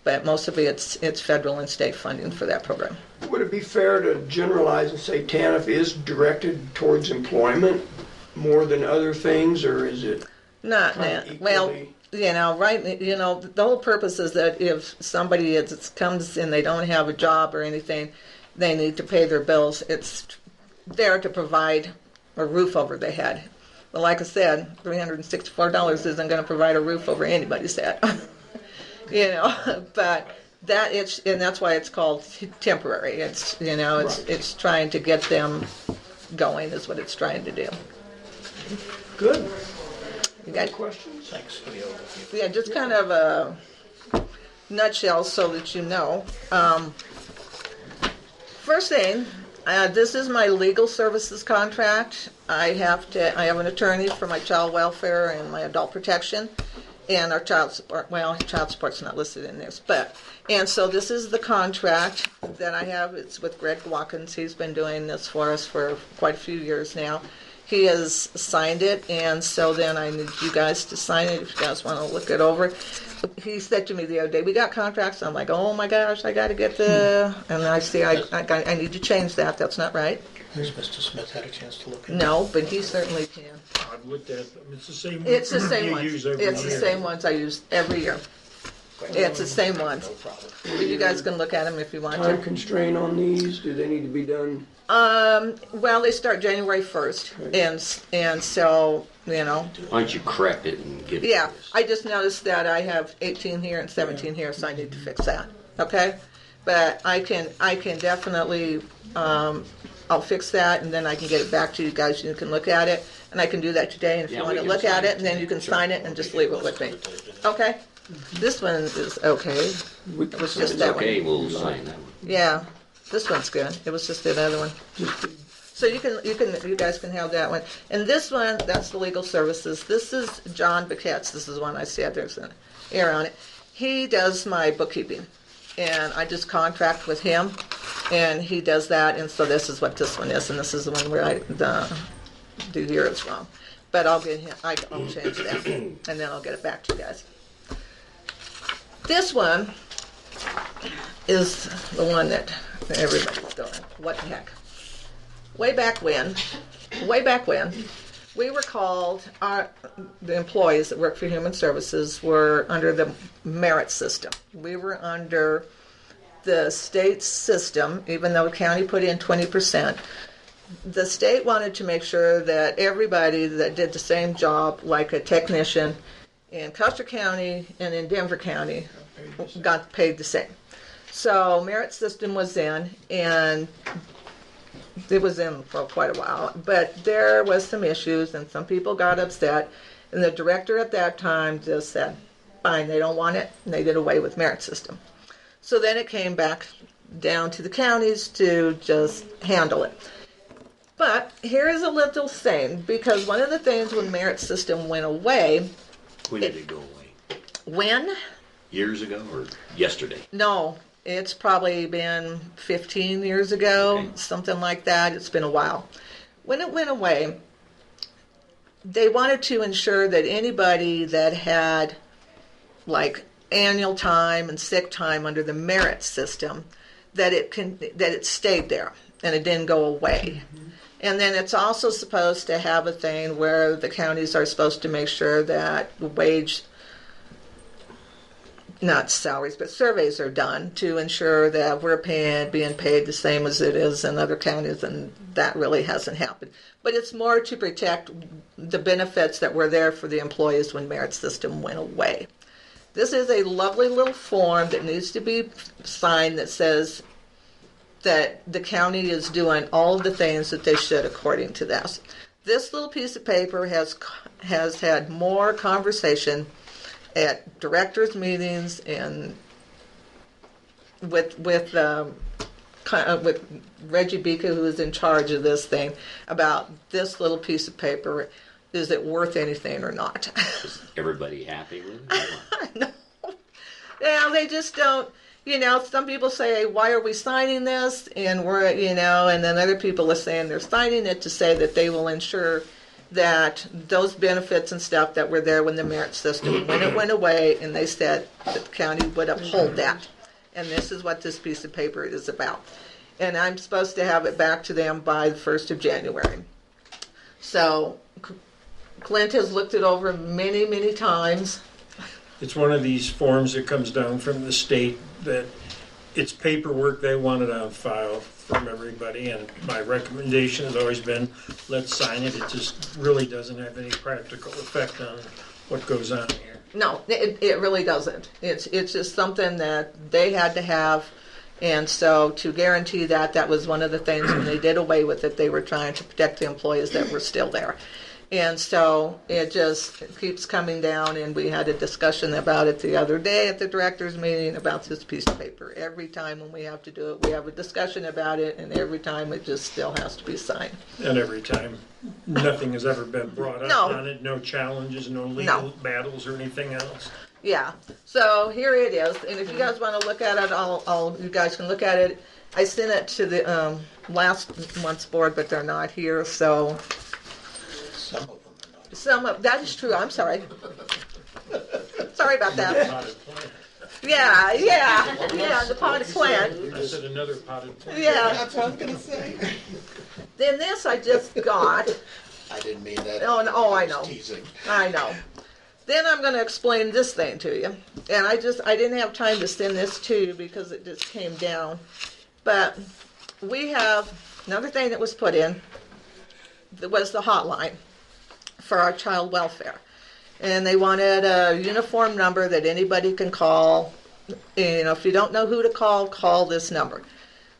But most of it's federal and state funding for that program. Would it be fair to generalize and say TANF is directed towards employment more than other things, or is it Not kind of that. Well, equally? the whole purpose is that if somebody comes and they don't have a job or anything, they need to pay their bills. It's there to provide a roof over their head. But like I said, $364 isn't going to provide a roof over anybody's head. But and that's why it's called temporary. It's trying to get them going is what it's trying to do. Good. You got Questions? Thanks for the overview. Yeah, just kind of a nutshell so that you know. First thing, this is my legal services contract. I have an attorney for my child welfare and my adult protection, and our child support. Well, child support's not listed in this, and so this is the contract that I have. It's with Greg Watkins. He's been doing this for us for quite a few years now. He has signed it, and so then I need you guys to sign it if you guys want to look it over. He said to me the other day, we got contracts. I'm like, oh my gosh, I got to get and I see I need to change that. That's not right. Has Mr. Smith had a chance to look at it? No, but he certainly can. I've looked at it. It's the same. It's the same you ones. use every It's the year. same ones I use every year. It's the same ones. No problem. But you guys can look at them if you want Time to. constraint on these? Do they need to be done? Well, they start January 1st, and so Why don't you correct it and give it yeah. to us? I just noticed that I have 18 here and 17 here, so I need to fix that. Okay, but I can definitely I'll fix that, and then I can get it back to you guys. You can look at it, and I can do that today. And if Yeah, you we want to can look sign at it it, and then you can Sure. sign it and just leave it with me. Okay. This one is okay. We It was can just It's that okay, one. we'll sign that one. Yeah, this one's good. It was just the other one. So you guys can have that one. And this one, that's the legal services. This is John Baquette's. This is one I said there's an error on it. He does my bookkeeping, and I just contract with him, and he does that. And so this is what this one is, and this is the one where I do here it's wrong. But I'll get him. I'll change that, and then I'll get it back to you guys. This one is the one that everybody's doing. What the heck? Way back when, we were called, the employees that work for Human Services were under the merit system. We were under the state system, even though the county put in 20%. The state wanted to make sure that everybody that did the same job, like a technician in Custer County and in Denver County, got paid the same. So merit system was in, and it was in for quite a while, but there was some issues and some people got upset, and the director at that time just said, fine, they don't want it, and they did away with merit system. So then it came back down to the counties to just handle it. But here is a little thing, because one of the things when merit system went away, When did it go away? when? Years ago or yesterday? No, it's probably been 15 years ago, Okay. something like that. It's been a while. When it went away, they wanted to ensure that anybody that had like annual time and sick time under the merit system, that it stayed there and it didn't go away. And then it's also supposed to have a thing where the counties are supposed to make sure that wage, not salaries, but surveys are done to ensure that we're being paid the same as it is in other counties, and that really hasn't happened. But it's more to protect the benefits that were there for the employees when merit system went away. This is a lovely little form that needs to be signed that says that the county is doing all of the things that they should according to this. This little piece of paper has had more conversation at directors' meetings and with with Reggie Bika, who is in charge of this thing, about this little piece of paper. Is it worth anything or not? Is everybody happy with it? No. Yeah, they just don't. Some people say, why are we signing this? And and then other people are saying they're signing it to say that they will ensure that those benefits and stuff that were there when the merit system, when it went away, and they said that the county would uphold that. And this is what this piece of paper is about. And I'm supposed to have it back to them by the 1st of January. So Clint has looked it over many, many times. It's one of these forms that comes down from the state that it's paperwork they wanted on file from everybody, and my recommendation has always been, let's sign it. It just really doesn't have any practical effect on what goes on here. No, it really doesn't. It's just something that they had to have, and so to guarantee that was one of the things when they did away with it, they were trying to protect the employees that were still there. And so it just keeps coming down, and we had a discussion about it the other day at the director's meeting about this piece of paper. Every time when we have to do it, we have a discussion about it, and every time it just still has to be signed. And every time, nothing has ever been brought up on it, no challenges, no legal battles or anything else. Yeah, so here it is, and if you guys want to look at it, you guys can look at it. I sent it to the last month's board, but they're not here, so... That is true. I'm sorry. Sorry about that. Yeah, the potted plant. I said another potted plant. Yeah. That's what I was going to say. Then this I just got. I didn't mean that. Oh, I know. Teasing. I know. Then I'm going to explain this thing to you. And I didn't have time to send this to you because it just came down. But we have another thing that was put in. That was the hotline for our child welfare. And they wanted a uniform number that anybody can call. If you don't know who to call this number.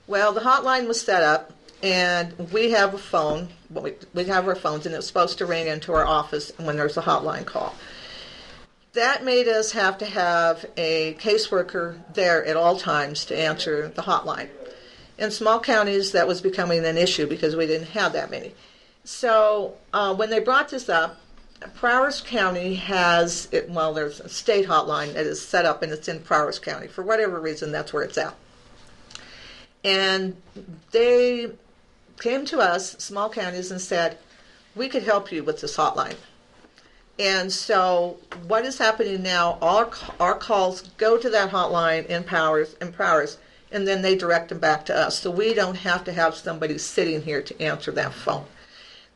Well, the hotline was set up, and we have a phone. We have our phones, and it's supposed to ring into our office when there's a hotline call. That made us have to have a caseworker there at all times to answer the hotline. In small counties, that was becoming an issue because we didn't have that many. So when they brought this up, Prowers County has, there's a state hotline that is set up, and it's in Prowers County. For whatever reason, that's where it's at. And they came to us, small counties, and said, we could help you with this hotline. And so what is happening now, our calls go to that hotline in Prowers, and then they direct them back to us. So we don't have to have somebody sitting here to answer that phone.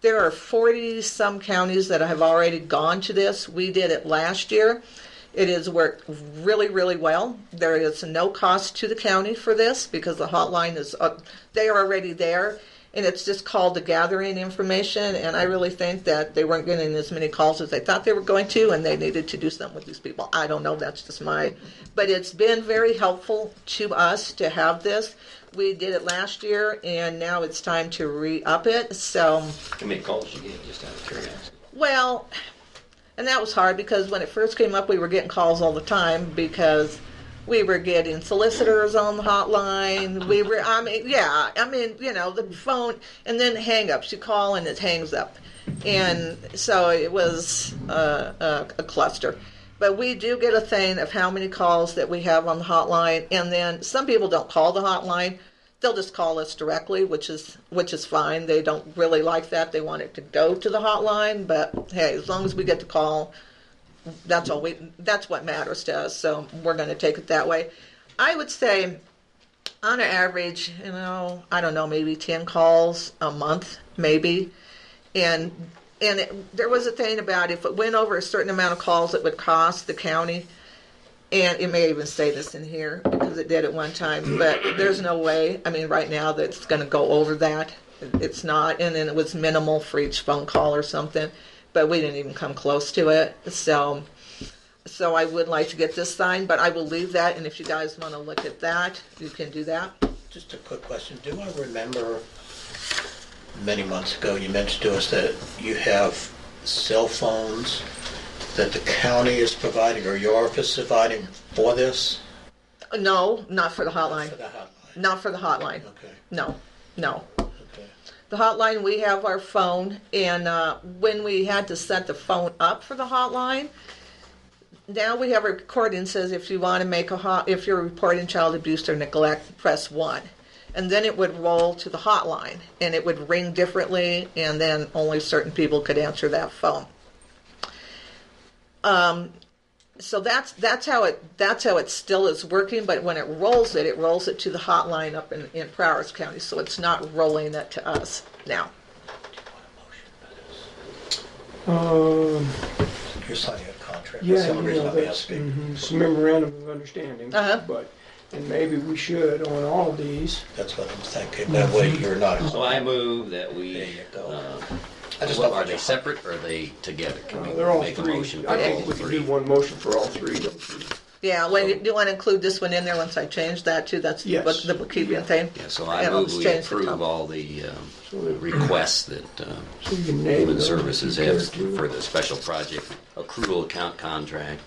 There are 40-some counties that have already gone to this. We did it last year. It has worked really, really well. There is no cost to the county for this because the hotline is, they are already there, and it's just called to gathering information, and I really think that they weren't getting as many calls as they thought they were going to, and they needed to do something with these people. I don't know, that's just but it's been very helpful to us to have this. We did it last year, and now it's time to re-up it, so... How many calls you get, just out of curiosity? Well, and that was hard because when it first came up, we were getting calls all the time because we were getting solicitors on the hotline. The phone, and then hang-ups. You call and it hangs up. And so it was a cluster. But we do get a thing of how many calls that we have on the hotline, and then some people don't call the hotline. They'll just call us directly, which is fine. They don't really like that. They want it to go to the hotline, but hey, as long as we get the call, that's what matters to us. So we're going to take it that way. I would say, on an average, I don't know, maybe 10 calls a month, maybe, and there was a thing about if it went over a certain amount of calls, it would cost the county, and it may even say this in here because it did at one time, but there's no way, right now that it's going to go over that. It's not, and then it was minimal for each phone call or something, but we didn't even come close to it. So I would like to get this signed, but I will leave that, and if you guys want to look at that, you can do that. Just a quick question. Do I remember many months ago you mentioned to us that you have cell phones that the county is providing or your office is providing for this? No, not for the hotline. For the hotline. Not for the hotline. Okay, No, no. okay. The hotline, we have our phone, and when we had to set the phone up for the hotline, now we have a recording says if you want to make if you're reporting child abuse or neglect, press 1. And then it would roll to the hotline, and it would ring differently, and then only certain people could answer that phone. So that's how it still is working. But when it rolls it to the hotline up in Prowers County. So it's not rolling it to us now. You're signing a contract. Yeah, That's the only reason I'm that's asking. some memorandum of understanding. Uh-huh. And maybe we should on all of these. That's what I'm thinking. That way you're not. So I move that we, There you go. I just, don't are want they to- separate or are they together? Can we They're all make a three. motion for I all think we can three? do one motion for all three. Don't you? Yeah, when you want to include this one in there once I change that too. That's Yes. the bookkeeping thing. Yeah, so I And I'll move just we change the approve top. all the So that- requests that so you can name Human them Services if you has care to. for the special project, accrual account contract,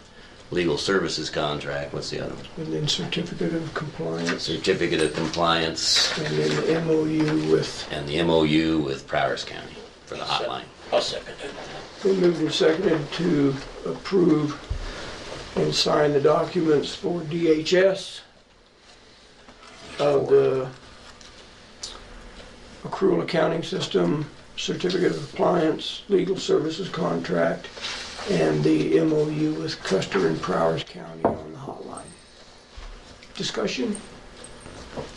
legal services contract, what's the other one? And then certificate of compliance, Certificate of compliance, and then the MOU with, and the MOU with Prowers County for the hotline. I'll second it. been moved and seconded to approve and sign the documents for DHS of the accrual accounting system, certificate of compliance, legal services contract, and the MOU with Custer and Prowers County on the hotline. Discussion?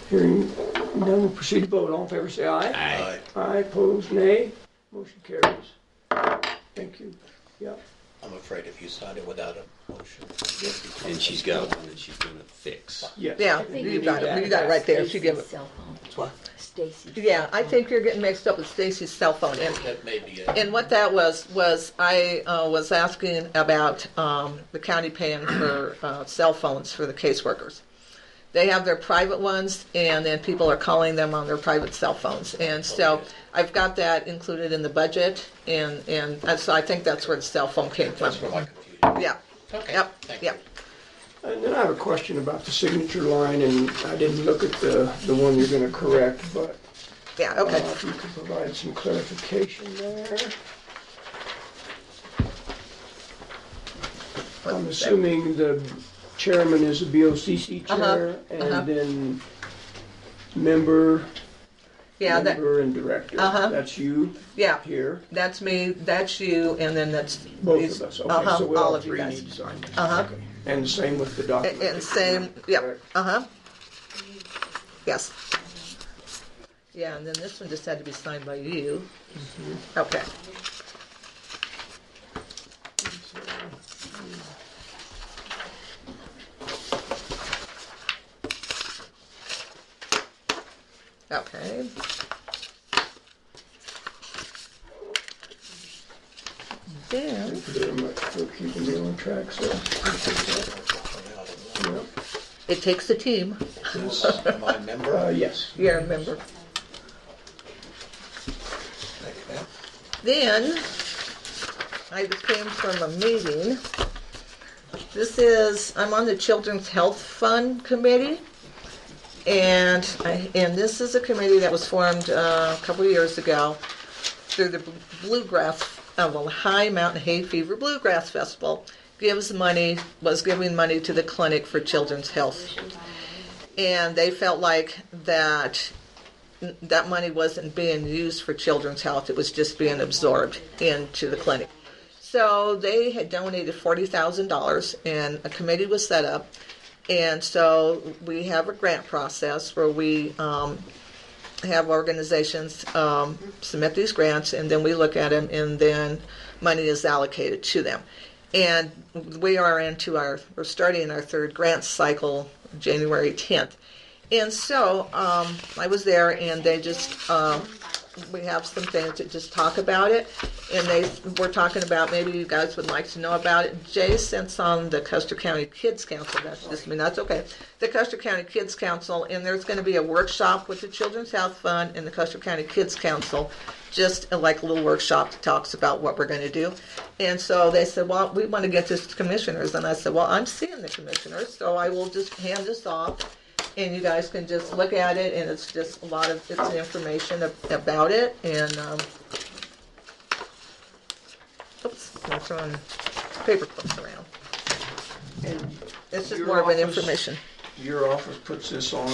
Hearing none, we'll proceed to vote. All in favor, say aye. Aye. Aye, opposed, nay. Motion carries. Thank you. Yep. I'm afraid if you sign it without a motion. And she's got one that she's gonna fix. Yes. Yeah, I think we you need got it. that. You got it right there. She gave it. What? Stacy's. Yeah, I think you're getting mixed up with Stacy's cell phone. That may be it. And what that was I was asking about the county paying for cell phones for the caseworkers. They have their private ones, and then people are calling them on their private cell phones. And so I've got that included in the budget, and so I think that's where the cell phone came from. That's where my confusion. Yeah. Okay. Yep. Thank Yep. you. And then I have a question about the signature line, and I didn't look at the one you're gonna correct, but Yeah. Okay. if you could provide some clarification there. I'm assuming the chairman is a BOCC chair, and then member, Yeah. That. member and director. That's you Yeah. here, That's me. That's you, and then that's both these- of us. Okay, so we all all of you three guys. need to sign this. Uh-huh. Okay. And the same with the document. And same. Yep. Correct. Yes. Yeah, and then this one just had to be signed by you. Okay. Okay. Then, Very much for keeping me on track, so. Yep. it takes a team. Am I a member? Yes. You're a member. Thank you, ma'am. Then, I just came from a meeting. I'm on the Children's Health Fund Committee. And this is a committee that was formed a couple of years ago through the High Mountain Hay Fever Bluegrass Festival. Was giving money to the clinic for children's health. And they felt like that money wasn't being used for children's health. It was just being absorbed into the clinic. So they had donated $40,000, and a committee was set up. And so we have a grant process where we have organizations submit these grants, and then we look at them, and then money is allocated to them. And we're starting our third grant cycle January 10th. And so I was there, and they just, we have some things that just talk about it, and they were talking about, maybe you guys would like to know about it. Jay sits on the Custer County Kids Council. That's okay. The Custer County Kids Council, and there's going to be a workshop with the Children's Health Fund and the Custer County Kids Council, just like a little workshop that talks about what we're going to do. And so they said, well, we want to get this to commissioners. And I said, well, I'm seeing the commissioners, so I will just hand this off. and you guys can just look at it, and it's just it's information about it, and, oops, I'm throwing paper clips around. And It's just your more of an office- information. Your office puts this on?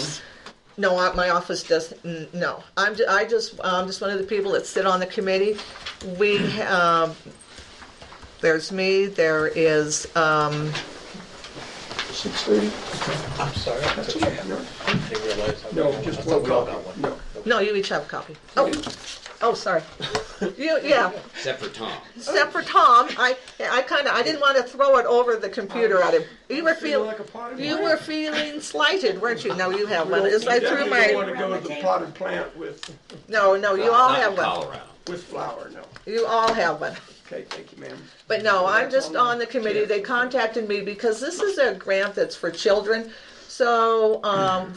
No, my office does, no. I'm just one of the people that sit on the committee. We, there's me, there is, 6:30? I'm sorry, I That's thought you okay. had- No, I didn't realize. no, I just thought one we all copy. got one. No. no, you each have a copy. Oh, sorry. Yeah, Except for Tom. except for Tom, I didn't want to throw it over the computer at him. You were Feel like a potted you plant. were feeling slighted, weren't you? No, you have We one. don't- As I we threw definitely don't my, want to go to the potted plant no, you all Not have in one. Colorado. with flour, no. You all have one. Okay, thank you, ma'am. But no, I'm That's just on the committee. tip. They contacted me because this is a grant that's for children. So,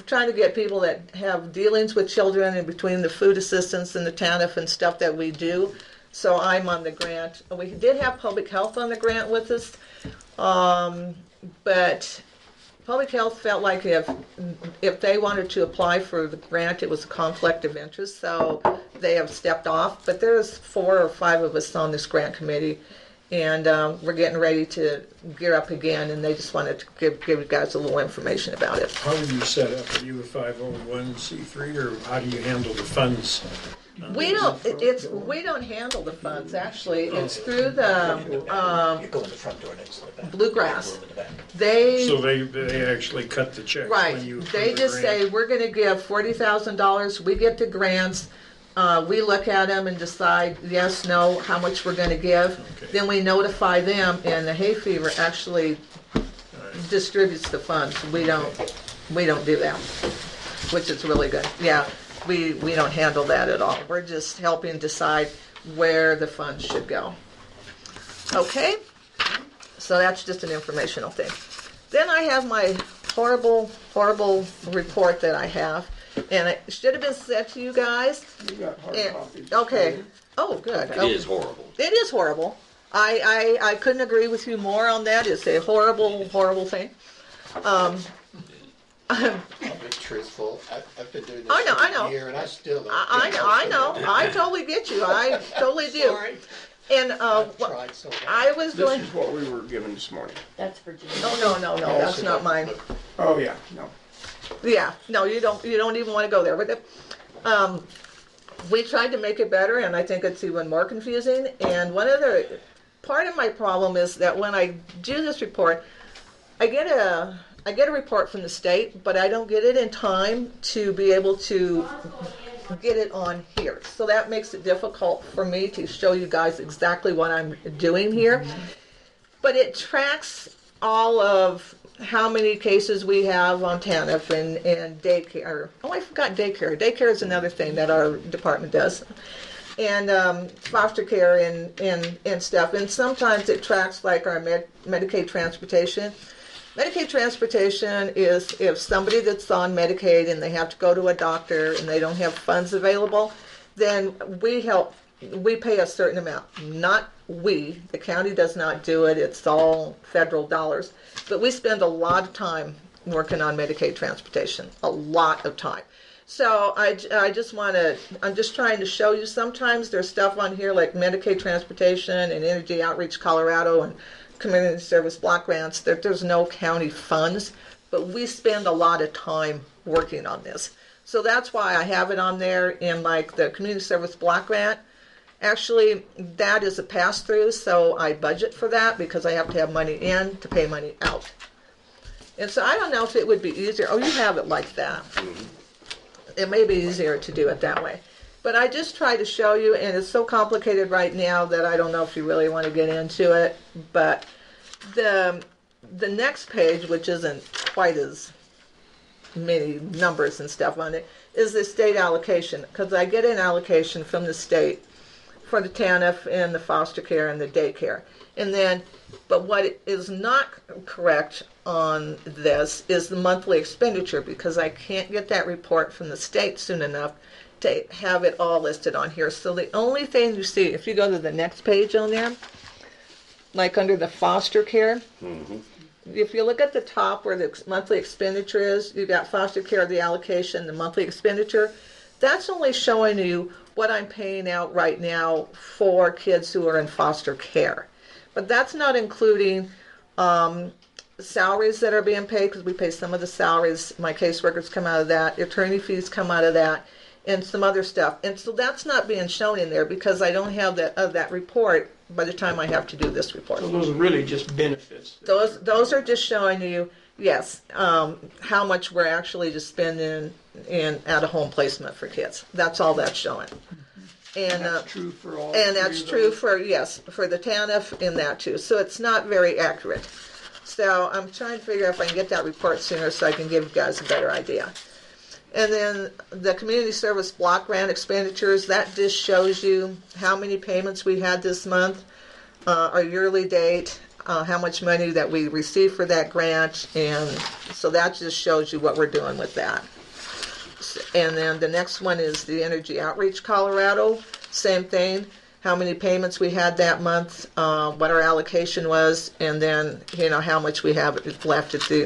trying to get people that have dealings with children in between the food assistance and the TANF and stuff that we do. So I'm on the grant. We did have public health on the grant with us, but public health felt like if they wanted to apply for the grant, it was a conflict of interest. So they have stepped off. But there's 4 or 5 of us on this grant committee. And we're getting ready to gear up again, and they just wanted to give you guys a little information about it. How are you set up? Are you a 501c3 or how do you handle the funds? We don't handle the funds actually. It's through the You go in the front door and it's in the back. Bluegrass. Room in the back. So they actually cut the check Right. when you approve They the just grant? say, we're going to give $40,000. We get the grants. We look at them and decide yes, no, how much we're going to give. Okay. Then we notify them, and the hay fever actually distributes the funds. We don't do that, which is really good. Yeah, we don't handle that at all. We're just helping decide where the funds should go. Okay, so that's just an informational thing. Then I have my horrible report that I have, and it should have been sent to you guys. You got hard And- copies. okay. Oh, good. It is horrible. It is horrible. I couldn't agree with you more on that. It's a horrible thing. I'll be truthful. I've been doing this I know, for I know. a year and I still don't. I know. I totally get you. I totally do. Sorry. And I've tried so hard. I was This doing. is what we were given this morning. That's for June. Oh no, that's not mine. Oh, yeah, no. Yeah, no, you don't even want to go there. But we tried to make it better, and I think it's even more confusing. And part of my problem is that when I do this report, I get a report from the state, but I don't get it in time to be able to get it on here. So that makes it difficult for me to show you guys exactly what I'm doing here. But it tracks all of how many cases we have on TANF and daycare. Oh, I forgot daycare. Daycare is another thing that our department does. And foster care and stuff. And sometimes it tracks like our Medicaid transportation. Medicaid transportation is if somebody that's on Medicaid and they have to go to a doctor and they don't have funds available, then we pay a certain amount. Not we, the county does not do it, it's all federal dollars. But we spend a lot of time working on Medicaid transportation, a lot of time. So I'm just trying to show you, sometimes there's stuff on here like Medicaid transportation and Energy Outreach Colorado and community service block grants, that there's no county funds, but we spend a lot of time working on this. So that's why I have it on there in like the community service block grant. Actually, that is a pass-through, so I budget for that because I have to have money in to pay money out. And so I don't know if it would be easier. Oh, you have it like that. It may be easier to do it that way. But I just try to show you, and it's so complicated right now that I don't know if you really want to get into it. But the next page, which isn't quite as many numbers and stuff on it, is the state allocation. Because I get an allocation from the state for the TANF and the foster care and the daycare. And then, but what is not correct on this is the monthly expenditure, because I can't get that report from the state soon enough to have it all listed on here. So the only thing you see, if you go to the next page on there, like under the foster care, if you look at the top where the monthly expenditure is, you've got foster care, the allocation, the monthly expenditure. That's only showing you what I'm paying out right now for kids who are in foster care. But that's not including salaries that are being paid, because we pay some of the salaries. My caseworkers come out of that. Attorney fees come out of that. And some other stuff. And so that's not being shown in there because I don't have that report by the time I have to do this report. So those are really just benefits. Those are just showing you, yes, how much we're actually just spending in at a home placement for kids. That's all that's showing. And that's true for all. And that's true for, yes, for the TANF in that too. So it's not very accurate. So I'm trying to figure out if I can get that report sooner so I can give you guys a better idea. And then the community service block grant expenditures, that just shows you how many payments we had this month, our yearly date, how much money that we received for that grant, and so that just shows you what we're doing with that. And then the next one is the Energy Outreach Colorado, same thing, how many payments we had that month, what our allocation was, and then, how much we have left at the,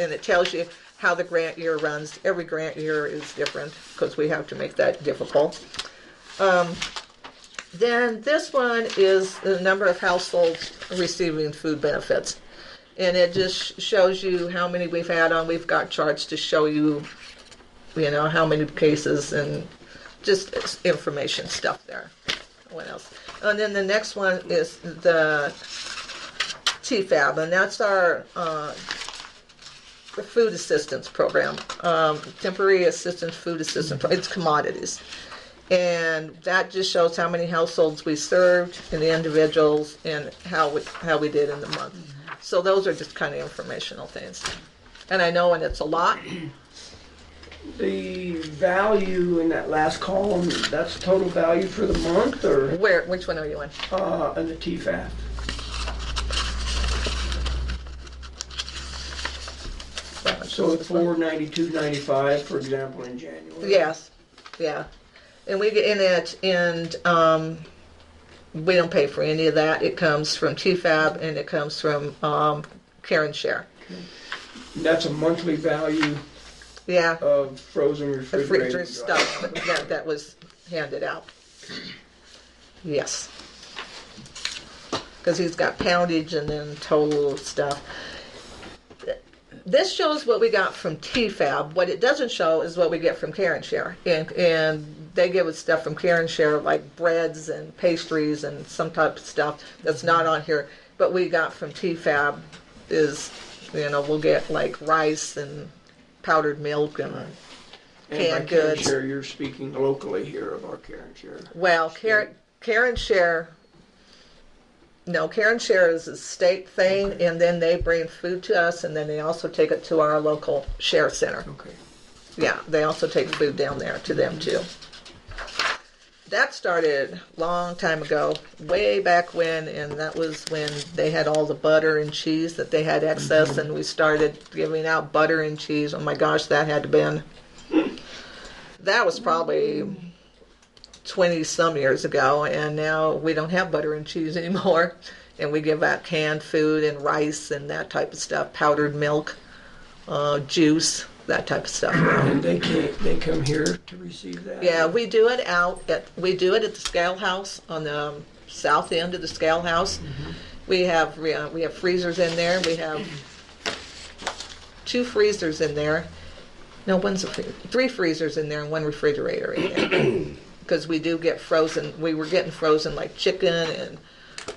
and it tells you how the grant year runs. Every grant year is different because we have to make that difficult. Then this one is the number of households receiving food benefits. And it just shows you how many we've had on. We've got charts to show you, how many cases and just information stuff there. What else? And then the next one is the TFAB, and that's our food assistance program, temporary assistance food assistance. It's commodities, and that just shows how many households we served and the individuals and how we did in the month. So those are just kind of informational things. And I know, and it's a lot. The value in that last column, that's total value for the month, or Which one are you in? in the TFAP? So it's $492.95, for example, in January. Yes, yeah, and we get in it, and we don't pay for any of that. It comes from TFAB and it comes from Care and Share. And that's a monthly value Yeah, of frozen refrigerated refrigerator stuff that was handed out. Yes, because he's got poundage and then total stuff. This shows what we got from TFAB. What it doesn't show is what we get from Care and Share. And they give us stuff from Care and Share, like breads and pastries and some type of stuff that's not on here. But we got from TFAB is, we'll get like rice and powdered milk and canned Care and goods. Share, you're speaking locally here of our Care and Share. Well, Care and Share, no, Care and Share is a state thing, Okay. and then they bring food to us, and then they also take it to our local share center. Okay. Yeah, they also take food down there to them too. That started a long time ago, way back when, and that was when they had all the butter and cheese that they had excess, and we started giving out butter and cheese. Oh my gosh, that had to been, that was probably 20 some years ago, and now we don't have butter and cheese anymore, and we give out canned food and rice and that type of stuff, powdered milk, juice, that type of stuff. And they come here to receive that? Yeah, we do it at the Scale House on the south end of the Scale House. Mm-hmm. We have freezers in there. We have 2 freezers in there. No, 3 freezers in there and 1 refrigerator in there. Because we do get frozen. We were getting frozen like chicken and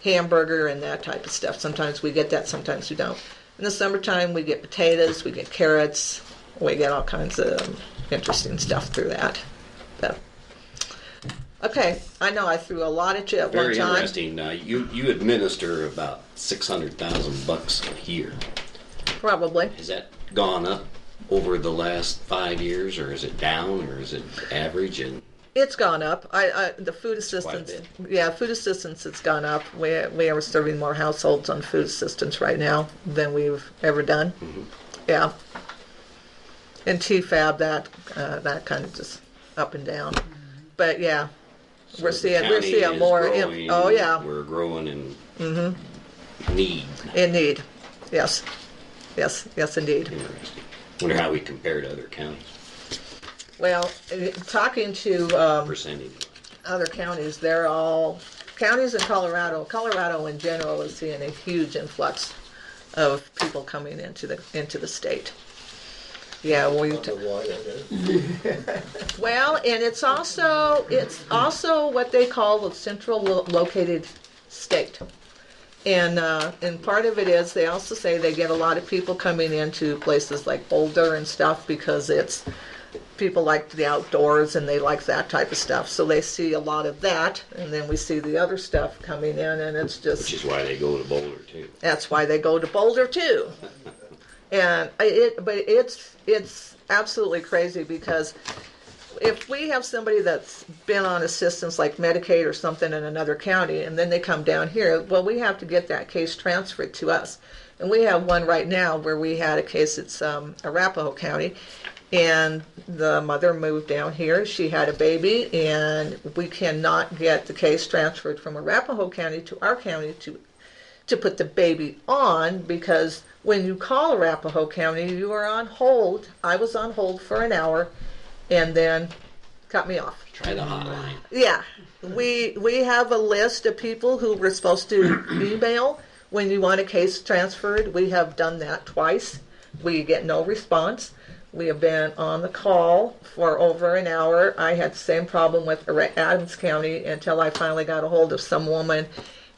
hamburger and that type of stuff. Sometimes we get that, sometimes we don't. In the summertime, we get potatoes, we get carrots, we get all kinds of interesting stuff through that. So, okay, I know I threw a lot at you at one Very time. interesting. You administer about $600,000 a year. Probably. Has that gone up over the last 5 years, or is it down, or is it average? And It's gone up. The food assistance, food assistance has gone up. We are serving more households on food assistance right now than we've ever done. Mhm. Yeah. And TFAB, that kind of just up and down. But yeah, so we're the seeing county is more. growing, Oh yeah, we're growing in need. in need. Yes. Yes, indeed. Interesting. Wonder how we compare to other counties, Well, talking to percentage. other counties, they're all counties in Colorado. Colorado in general is seeing a huge influx of people coming into the state. Yeah, I wonder why that is. well, and it's also what they call a central located state. And part of it is they also say they get a lot of people coming into places like Boulder and stuff because it's people like the outdoors and they like that type of stuff. So they see a lot of that, and then we see the other stuff coming in, and it's just Which is why they go to Boulder too. that's why they go to Boulder too. And it's absolutely crazy because if we have somebody that's been on assistance like Medicaid or something in another county and then they come down here, well, we have to get that case transferred to us. And we have one right now where we had a case, it's Arapahoe County, and the mother moved down here. She had a baby, and we cannot get the case transferred from Arapahoe County to our county to put the baby on, because when you call Arapahoe County, you are on hold. I was on hold for an hour, and then cut me off. Try the hotline. Yeah, we have a list of people who we're supposed to email when you want a case transferred. We have done that twice. We get no response. We have been on the call for over an hour. I had the same problem with Adams County until I finally got a hold of some woman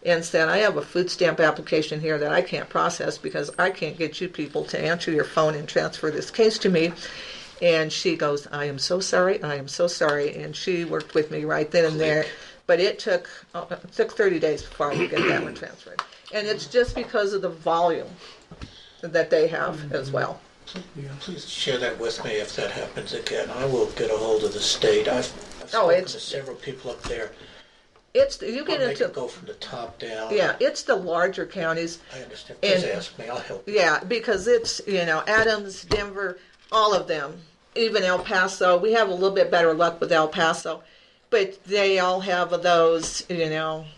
and said, I have a food stamp application here that I can't process because I can't get you people to answer your phone and transfer this case to me. And she goes, I am so sorry, I am so sorry. And she worked with me right then and there. But it took 30 days before I could get that one transferred. And it's just because of the volume that they have as well. Please share that with me if that happens again. I will get a hold of the state. I've spoken to several people up there. You get I'll make into it go from the top down. Yeah, it's the larger counties. I understand. Please ask me. I'll help you. Yeah, because it's Adams, Denver, all of them, even El Paso. We have a little bit better luck with El Paso, but they all have those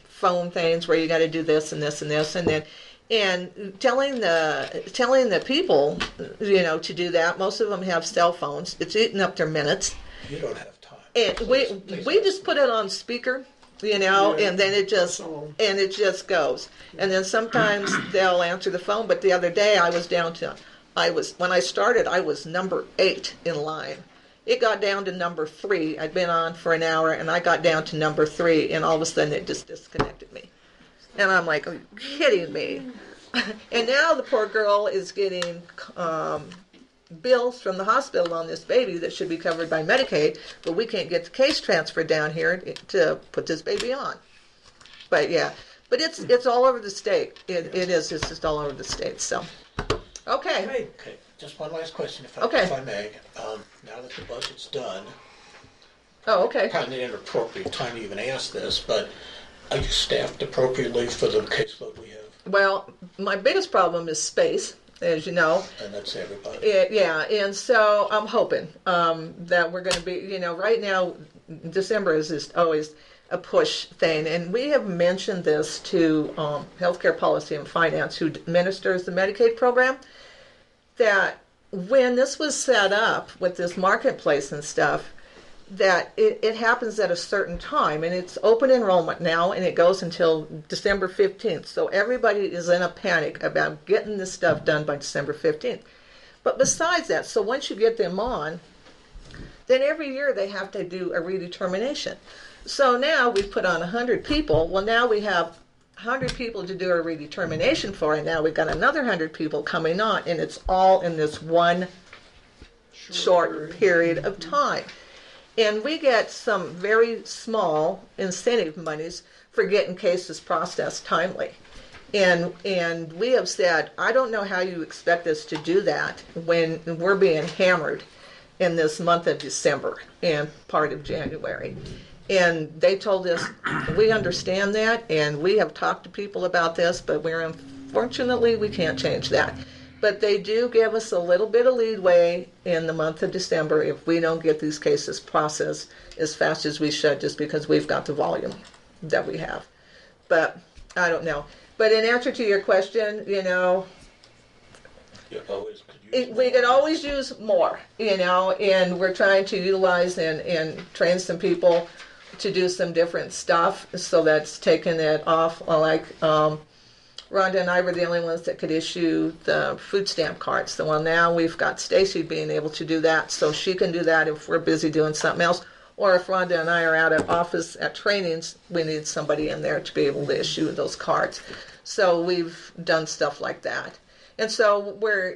phone things where you got to do this and this and this, and then. And telling the people, to do that. Most of them have cell phones. It's eating up their minutes. You don't have time. And we just put it on speaker, and then it just goes. And then sometimes they'll answer the phone. But the other day when I started, I was number 8 in line. It got down to number 3. I'd been on for an hour, and I got down to number 3, and all of a sudden it just disconnected me. And I'm like, are you kidding me? And now the poor girl is getting bills from the hospital on this baby that should be covered by Medicaid, but we can't get the case transferred down here to put this baby on. But yeah, but it's all over the state. It is. It's just all over the state. So, okay. Okay. Just one last question, if I may. Now that the budget's done. Oh, okay. Probably an inappropriate time to even ask this, but are you staffed appropriately for the caseload we have? Well, my biggest problem is space, as you know. And that's everybody. Yeah, and so I'm hoping that we're going to be, right now, December is just always a push thing. And we have mentioned this to Healthcare Policy and Finance, who administers the Medicaid program, that when this was set up with this marketplace and stuff, that it happens at a certain time, and it's open enrollment now, and it goes until December 15th. So everybody is in a panic about getting this stuff done by December 15th. But besides that, so once you get them on, then every year they have to do a redetermination. So now we put on 100 people. Well, now we have 100 people to do a redetermination for, and now we've got another 100 people coming on, and it's all in this one short period of time. And we get some very small incentive monies for getting cases processed timely. And we have said, I don't know how you expect us to do that when we're being hammered in this month of December and part of January. And they told us, we understand that, and we have talked to people about this, but unfortunately, we can't change that. But they do give us a little bit of leeway in the month of December if we don't get these cases processed as fast as we should, just because we've got the volume that we have. But I don't know. But in answer to your question, You always could use We more. could always use more, and we're trying to utilize and train some people to do some different stuff, so that's taken it off. Like Rhonda and I were the only ones that could issue the food stamp cards. So well, now we've got Stacy being able to do that, so she can do that if we're busy doing something else. Or if Rhonda and I are out at office at trainings, we need somebody in there to be able to issue those cards. So we've done stuff like that. And so we're,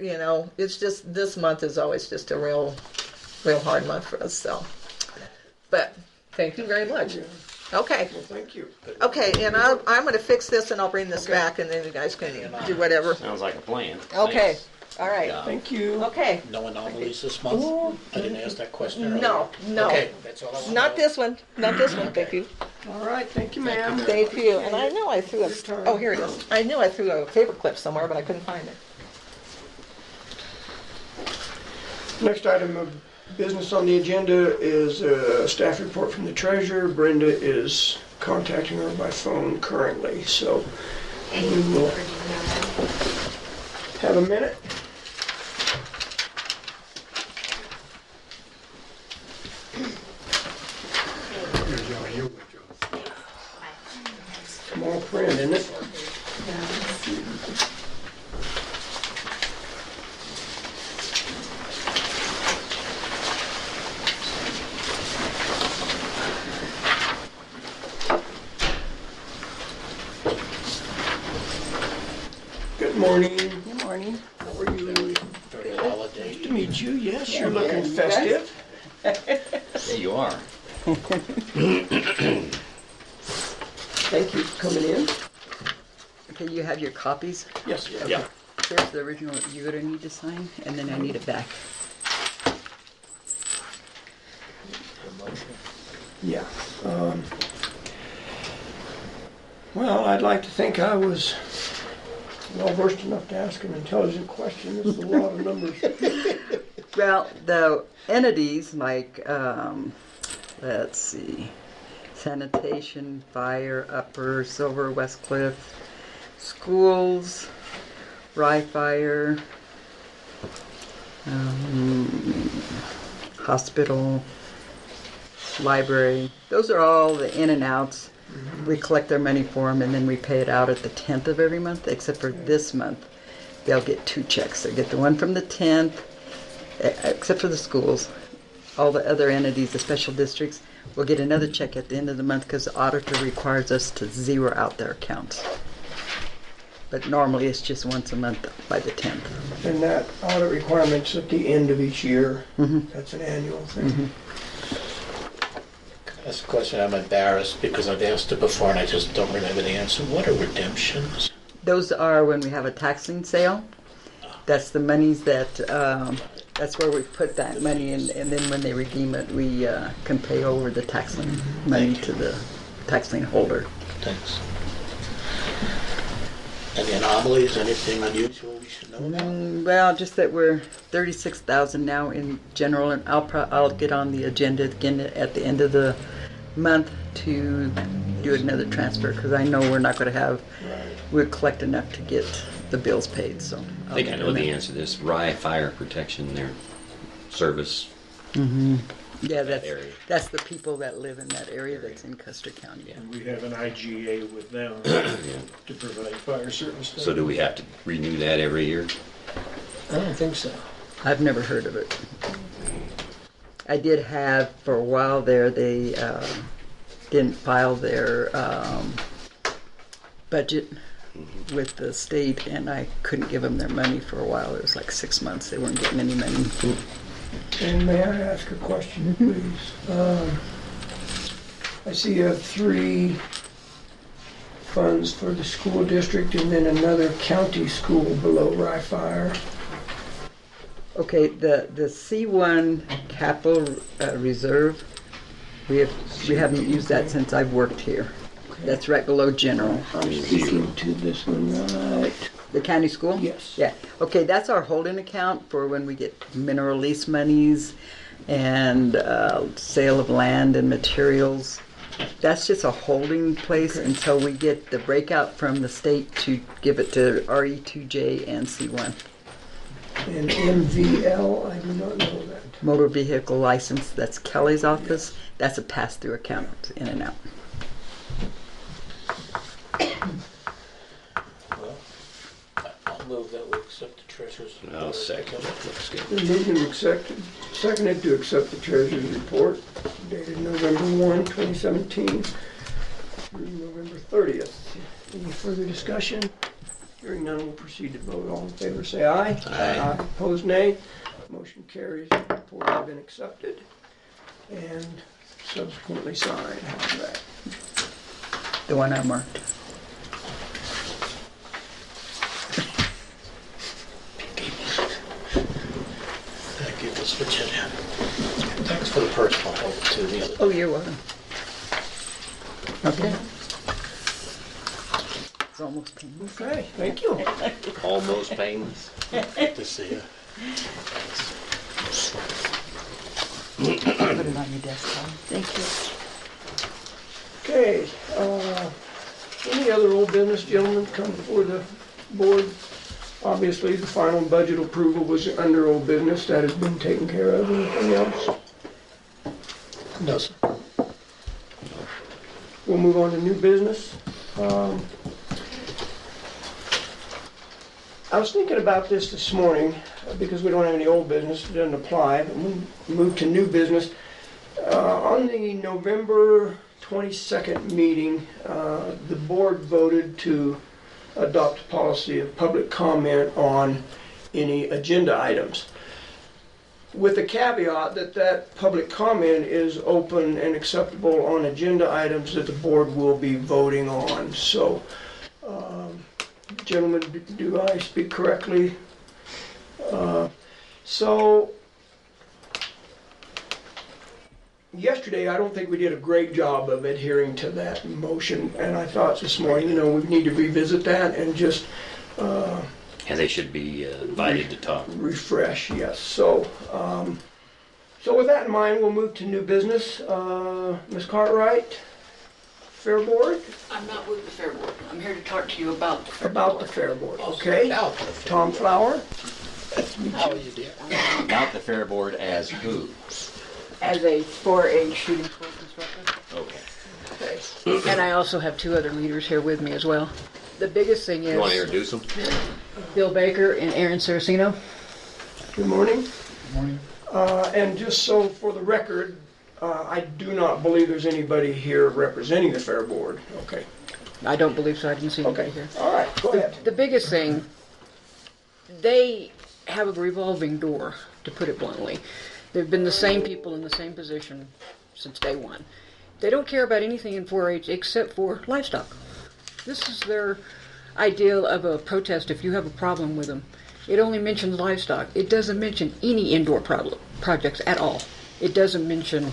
it's just, this month is always just a real hard month for us, so. But thank you very much. Okay. Well, thank you. Okay, and I'm going to fix this and I'll bring this back and then you guys can do whatever. Sounds like a plan. Okay, Thanks. all right. Yeah. Thank you. Okay. No anomalies this month? I didn't ask that question earlier. No. Okay, that's all I want. Not this one. Not this one. Thank you. All right, thank you, ma'am. Thank you. And I know I threw oh, here it is. I knew I threw a paper clip somewhere, but I couldn't find it. Next item of business on the agenda is a staff report from the treasurer. Brenda is contacting her by phone currently, so we will have a minute. Small print, isn't it? Good morning. Good morning. How are you? Very holiday. Nice to meet you. Yes, you're looking festive. Yeah, you are. Thank you for coming in. Okay, you have your copies. Yes. Yeah. Here's the original that you're gonna need to sign, and then I need it back. Yeah. Well, I'd like to think I was well versed enough to ask an intelligent question. It's a lot of numbers. Well, the entities like, let's see, sanitation, fire, Upper, Silver, West Cliff, schools, Rye Fire, hospital, library. Those are all the in and outs. We collect their money for them and then we pay it out at the 10th of every month, except for this month. They'll get 2 checks. They get the one from the 10th, except for the schools. All the other entities, the special districts, will get another check at the end of the month because the auditor requires us to zero out their accounts. But normally it's just once a month by the 10th. And that audit requirement's at the end of each year. That's an annual thing. That's a question I'm embarrassed because I've asked it before and I just don't remember the answer. What are redemptions? Those are when we have a tax lien sale. That's the monies that, that's where we put that money in, and then when they redeem it, we can pay over the tax lien money to the tax lien holder. Thanks. Any anomalies, anything unusual we should know about? Well, just that we're 36,000 now in general, and I'll get on the agenda again at the end of the month to do another transfer because I know we're not going to have, we'll collect enough to get the bills paid. So I think I know the answer to this. Rye Fire Protection, their service. Yeah, area. that's the people that live in that area that's in Custer County. Yeah. We have an IGA with them Yeah. to provide fire service. So do we have to renew that every year? I don't think so. I've never heard of it. I did have for a while there. They didn't file their budget with the state, and I couldn't give them their money for a while. It was like 6 months. They weren't getting any money. And may I ask a question, please? I see you have 3 funds for the school district and then another county school below Rye Fire. Okay, the C1 capital reserve, we haven't used that since I've worked here. That's right below general. I'm speaking to this one, right? The county school? Yes. Yeah. Okay, that's our holding account for when we get mineral lease monies and sale of land and materials. That's just a holding place until we get the breakout from the state to give it to RE2J and C1. And MVL, I do not know that. Motor vehicle license, that's Kelly's office. That's a pass-through account, in and out. Well, I'll move that we accept the treasurer's. I'll second it. Looks good. Been moved and seconded to accept the treasurer's report dated November 1, 2017 through November 30th. Any further discussion? Hearing none, we'll proceed to vote. All in favor, say aye. Aye. Opposed, nay. Motion carries. The report has been accepted and subsequently signed. How's that? The one I marked. Thank you, we'll switch it in. Thanks for the personal help too. The other- Oh, you're welcome. Okay. It's almost painless. Okay, thank you. Almost painless. Good to see you. Put it on your desktop. Thank you. Okay, any other old business, gentlemen, come before the board? Obviously, the final budget approval was under old business. That has been taken care of. Anything else? No, sir. We'll move on to new business. I was thinking about this morning, because we don't have any old business, it doesn't apply, but we'll move to new business. On the November 22nd meeting, the board voted to adopt a policy of public comment on any agenda items, with the caveat that that public comment is open and acceptable on agenda items that the board will be voting on. So, gentlemen, do I speak correctly? So, yesterday, I don't think we did a great job of adhering to that motion, and I thought this morning, we need to revisit that and just And they should be invited to talk. refresh, yes. So, so with that in mind, we'll move to new business. Ms. Cartwright, Fair Board? I'm not with the Fair Board. I'm here to talk to you about the Fair About the Fair Board, okay? Now, Tom Flower? how are you, dear? About the Fair Board as who? as a 4-H shooting sports instructor. Okay. Okay. And I also have two other leaders here with me as well. The biggest thing You want to is introduce them? Bill Baker and Aaron Saraceno. Good morning. Morning. And just so for the record, I do not believe there's anybody here representing the Fair Board. Okay. I don't believe so. I didn't see anybody Okay. here. All right, go ahead. The biggest thing, they have a revolving door, to put it bluntly. They've been the same people in the same position since day one. They don't care about anything in 4-H except for livestock. This is their ideal of a protest if you have a problem with them. It only mentions livestock. It doesn't mention any indoor projects at all. It doesn't mention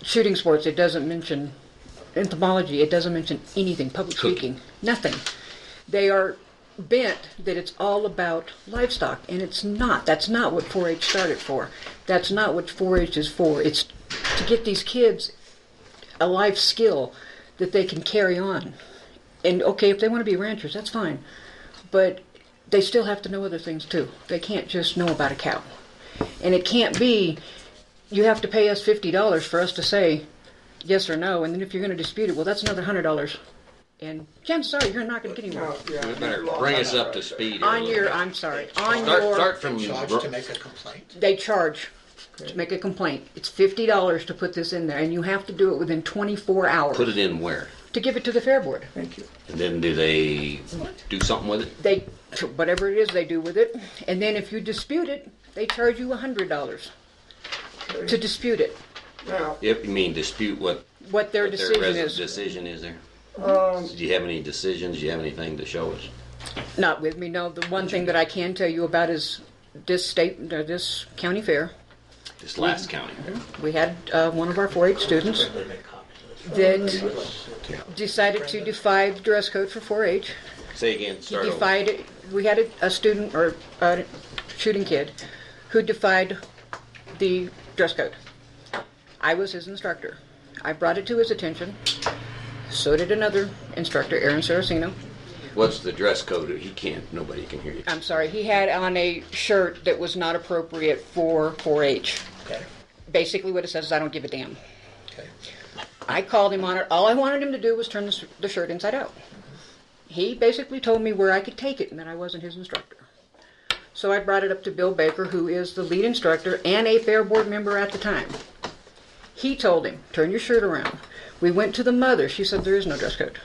shooting sports. It doesn't mention entomology. It doesn't mention anything, public speaking, nothing. They are bent that it's all about livestock, and it's not. That's not what 4-H started for. That's not what 4-H is for. It's to get these kids a life skill that they can carry on. And okay, if they want to be ranchers, that's fine. But they still have to know other things too. They can't just know about a cow. And it can't be, you have to pay us $50 for us to say yes or no, and then if you're going to dispute it, well, that's another $100. And chances are you're not going to get anywhere. You better bring us up to speed. On your, I'm sorry, on Start, your, start from Charge to make a complaint? they charge to make a complaint. It's $50 to put this in there, and you have to do it within 24 hours put it in where? to give it to the Fair Board. Thank you. And then do they do something with it? They, whatever it is they do with it, and then if you dispute it, they charge you $100 to dispute it. Now, If you mean dispute what What their what decision res- is. decision is there? Do you have any decisions? Do you have anything to show us? Not with me, no. The one thing that I can tell you about is this this county fair. This last county. We had one of our 4-H students Everybody make copies of this. that decided to defy the dress code for 4-H. Say again. He Start over. defied it. We had a student or a shooting kid who defied the dress code. I was his instructor. I brought it to his attention. So did another instructor, Aaron Saraceno. What's the dress code? He can't, nobody can hear you. I'm sorry, he had on a shirt that was not appropriate for 4-H. Okay, Basically what it says is, I don't give a damn. okay. I called him on it. All I wanted him to do was turn the shirt inside out. He basically told me where I could take it and that I wasn't his instructor. So I brought it up to Bill Baker, who is the lead instructor and a Fair Board member at the time. He told him, turn your shirt around. We went to the mother. She said there is no dress code.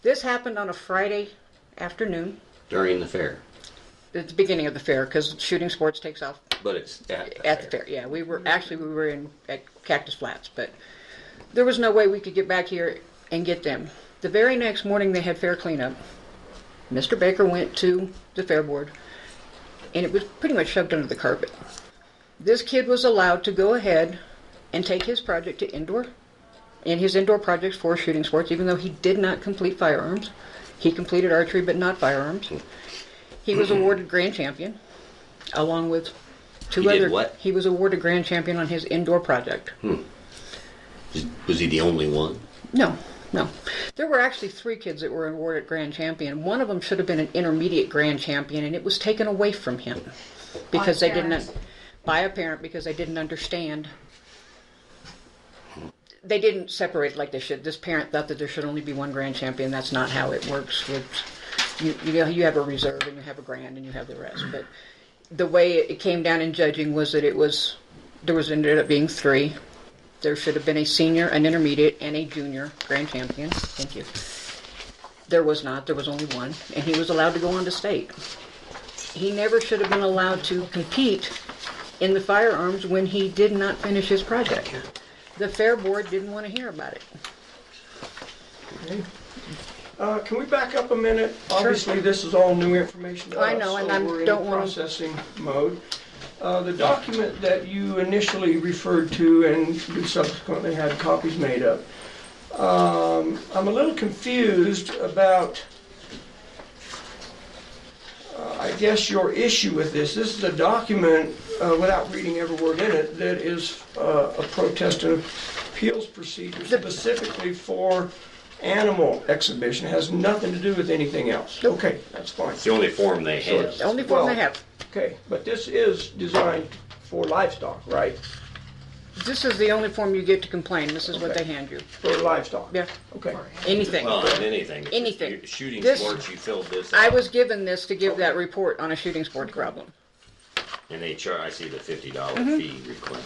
This happened on a Friday afternoon. During the fair. At the beginning of the fair, because shooting sports takes off But it's at the fair. Yeah, we were at Cactus Flats, but there was no way we could get back here and get them. The very next morning they had fair cleanup. Mr. Baker went to the fair board, and it was pretty much shoved under the carpet. This kid was allowed to go ahead and take his project to indoor, and his indoor projects for shooting sports, even though he did not complete firearms. He completed archery, but not firearms. He was awarded grand champion, along with two He did other. what? He was awarded grand champion on his indoor project. Was he the only one? No. There were actually 3 kids that were awarded grand champion. One of them should have been an intermediate grand champion, and it was taken away from him because they didn't, by a parent, because they didn't understand. They didn't separate it like they should. This parent thought that there should only be one grand champion. That's not how it works. With you have a reserve and you have a grand and you have the rest. But the way it came down in judging was that there ended up being 3. There should have been a senior, an intermediate, and a junior grand champion. Thank you. There was not. There was only one, and he was allowed to go on to state. He never should have been allowed to compete in the firearms when he did not finish his project. The fair board didn't want to hear about it. Okay. Can we back up a minute? Obviously, this is all new information to us. I know, and so I we're don't in want processing mode. The document that you initially referred to and you subsequently had copies made of, I'm a little confused about, I guess, your issue with this. This is a document, without reading every word in it, that is a protest and appeals procedure specifically for animal exhibition. It has nothing to do with anything else. Okay, that's fine. It's the only form they have. The only form they have. Okay, but this is designed for livestock, right? This is the only form you get to complain. This is what they hand you. For livestock? Yeah. Okay. Anything. Well, not anything. Anything. Shooting This- sports, you filled this I out. was given this to give that report on a shooting sports problem. And they charge, I see the $50 fee request.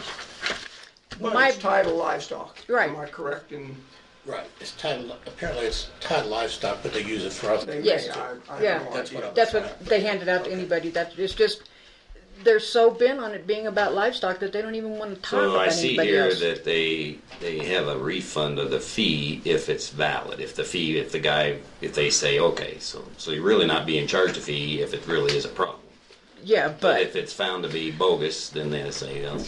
But My- it's titled livestock. Right. Am I correct in? Right, apparently it's titled livestock, but they use it for other. They Yes. may, I have Yeah. no That's idea. what That's what they handed out to anybody. It's just, they're so bent on it being about livestock that they don't even want to talk So about I see anybody here else. that they have a refund of the fee if it's valid. If they say, okay, so you're really not being charged a fee if it really is a problem. Yeah, But but if it's found to be bogus, then they say, and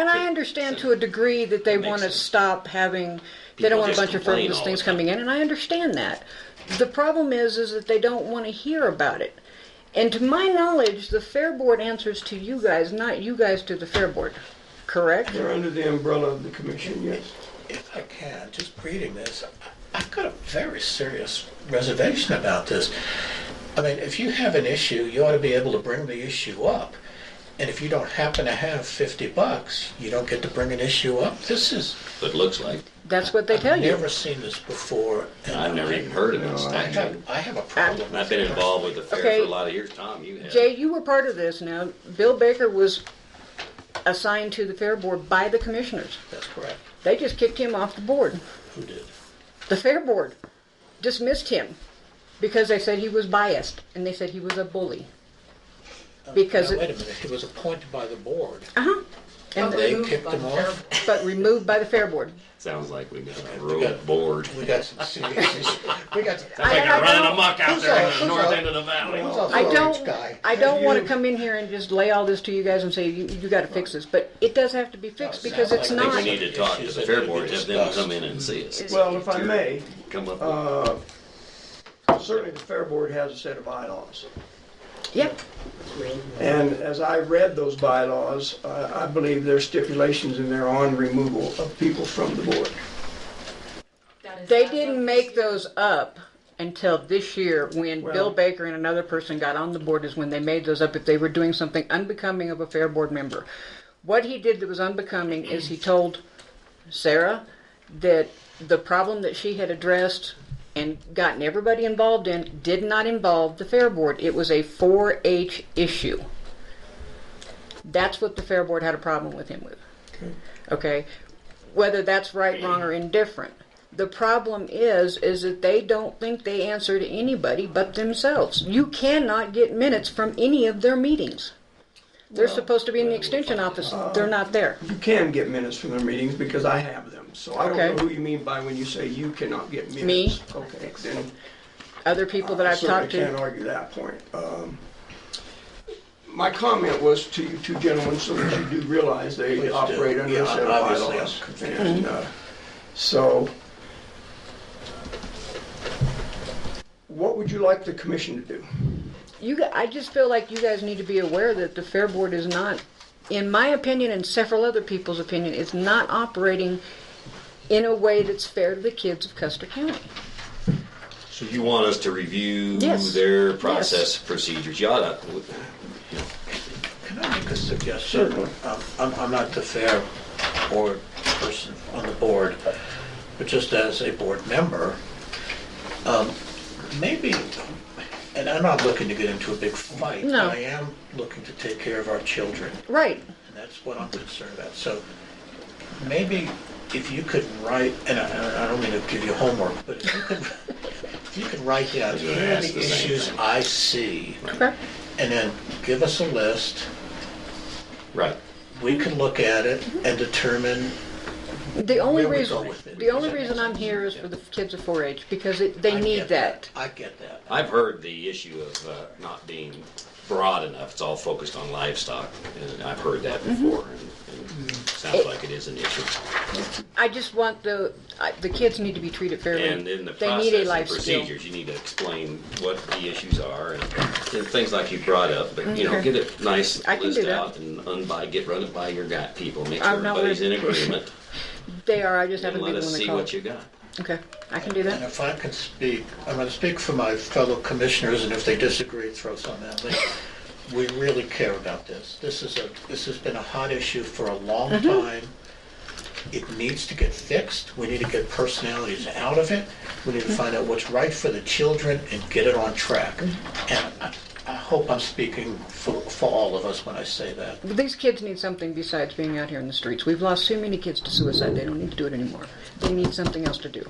I understand to a degree that they That makes want to sense. stop having. They People don't want a just bunch of complain frivolous all things the time. coming in, and I understand that. The problem is that they don't want to hear about it. And to my knowledge, the fair board answers to you guys, not you guys to the fair board. Correct? They're under the umbrella of the commission, yes. If I can, just reading this, I've got a very serious reservation about this. I mean, if you have an issue, you ought to be able to bring the issue up. And if you don't happen to have $50, you don't get to bring an issue up. This is, it looks like. That's what they tell I've you. never seen this before. and I've never even heard of it. I have a problem. I've been involved with the fair Okay. for a lot of years. Tom, you have. Jay, you were part of this now. Bill Baker was assigned to the fair board by the commissioners. That's correct. They just kicked him off the board. Who did? The fair board dismissed him because they said he was biased and they said he was a bully. Because Now, wait a minute, he was appointed by the board. And They kicked him off? but removed by the fair board. Sounds like we got a We road got- board. We got some serious issues. We got some. Sounds like they're running amok out Who's there that? in the Who's north that? end of the valley. Who's that I 4-H don't. guy? I don't want to come in here and just lay all this to you guys and say you got to fix this, but it does have to be fixed because it's I think we not. need to talk to the fair board, have them come in and see us. Well, if I may, Come up with. certainly the fair board has a set of bylaws. Yep. And as I read those bylaws, I believe there's stipulations in there on removal of people from the board. They didn't make those up. until this year when Bill Baker and another person got on the board is when they made those up if they were doing something unbecoming of a fair board member. What he did that was unbecoming is he told Sarah that the problem that she had addressed and gotten everybody involved in did not involve the fair board. It was a 4-H issue. That's what the fair board had a problem with him with. Okay? Whether that's right, wrong, or indifferent. The problem is that they don't think they answer to anybody but themselves. You cannot get minutes from any of their meetings. They're supposed to be in the extension office. They're not there. You can get minutes from their meetings because I have them. So I don't know who you mean by when you say you cannot get minutes. Me. Okay, then Other people that I've talked I can't to. argue that point. My comment was to you two gentlemen so that you do realize they Please operate do. under a set of Obviously, bylaws. I'm confused. And so, what would you like the commission to do? I just feel like you guys need to be aware that the fair board is not, in my opinion and several other people's opinion, is not operating in a way that's fair to the kids of Custer County. So you want us to review Yes. their process procedures? You ought to. Can I make a suggestion? Certainly. I'm not the fair board person on the board, but just as a board member, maybe, and I'm not looking to get into a big fight, No. but I am looking to take care of our children, Right. and that's what I'm concerned about. So maybe if you could write, and I don't mean to give you homework, but if you could write down, here are the issues I see, Okay. and then give us a list. Right. We can look at it and determine The only where we go reason with it. the only reason I'm here is for the kids of 4-H because they I need get that. I get that. I've heard the issue of not being broad enough. It's all focused on livestock, and I've heard that before. And sounds like it is an issue. I just want the kids need to be treated fairly. And in the they process need a and life skill. procedures, you need to explain what the issues are and things like you brought up. But you know, Okay. get a nice I can list do that. out and run it by your people. Make I'm sure not everybody's in worried. agreement. They are. I just And haven't let been us the one see to call. what you got. Okay, I can do And that. if I can speak, I'm going to speak for my fellow commissioners, and if they disagree, throw something at me. We really care about this. This has been a hot issue for a long time. It needs to get fixed. We need to get personalities out of it. We need to find out what's right for the children and get it on track. And I hope I'm speaking for all of us when I say that. But these kids need something besides being out here in the streets. We've lost too many kids to suicide. They don't need to do it anymore. They need something else to do.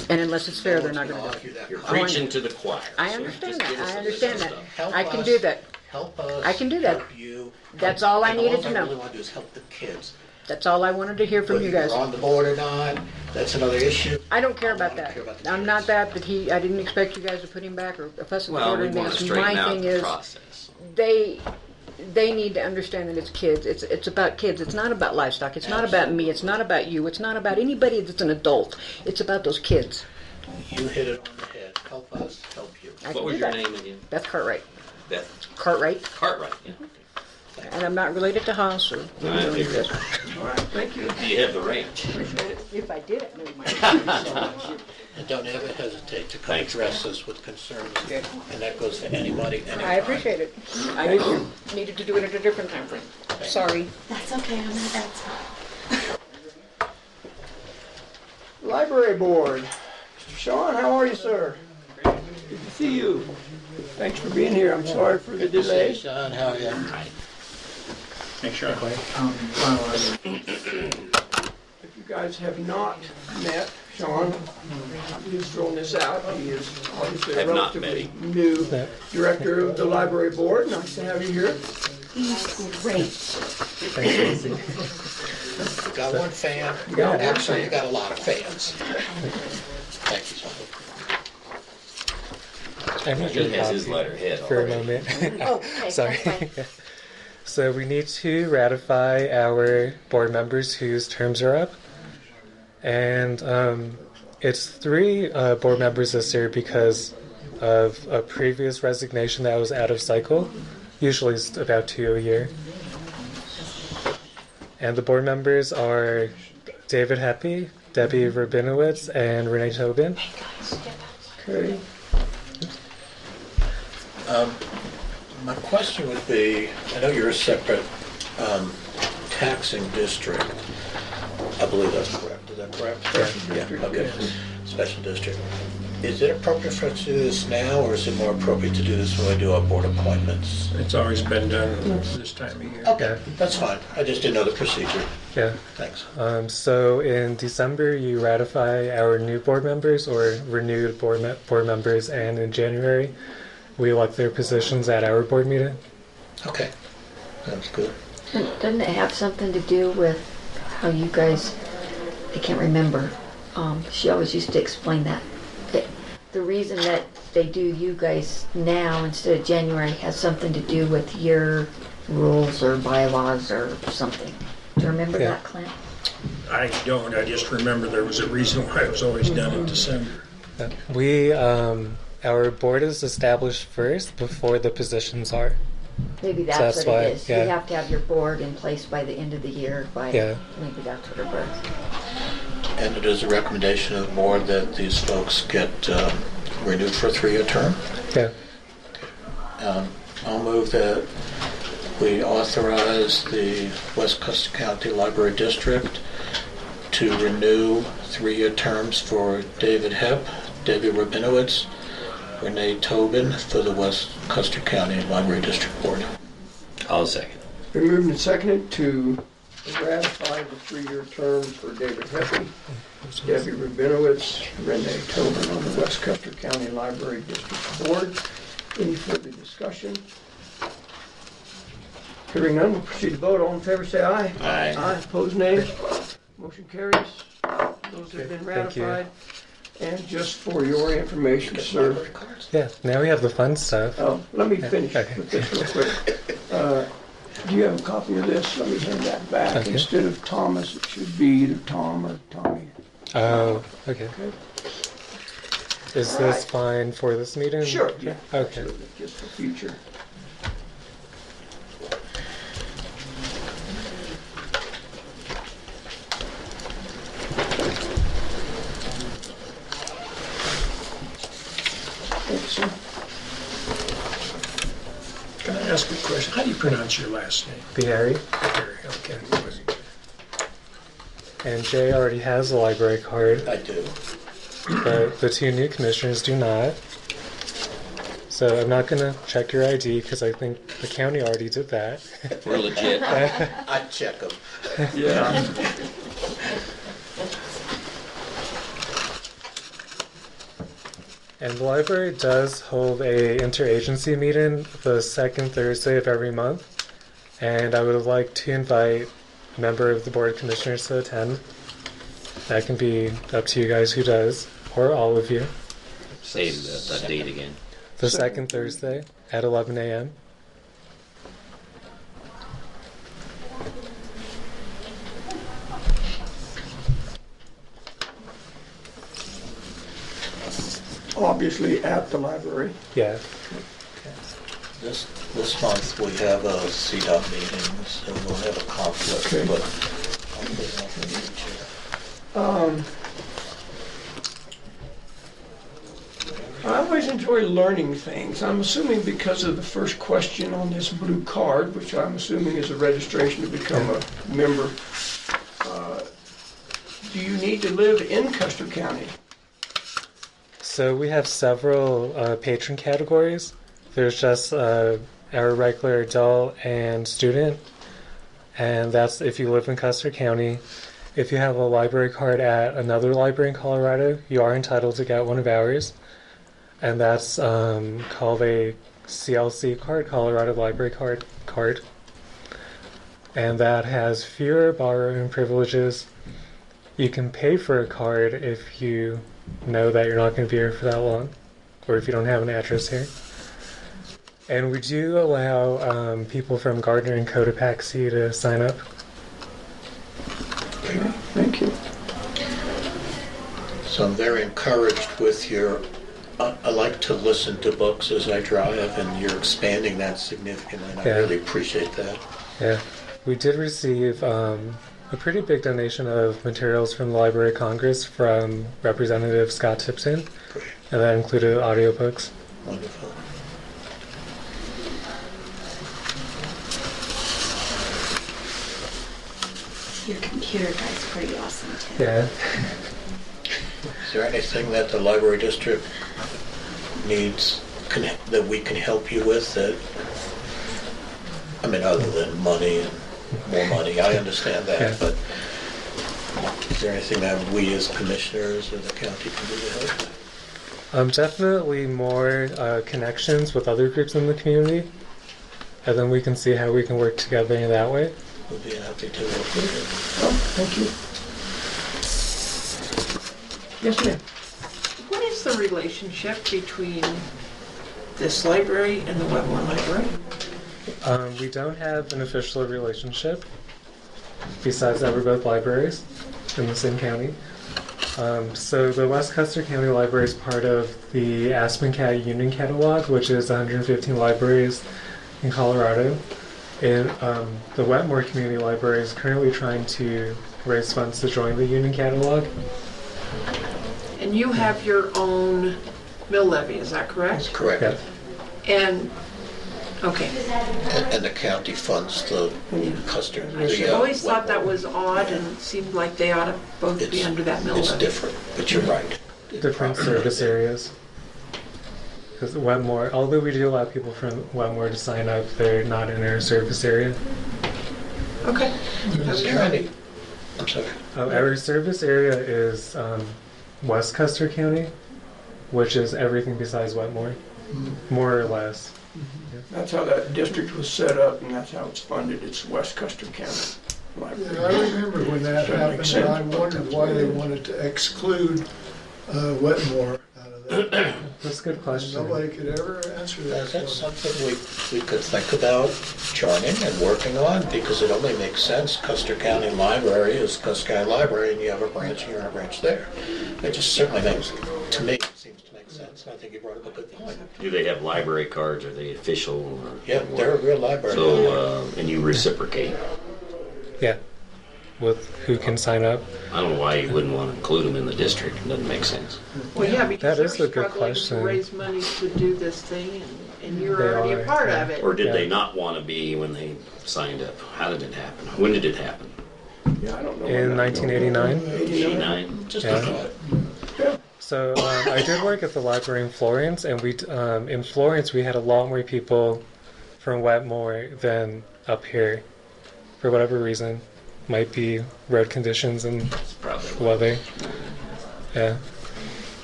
And unless it's fair, they're not going to do it. You're preaching to the choir. I so understand just that. give us I a understand list that. of stuff. Help I can us. do that. Help us. I can do that. Help you. That's all I And needed to All I know. really want to do is help the kids. That's all I wanted to hear from Whether you guys. you're on the board or not, that's another issue. I don't care about I don't that. care about the I'm kids. not that, but I didn't expect you guys to put him back or fuss at the Well, board or we anything want to else. straighten My out thing the is, process. they need to understand that it's kids. It's about kids. It's not about livestock. It's not about me. It's not about you. It's not about anybody that's an adult. It's about those kids. You hit it on the head. Help us, help you. I What can was do your that. name again? Beth Cartwright. Beth Cartwright. Cartwright. Yeah. And I'm not related to Haas or I figured. All right, thank you. Do you have the range? If I did it, no, And don't ever hesitate to come address us with concerns. And that goes for anybody, anytime. I appreciate it. I just needed to do it at a different time frame. Sorry. That's okay, I'm not that smart. Library Board. Mr. Sean, how are you, sir? Good to see you. Thanks for being here. I'm sorry for the delay. Sean, how are you? Make sure. If you guys have not met Sean, I'm just throwing this out. He is obviously a Have not relatively new director of the Library Board. Nice to have you here. You got one fan? got one Actually, you got a lot of fans. Thank you, Sean. I'm not He sure has his about letterhead for a already. moment. Okay. Sorry. that's fine. So we need to ratify our board members whose terms are up. And it's 3 board members this year because of a previous resignation that was out of cycle. Usually it's about 2 a year. And the board members are David Heppy, Debbie Rabinowitz, and Renee Tobin. Okay. My question would be, I know you're a separate taxing district. I believe that's correct. Is that correct? Yeah. Okay. Special district. Is it appropriate for us to do this now, or is it more appropriate to do this when we do our board appointments? It's always been done this time of year. Okay, that's fine. I just didn't know the procedure. Yeah. Thanks. So in December, you ratify our new board members or renewed board members, and in January, we elect their positions at our board meeting. Okay, sounds good. Doesn't it have something to do with how you guys, I can't remember, she always used to explain that. The reason that they do you guys now instead of January has something to do with your rules or bylaws or something. Do you remember that, Clint? I don't. I just remember there was a reason why it was always done in December. We, our board is established first before the positions are. Maybe So that's what it is. yeah. You have to have your board in place by the end of the year. Maybe that's what it was. And it is a recommendation of the board that these folks get renewed for a 3-year term? Yeah. I'll move that we authorize the West Custer County Library District to renew 3-year terms for David Hepp, Debbie Rabinowitz, Renee Tobin for the West Custer County Library District Board. I'll second. Been moved and seconded to ratify the 3-year terms for David Heppy, Debbie Rabinowitz, Renee Tobin on the West Custer County Library District Board. Any further discussion? Hearing none, we'll proceed to vote. All in favor say aye. Aye. Aye. Opposed, nay. Motion carries. Those have been Thank you. ratified. And just for your information, sir. Yeah, now we have the fun stuff. Oh, let me finish Okay. with this real quick. Do you have a copy of this? Let me hand that back. Okay. Instead of Thomas, it should be either Tom or Tommy. Oh, okay. Okay? Is this fine for this meeting? Sure, yeah. Okay. Absolutely, just for future. Thanks, sir. Can I ask a question? How do you pronounce your last name? Barry. Barry, okay. And Jay already has a library card, I do. but the 2 new commissioners do not. So I'm not going to check your ID because I think the county already did that. We're legit. I'd check them. Yeah. And the library does hold a interagency meeting the second Thursday of every month. And I would like to invite a member of the Board of Commissioners to attend. That can be up to you guys who does, or all of you. Say the date again. The second Thursday at 11 a.m. Obviously at the library. Yeah. This month we have a CDOT meeting, so we'll have a conflict, Okay. but hopefully not in the future. I always enjoy learning things. I'm assuming because of the first question on this blue card, which I'm assuming is a registration to become a member, do you need to live in Custer County? So we have several patron categories. There's just our regular adult and student, and that's if you live in Custer County. If you have a library card at another library in Colorado, you are entitled to get one of ours, and that's called a CLC card, Colorado Library Card, and that has fewer borrowing privileges. You can pay for a card if you know that you're not going to be here for that long, or if you don't have an address here. And we do allow people from Gardner and Cotopaxi to sign up. Okay, thank you. So I'm very encouraged with your, I like to listen to books as I drive, and you're expanding that significantly, and I Yeah. really appreciate that. Yeah, we did receive a pretty big donation of materials from the Library of Congress from Representative Scott Tipton, and that included audiobooks. Wonderful. Your computer guy's pretty awesome too. Yeah. Is there anything that the library district needs that we can help you with that, I mean, other than money and more money, I understand that, Yeah. but is there anything that we as commissioners or the county can do to help? Definitely more connections with other groups in the community, and then we can see how we can work together in that way. We'll be happy to work with you. Thank you. Yes, ma'am. What is the relationship between this library and the Wetmore Library? We don't have an official relationship, besides that we're both libraries in the same county. So the West Custer County Library is part of the Aspen County Union Catalog, which is 115 libraries in Colorado. And the Wetmore Community Library is currently trying to raise funds to join the Union Catalog. And you have your own mill levy, is that correct? That's correct. Yeah. And, okay. And the county funds the Custer. I always thought that was odd and it seemed like they ought to both be under that mill levy. It's different, but you're right. Different service areas. Because Wetmore, although we do allow people from Wetmore to sign up, they're not in our service area. Okay. I'm sorry. Our service area is West Custer County, which is everything besides Wetmore, more or less. That's how that district was set up, and that's how it's funded. It's West Custer County Library. Yeah, I remember when that happened, and I wondered why they wanted to exclude Wetmore out of that. That's a good question. Nobody could ever answer that. That's something we could think about joining and working on, because it only makes sense. Custer County Library is Custer County Library, and you have a branch here and a branch there. It just certainly makes, to me, it seems to make sense. And I think you brought up a good point. Do they have library cards? Are they official? Or Yeah, they're a real library. So, and you reciprocate. Yeah, with who can sign up. I don't know why you wouldn't want to include them in the district. It doesn't make sense. Well, yeah, because That is they're a good struggling question. to raise money to do this thing, and you're They already are, a part yeah. of it. Or did Yeah. they not want to be when they signed up? How did it happen? When did it happen? Yeah, I don't know. In 1989. 89? Just Yeah. a thought. So I did work at the library in Florence, and we in Florence we had a lot more people from Wetmore than up here, for whatever reason. Might be road conditions and Probably. weather. Yeah.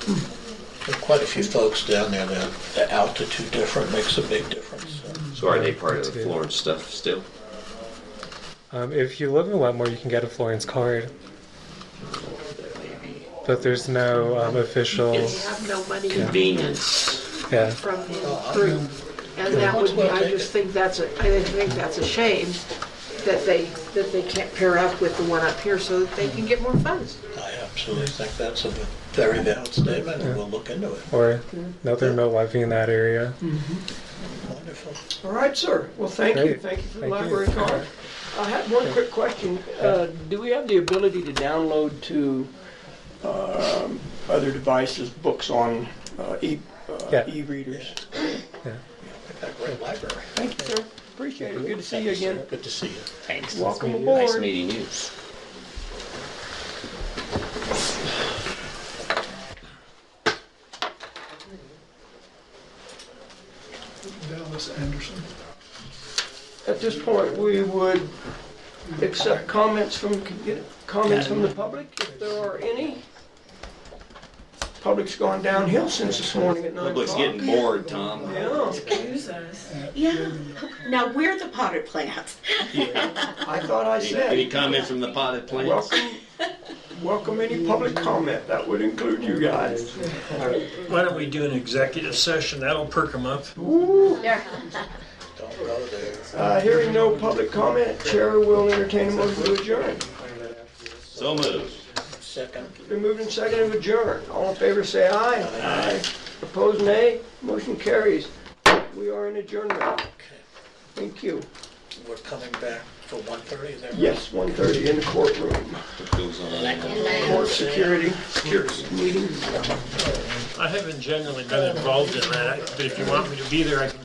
There are quite a few folks down there that the altitude difference makes a big difference. So are they part of the Florence stuff still? If you live in Wetmore, you can get a Florence card, but there's no official. You have no money Convenience. Yeah. from the group. And that would be, I just think that's a shame that they can't pair up with the one up here so that they can get more funds. I absolutely think that's a very valid statement, and we'll look into it. Or another remote levy in that area. Wonderful. All right, sir. Well, thank you. Great. Thank you for the Thank you. library card. I had one quick question. Do we have the ability to download to other devices books on e-readers? Yeah. We've got a great library. Thank you, sir. Appreciate it. Good to see you again. Good to see you. Thanks. Welcome Nice aboard. meeting you. Dallas Anderson. At this point, we would accept comments from the public, if there are any. Public's gone downhill since this morning at 9 Public's o'clock. getting bored, Tom. Yeah. Yeah. Now we're the potted plants. I thought I said. Any comments from the potted plants? Welcome any public comment. That would include you guys. Why don't we do an executive session? That'll perk them up. Ooh. Don't go there. Hearing no public comment, Chair will entertain a motion to adjourn. So moved. Second. Been moved and seconded to adjourn. All in favor say aye. Aye. Opposed nay. Motion carries. We are in adjournment. Okay. Thank you. We're coming back For 1:30, is that right? Yes, 1:30 in the courtroom. It goes on. Court security meeting. I haven't generally been involved in that, but if you want me to be there, I can